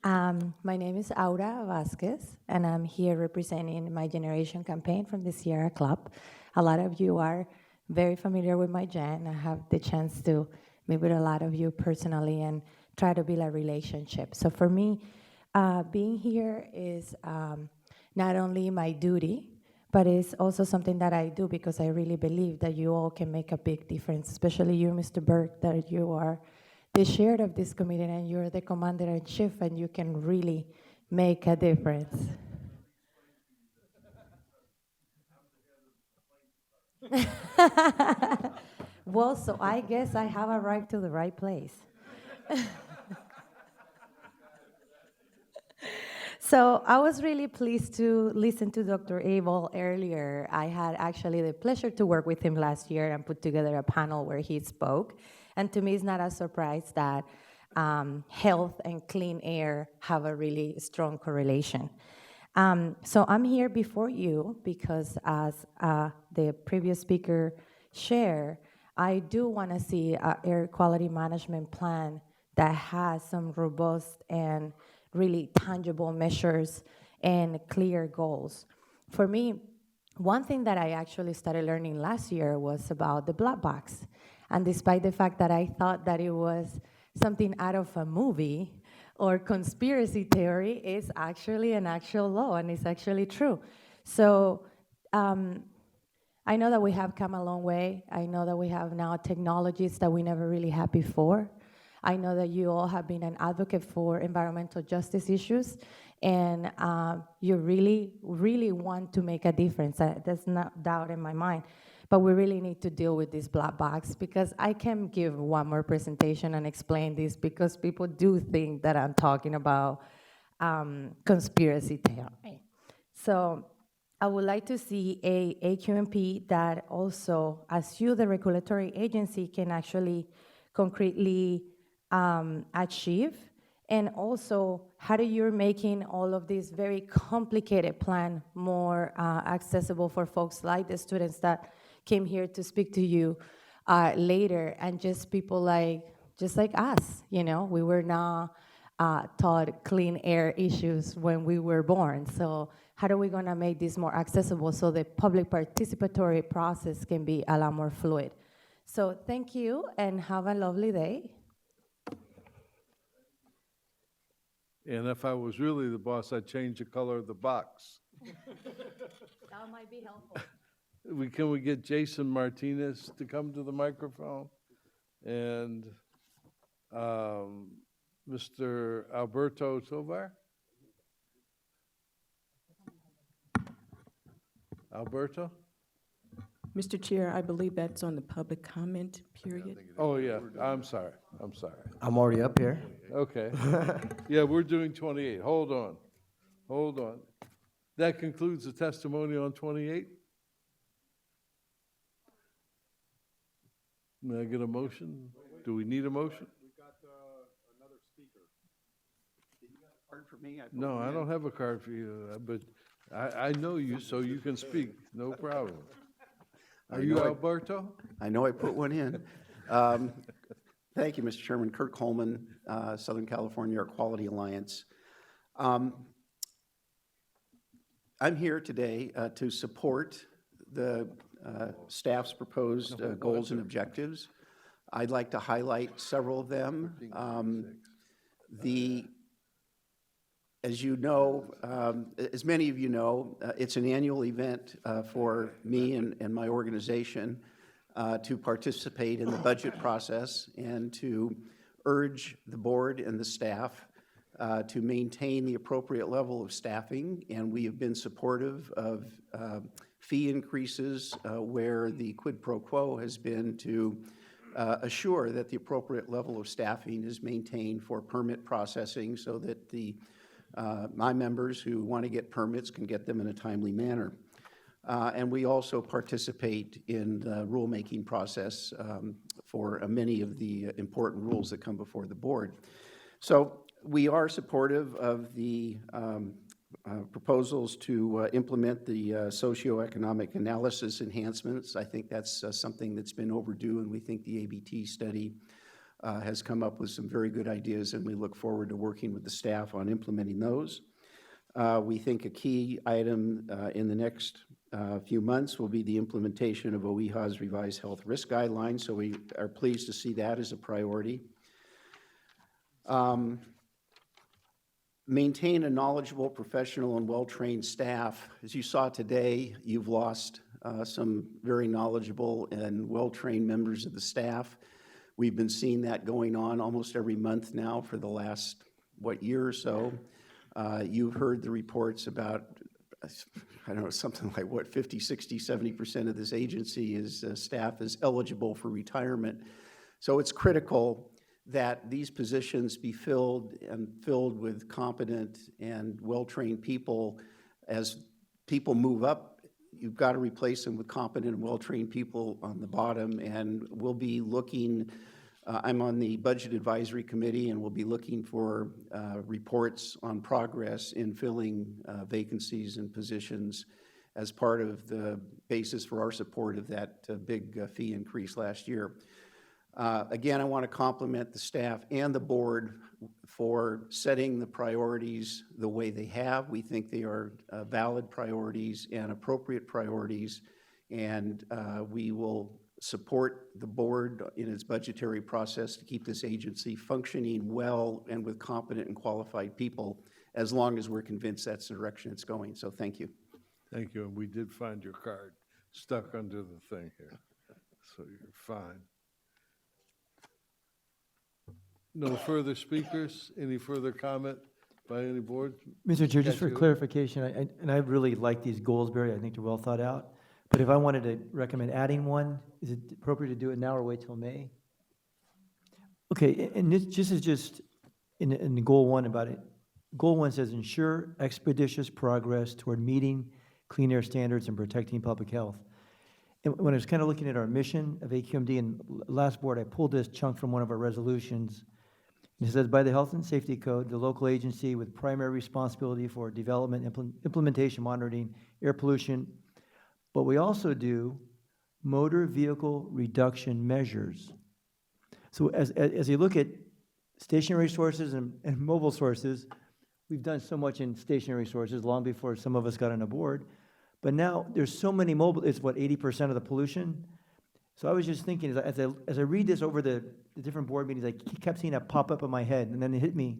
My name is Aura Vasquez, and I'm here representing my generation campaign from the Sierra Club. A lot of you are very familiar with my gen. I have the chance to meet with a lot of you personally and try to build a relationship. So for me, being here is not only my duty, but it's also something that I do because I really believe that you all can make a big difference, especially you, Mr. Burke, that you are the chair of this committee and you're the commander-in-chief, and you can really make a difference. Well, so I guess I have arrived to the right place. So I was really pleased to listen to Dr. Abel earlier. I had actually the pleasure to work with him last year and put together a panel where he spoke. And to me, it's not a surprise that health and clean air have a really strong correlation. So I'm here before you because, as the previous speaker shared, I do want to see an air quality management plan that has some robust and really tangible measures and clear goals. For me, one thing that I actually started learning last year was about the black box. And despite the fact that I thought that it was something out of a movie or conspiracy theory, it's actually an actual law, and it's actually true. So I know that we have come a long way. I know that we have now technologies that we never really had before. I know that you all have been an advocate for environmental justice issues, and you really, really want to make a difference. There's no doubt in my mind. But we really need to deal with this black box, because I can give one more presentation and explain this, because people do think that I'm talking about conspiracy theory. So I would like to see a AQMP that also, as you, the regulatory agency, can actually concretely achieve, and also how do you're making all of this very complicated plan more accessible for folks like the students that came here to speak to you later, and just people just like us, you know, we were not taught clean air issues when we were born. So how are we gonna make this more accessible so the public participatory process can be a lot more fluid? So thank you, and have a lovely day. And if I was really the boss, I'd change the color of the box. That might be helpful. Can we get Jason Martinez to come to the microphone? And Mr. Alberto Tovar? Alberto? Mr. Chair, I believe that's on the public comment period. Oh, yeah, I'm sorry. I'm already up here. Okay. Yeah, we're doing 28. Hold on. That concludes the testimony on 28. May I get a motion? Do we need a motion? We've got another speaker. Do you have a card for me? No, I don't have a card for you, but I know you, so you can speak, no problem. Are you Alberto? I know I put one in. Thank you, Mr. Chairman. Kurt Coleman, Southern California Air Quality Alliance. I'm here today to support the staff's proposed goals and objectives. I'd like to highlight several of them. As you know, as many of you know, it's an annual event for me and my organization to participate in the budget process and to urge the board and the staff to maintain the appropriate level of staffing. And we have been supportive of fee increases where the quid pro quo has been to assure that the appropriate level of staffing is maintained for permit processing, so that my members who want to get permits can get them in a timely manner. And we also participate in the rulemaking process for many of the important rules that come before the board. So we are supportive of the proposals to implement the socioeconomic analysis enhancements. I think that's something that's been overdue, and we think the ABT study has come up with some very good ideas, and we look forward to working with the staff on implementing those. We think a key item in the next few months will be the implementation of OEHA's revised health risk guidelines, so we are pleased to see that as a priority. maintain a knowledgeable, professional, and well-trained staff. As you saw today, you've lost some very knowledgeable and well-trained members of the staff. We've been seeing that going on almost every month now for the last, year or so. You've heard the reports about, I don't know, something like 50, 60, 70% of this agency is staff is eligible for retirement. So it's critical that these positions be filled with competent and well-trained people. As people move up, you've got to replace them with competent and well-trained people on the bottom, and we'll be looking, I'm on the Budget Advisory Committee, and we'll be looking for reports on progress in filling vacancies and positions as part of the basis for our support of that big fee increase last year. Again, I want to compliment the staff and the board for setting the priorities the way they have. We think they are valid priorities and appropriate priorities, and we will support the board in its budgetary process to keep this agency functioning well and with competent and qualified people, as long as we're convinced that's the direction it's going. So thank you. Thank you, and we did find your card stuck under the thing here, so you're fine. No further speakers? Any further comment by any board? Mr. Chair, just for Yes, you- clarification, I really like these goals, Barry. I think they're well thought out. But if I wanted to recommend adding one, is it appropriate to do it now or wait till May? Okay, and this is just in goal one about it. Goal one says ensure expeditious progress toward meeting clean air standards and protecting public health. And when I was kind of looking at our mission of AQMD and last board, I pulled this chunk from one of our resolutions. It says, by the Health and Safety Code, the local agency with primary responsibility for development, implementation, monitoring, air pollution, but we also do motor vehicle reduction measures. So as you look at stationary sources and mobile sources, we've done so much in stationary sources long before some of us got on a board, but now there's so many mobile, it's what, 80% of the pollution? So I was just thinking, as I read this over the different board meetings, I kept seeing that pop up in my head, and then it hit me.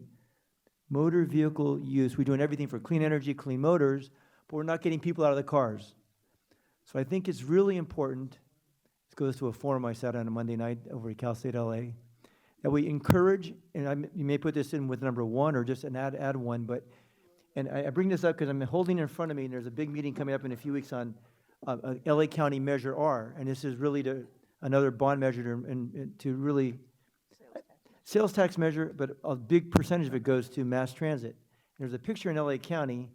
Motor vehicle use, we're doing everything for clean energy, clean motors, but we're not getting people out of the cars. So I think it's really important, this goes to a forum I sat on a Monday night over at Cal State LA, that we encourage, and you may put this in with number one or just an add one, but, and I bring this up because I'm holding it in front of me, and there's a big meeting coming up in a few weeks on LA County Measure R, and this is really another bond measure to really, sales tax measure, but a big percentage of it goes to mass transit. There's a picture in LA County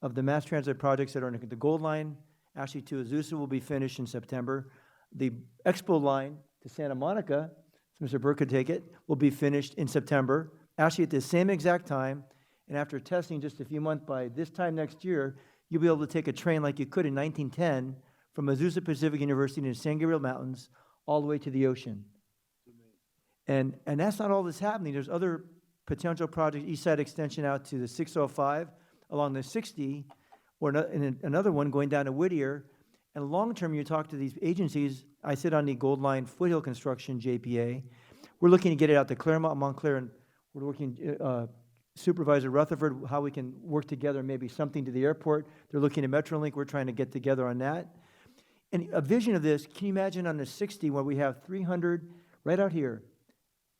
of the mass transit projects that are on the Gold Line, actually to Azusa will be finished in September. The Expo line to Santa Monica, so Mr. Burke could take it, will be finished in September, actually at the same exact time, and after testing just a few months, by this time next year, you'll be able to take a train like you could in 1910 from Azusa Pacific University to San Gabriel Mountains all the way to the ocean. And that's not all that's happening. There's other potential projects, East Side Extension out to the 605, along the 60, or another one going down to Whittier. And long-term, you talk to these agencies. I sit on the Gold Line Foothill Construction, JPA. We're looking to get it out to Claremont, Montclair, and we're working, Supervisor Rutherford, how we can work together, maybe something to the airport. They're looking at Metrolink. We're trying to get together on that. And a vision of this, can you imagine on the 60 where we have 300, right out here,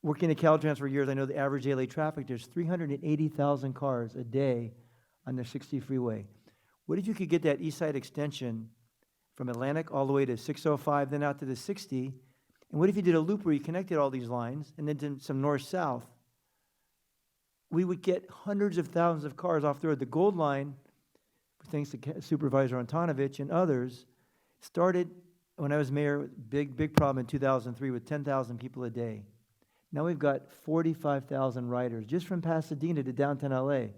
working at Caltrans for years, I know the average daily traffic, there's 380,000 cars a day on the 60 freeway. What if you could get that East Side Extension from Atlantic all the way to 605, then out to the 60? And what if you did a loop where you connected all these lines and then did some north-south? We would get hundreds of thousands of cars off the road. The Gold Line, thanks to Supervisor Antonovich and others, started when I was mayor, big problem in 2003 with 10,000 people a day. Now we've got 45,000 riders just from Pasadena to downtown LA.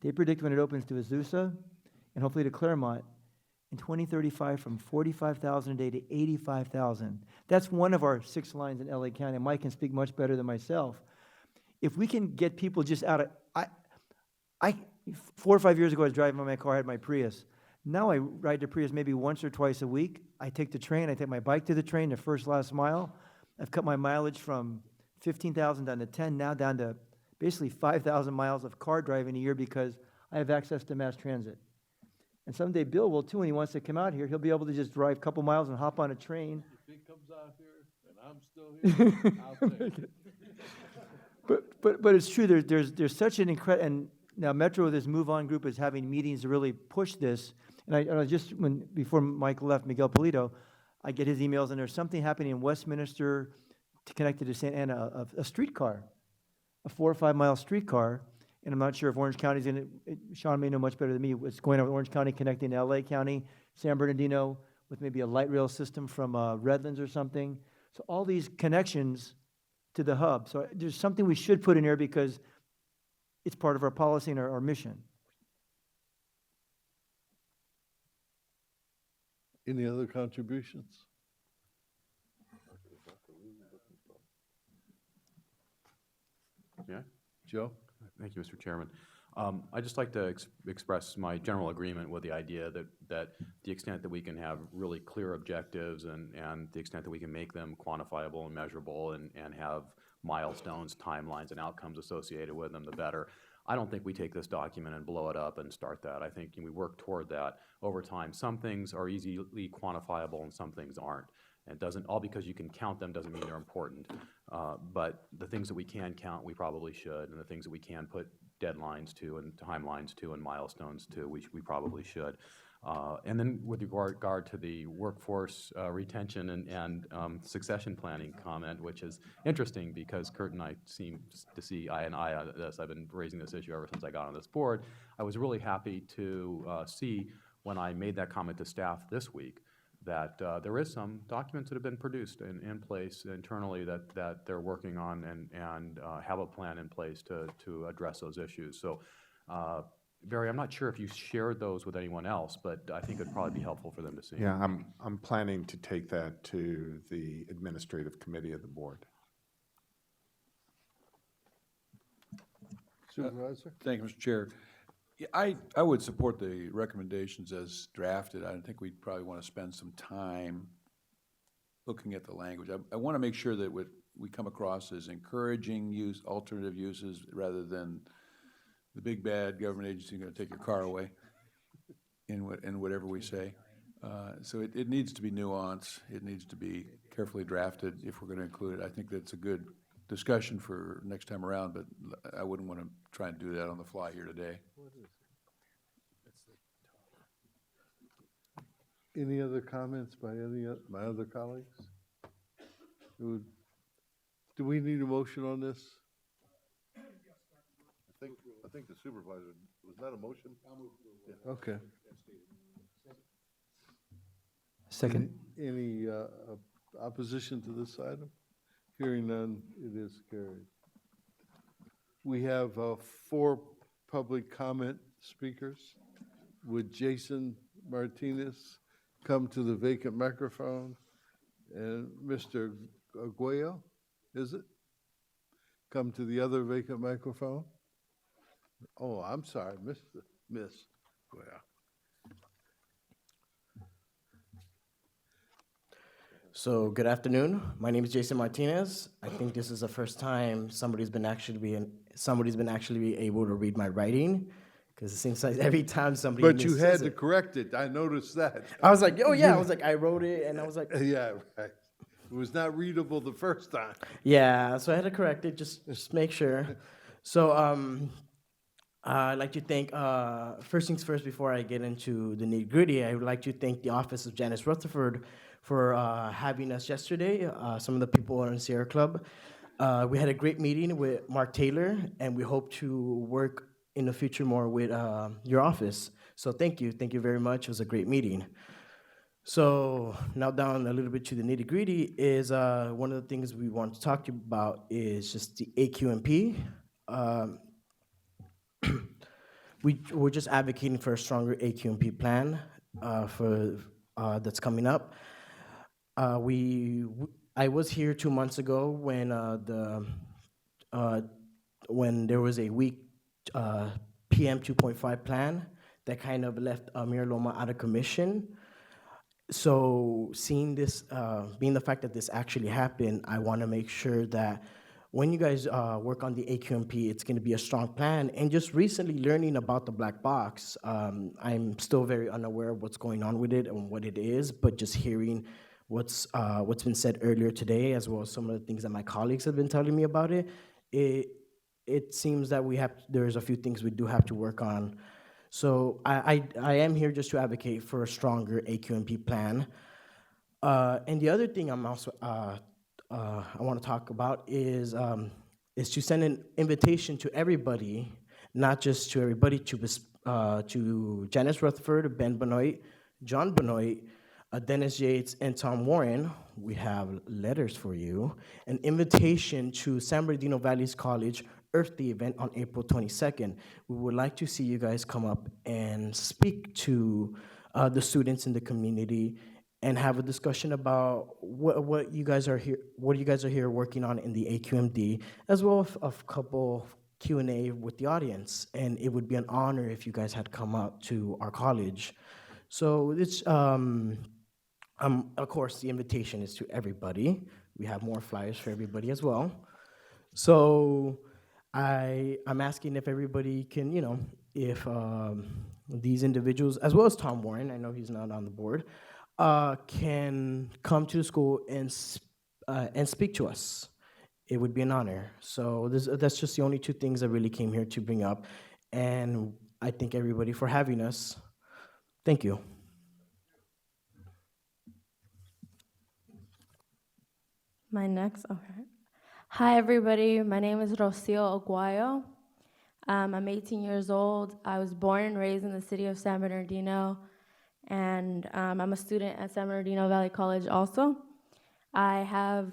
They predict when it opens to Azusa and hopefully to Claremont in 2035 from 45,000 a day to 85,000. That's one of our 6 lines in LA County. Mike can speak much better than myself. If we can get people just out of, I 4 or 5 years ago, I was driving my car, I had my Prius. Now I ride the Prius maybe once or twice a week. I take the train, I take my bike to the train, the last mile. I've cut my mileage from 15,000 down to 10, now down to basically 5,000 miles of car driving a year because I have access to mass transit. And someday Bill will too, when he wants to come out here, he'll be able to just drive a couple miles and hop on a train. If he comes out here and I'm still here, I'll take it. But it's true, there's such an and now Metro, this Move On group is having meetings to really push this. And I just, before Mike left, Miguel Polito, I get his emails, and there's something happening in Westminster connected to Santa Ana, a streetcar, a 4 or 5 mile streetcar. And I'm not sure if Orange County's in it. Sean may know much better than me. What's going on with Orange County connecting to LA County, San Bernardino, with maybe a light rail system from Redlands or something. So all these connections to the hub. So there's something we should put in there because it's part of our policy and our mission. Any other contributions? Yeah? Joe? Thank you, Mr. Chairman. I'd just like to express my general agreement with the idea that the extent that we can have really clear objectives and the extent that we can make them quantifiable and measurable and have milestones, timelines, and outcomes associated with them, the better. I don't think we take this document and blow it up and start that. I think we work toward that over time. Some things are easily quantifiable and some things aren't. And doesn't, all because you can count them doesn't mean they're important. But the things that we can count, we probably should. And the things that we can put deadlines to and timelines to and milestones to, we probably should. And then with regard to the workforce retention and succession planning comment, which is interesting because Kurt and I seem to see eye and eye on this. I've been raising this issue ever since I got on this board. I was really happy to see when I made that comment to staff this week that there is some documents that have been produced in place internally that they're working on and have a plan in place to address those issues. So, Barry, I'm not sure if you shared those with anyone else, but I think it'd probably be helpful for them to see. Yeah, I'm planning to take that to the administrative committee of the board. Supervisor? Thank you, Mr. Chair. Yeah, I would support the recommendations as drafted. I think we'd probably want to spend some time looking at the language. I want to make sure that what we come across as encouraging alternative uses rather than the big bad government agency going to take your car away in whatever we say. So it needs to be nuanced. It needs to be carefully drafted if we're going to include it. I think that's a good discussion for next time around, but I wouldn't want to try and do that on the fly here today. Any other comments by my other colleagues? Do we need a motion on this? I think the supervisor, was that a motion? Yeah. Okay. Second. Any opposition to this item? Hearing none, it is carried. We have 4 public comment speakers. Would Jason Martinez come to the vacant microphone? And Mr. Aguayo, is it? Come to the other vacant microphone? Oh, I'm sorry, Miss Aguayo. So good afternoon. My name is Jason Martinez. I think this is the first time somebody's been actually able to read my writing, because it seems like every time somebody. But you had to correct it. I noticed that. I was like, oh yeah. I was like, I wrote it, and I was like, yeah, right. It was not readable the first time. yeah. So I had to correct it, just make sure. So I'd like to thank, first things first, before I get into the nitty-gritty, I would like to thank the Office of Janice Rutherford for having us yesterday, some of the people in Sierra Club. We had a great meeting with Mark Taylor, and we hope to work in the future more with your office. So thank you very much. It was a great meeting. So now down a little bit to the nitty-gritty is one of the things we want to talk to you about is just the AQMP. We're just advocating for a stronger AQMP plan for that's coming up. I was here 2 months ago when there was a weak PM 2.5 plan that kind of left Mira Loma out of commission. So seeing this, being the fact that this actually happened, I want to make sure that when you guys work on the AQMP, it's going to be a strong plan. And just recently learning about the black box, I'm still very unaware of what's going on with it and what it is, but just hearing what's been said earlier today, as well as some of the things that my colleagues have been telling me about it, it seems that there's a few things we do have to work on. So I am here just to advocate for a stronger AQMP plan. And the other thing I'm also I want to talk about is to send an invitation to everybody, not just to everybody, to Janice Rutherford, Ben Benoit, John Benoit, Dennis Yates, and Tom Warren. We have letters for you. An invitation to San Bernardino Valley's College Earth Day event on April 22nd. We would like to see you guys come up and speak to the students in the community and have a discussion about what you guys are here working on in the AQMD, as well as a couple Q&A with the audience. And it would be an honor if you guys had come up to our college. So it's of course the invitation is to everybody. We have more flyers for everybody as well. So I'm asking if everybody can, if these individuals, as well as Tom Warren, I know he's not on the board, can come to the school and speak to us. It would be an honor. So that's just the only two things I really came here to bring up. And I thank everybody for having us. Thank you. My next, okay. Hi, everybody. My name is Rocio Aguayo. I'm 18 years old. I was born and raised in the city of San Bernardino, and I'm a student at San Bernardino Valley College also. I have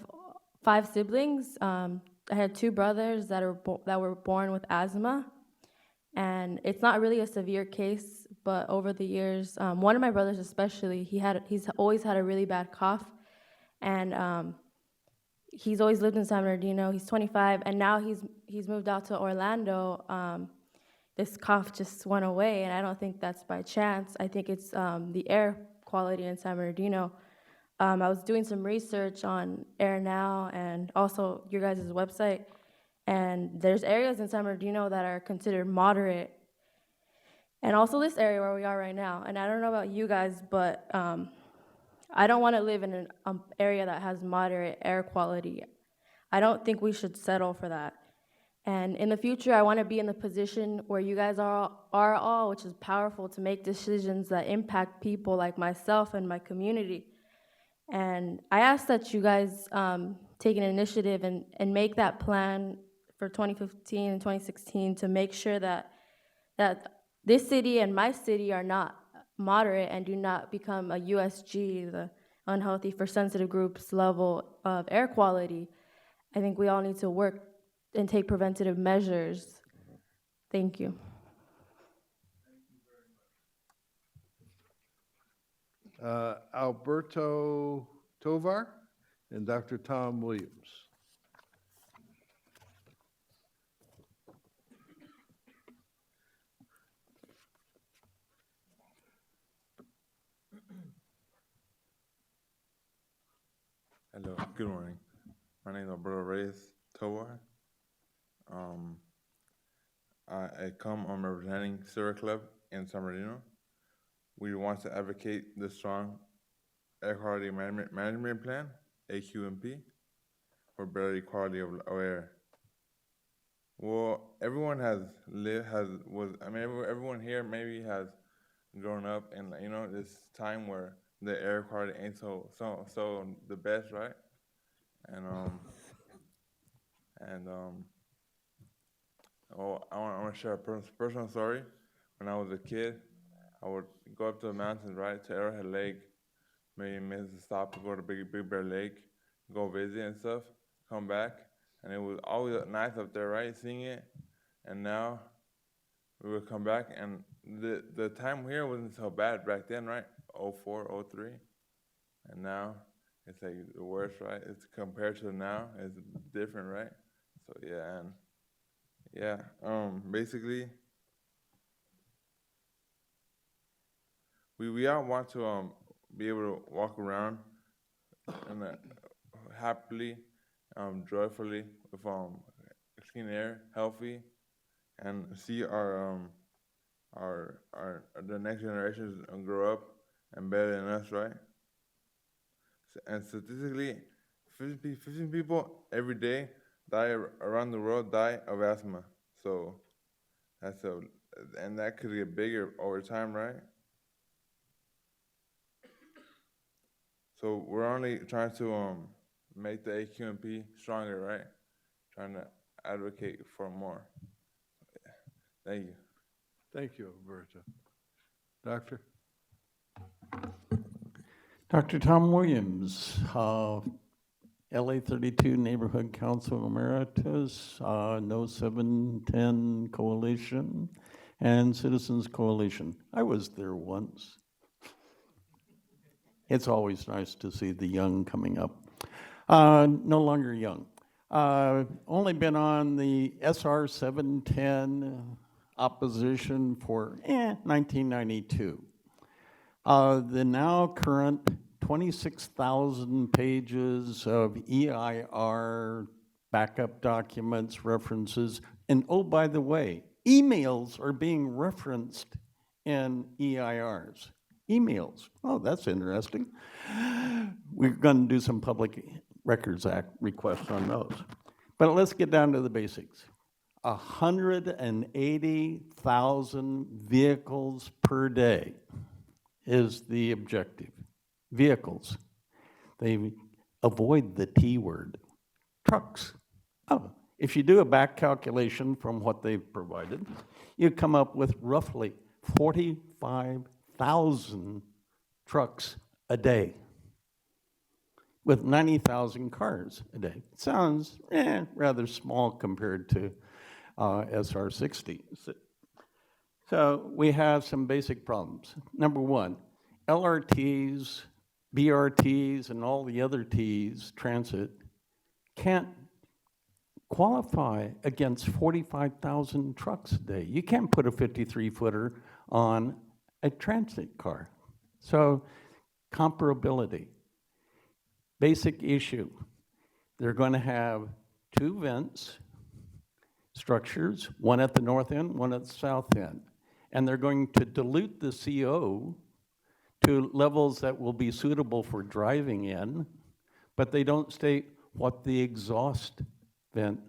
5 siblings. I had 2 brothers that were born with asthma, and it's not really a severe case, but over the years, one of my brothers especially, he's always had a really bad cough, and he's always lived in San Bernardino. He's 25, and now he's moved out to Orlando. This cough just went away, and I don't think that's by chance. I think it's the air quality in San Bernardino. I was doing some research on Air Now and also your guys' website, and there's areas in San Bernardino that are considered moderate, and also this area where we are right now. And I don't know about you guys, but I don't want to live in an area that has moderate air quality. I don't think we should settle for that. And in the future, I want to be in the position where you guys are all, which is powerful, to make decisions that impact people like myself and my community. And I ask that you guys take an initiative and make that plan for 2015 and 2016 to make sure that this city and my city are not moderate and do not become a USG, the unhealthy for sensitive groups level of air quality. I think we all need to work and take preventative measures. Thank you. Alberto Tovar and Dr. Tom Williams. Hello, good morning. My name is Alberto Reyes Tovar. I come on representing Sierra Club in San Bernardino. We want to advocate the strong air quality management plan, AQMP, for better quality of air. Well, everyone everyone here maybe has grown up in, this time where the air quality ain't so the best, right? And I want to share a personal story. When I was a kid, I would go up to the mountains, right, to Arrowhead Lake, maybe miss a stop to go to Big Bear Lake, go visit and stuff, come back, and it was always nice up there, right, seeing it. And now we would come back, and the time here wasn't so bad back then, right? 04, 03, and now it's like the worst, right? It's compared to now, it's different, right? So basically, we all want to be able to walk around and happily joyfully with clean air, healthy, and see our the next generations grow up and better than us, right? And statistically, 15 people every day around the world die of asthma. So and that could get bigger over time, right? So we're only trying to make the AQMP stronger, right? Trying to advocate for more. Thank you. Thank you, Alberto. Doctor? Dr. Tom Williams, LA 32 Neighborhood Council Emeritus, No 710 Coalition, and Citizens Coalition. I was there once. It's always nice to see the young coming up. No longer young. Only been on the SR 710 opposition for 1992. The now current 26,000 pages of EIR backup documents, references, and oh, by the way, emails are being referenced in EIRs. Emails. Oh, that's interesting. We're going to do some Public Records Act requests on those. But let's get down to the basics. 180,000 vehicles per day is the objective. Vehicles. They avoid the T word. Trucks. Oh, if you do a back calculation from what they've provided, you come up with roughly 45,000 trucks a day with 90,000 cars a day. Sounds rather small compared to SR 60. So we have some basic problems. Number one, LRTs, BRTs, and all the other Ts, transit, can't qualify against 45,000 trucks a day. You can't put a 53-footer on a transit car. So comparability. Basic issue. They're going to have two vents, structures, one at the north end, one at the south end. And they're going to dilute the CO to levels that will be suitable for driving in, but they don't state what the exhaust vent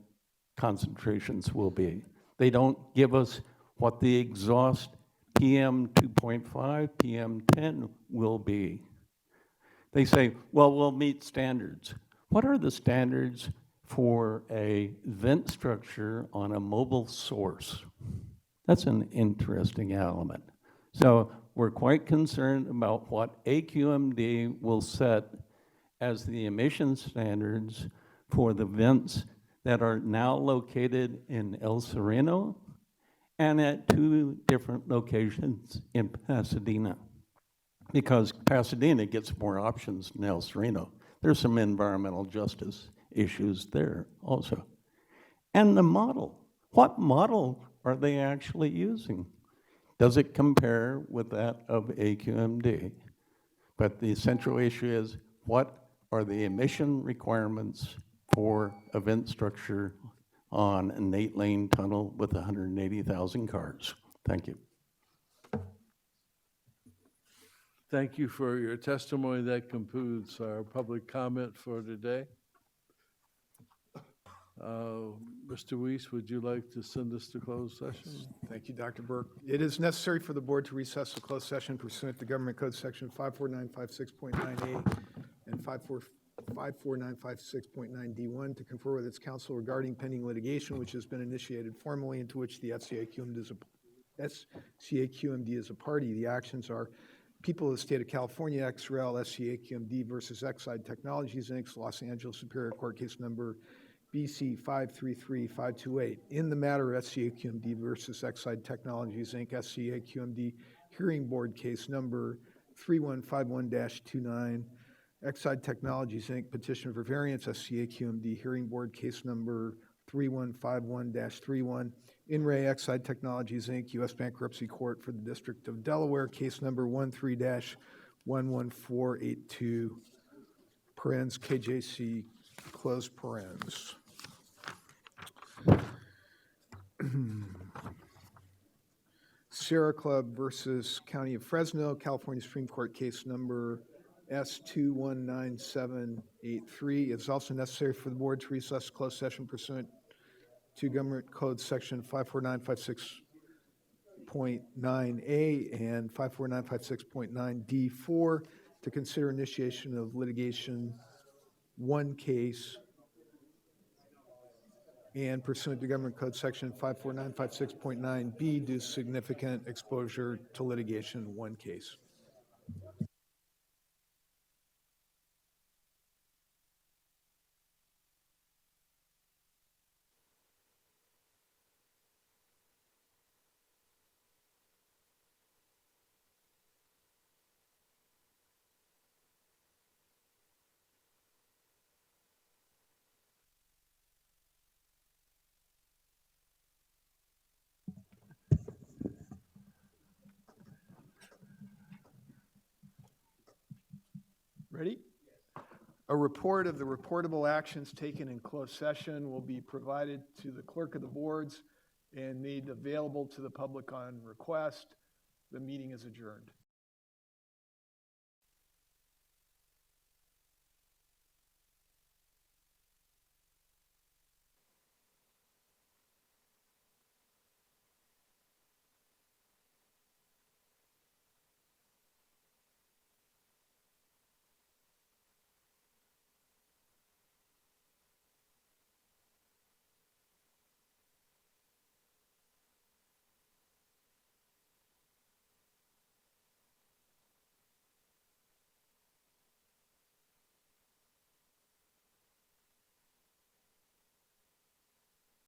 concentrations will be. They don't give us what the exhaust PM 2.5, PM 10 will be. They say, well, we'll meet standards. What are the standards for a vent structure on a mobile source? That's an interesting element. So we're quite concerned about what AQMD will set as the emission standards for the vents that are now located in El Sereno and at two different locations in Pasadena. Because Pasadena gets more options than El Sereno. There's some environmental justice issues there also. And the model. What model are they actually using? Does it compare with that of AQMD? But the central issue is, what are the emission requirements for a vent structure on an 8-lane tunnel with 180,000 cars? Thank you. Thank you for your testimony. That concludes our public comment for today. Mr. Weiss, would you like to send us to closed session? Thank you, Dr. Burke. It is necessary for the board to recess the closed session pursuant to Government Code Section 54956.9A and 54956.9D1 to confer with its counsel regarding pending litigation which has been initiated formally into which the SCAQMD is a party. The actions are People of the State of California, ex-rel, SCAQMD versus Exide Technologies, Inc., Los Angeles Superior Court case number BC 533528. In the matter of SCAQMD versus Exide Technologies, Inc., SCAQMD Hearing Board case number 3151-29. Exide Technologies, Inc., petition for variance, SCAQMD Hearing Board case number 3151-31. In re Exide Technologies, Inc., U.S. Bankruptcy Court for the District of Delaware, case number 13-11482, parens KJC close parens. Sierra Club versus County of Fresno, California Supreme Court case number S219783. It's also necessary for the board to recess closed session pursuant to Government Code Section 54956.9A and 54956.9D4 to consider initiation of litigation one case and pursuant to Government Code Section 54956.9B due to significant exposure to litigation one case. Ready? A report of the reportable actions taken in closed session will be provided to the clerk of the boards and made available to the public on request. The meeting is adjourned.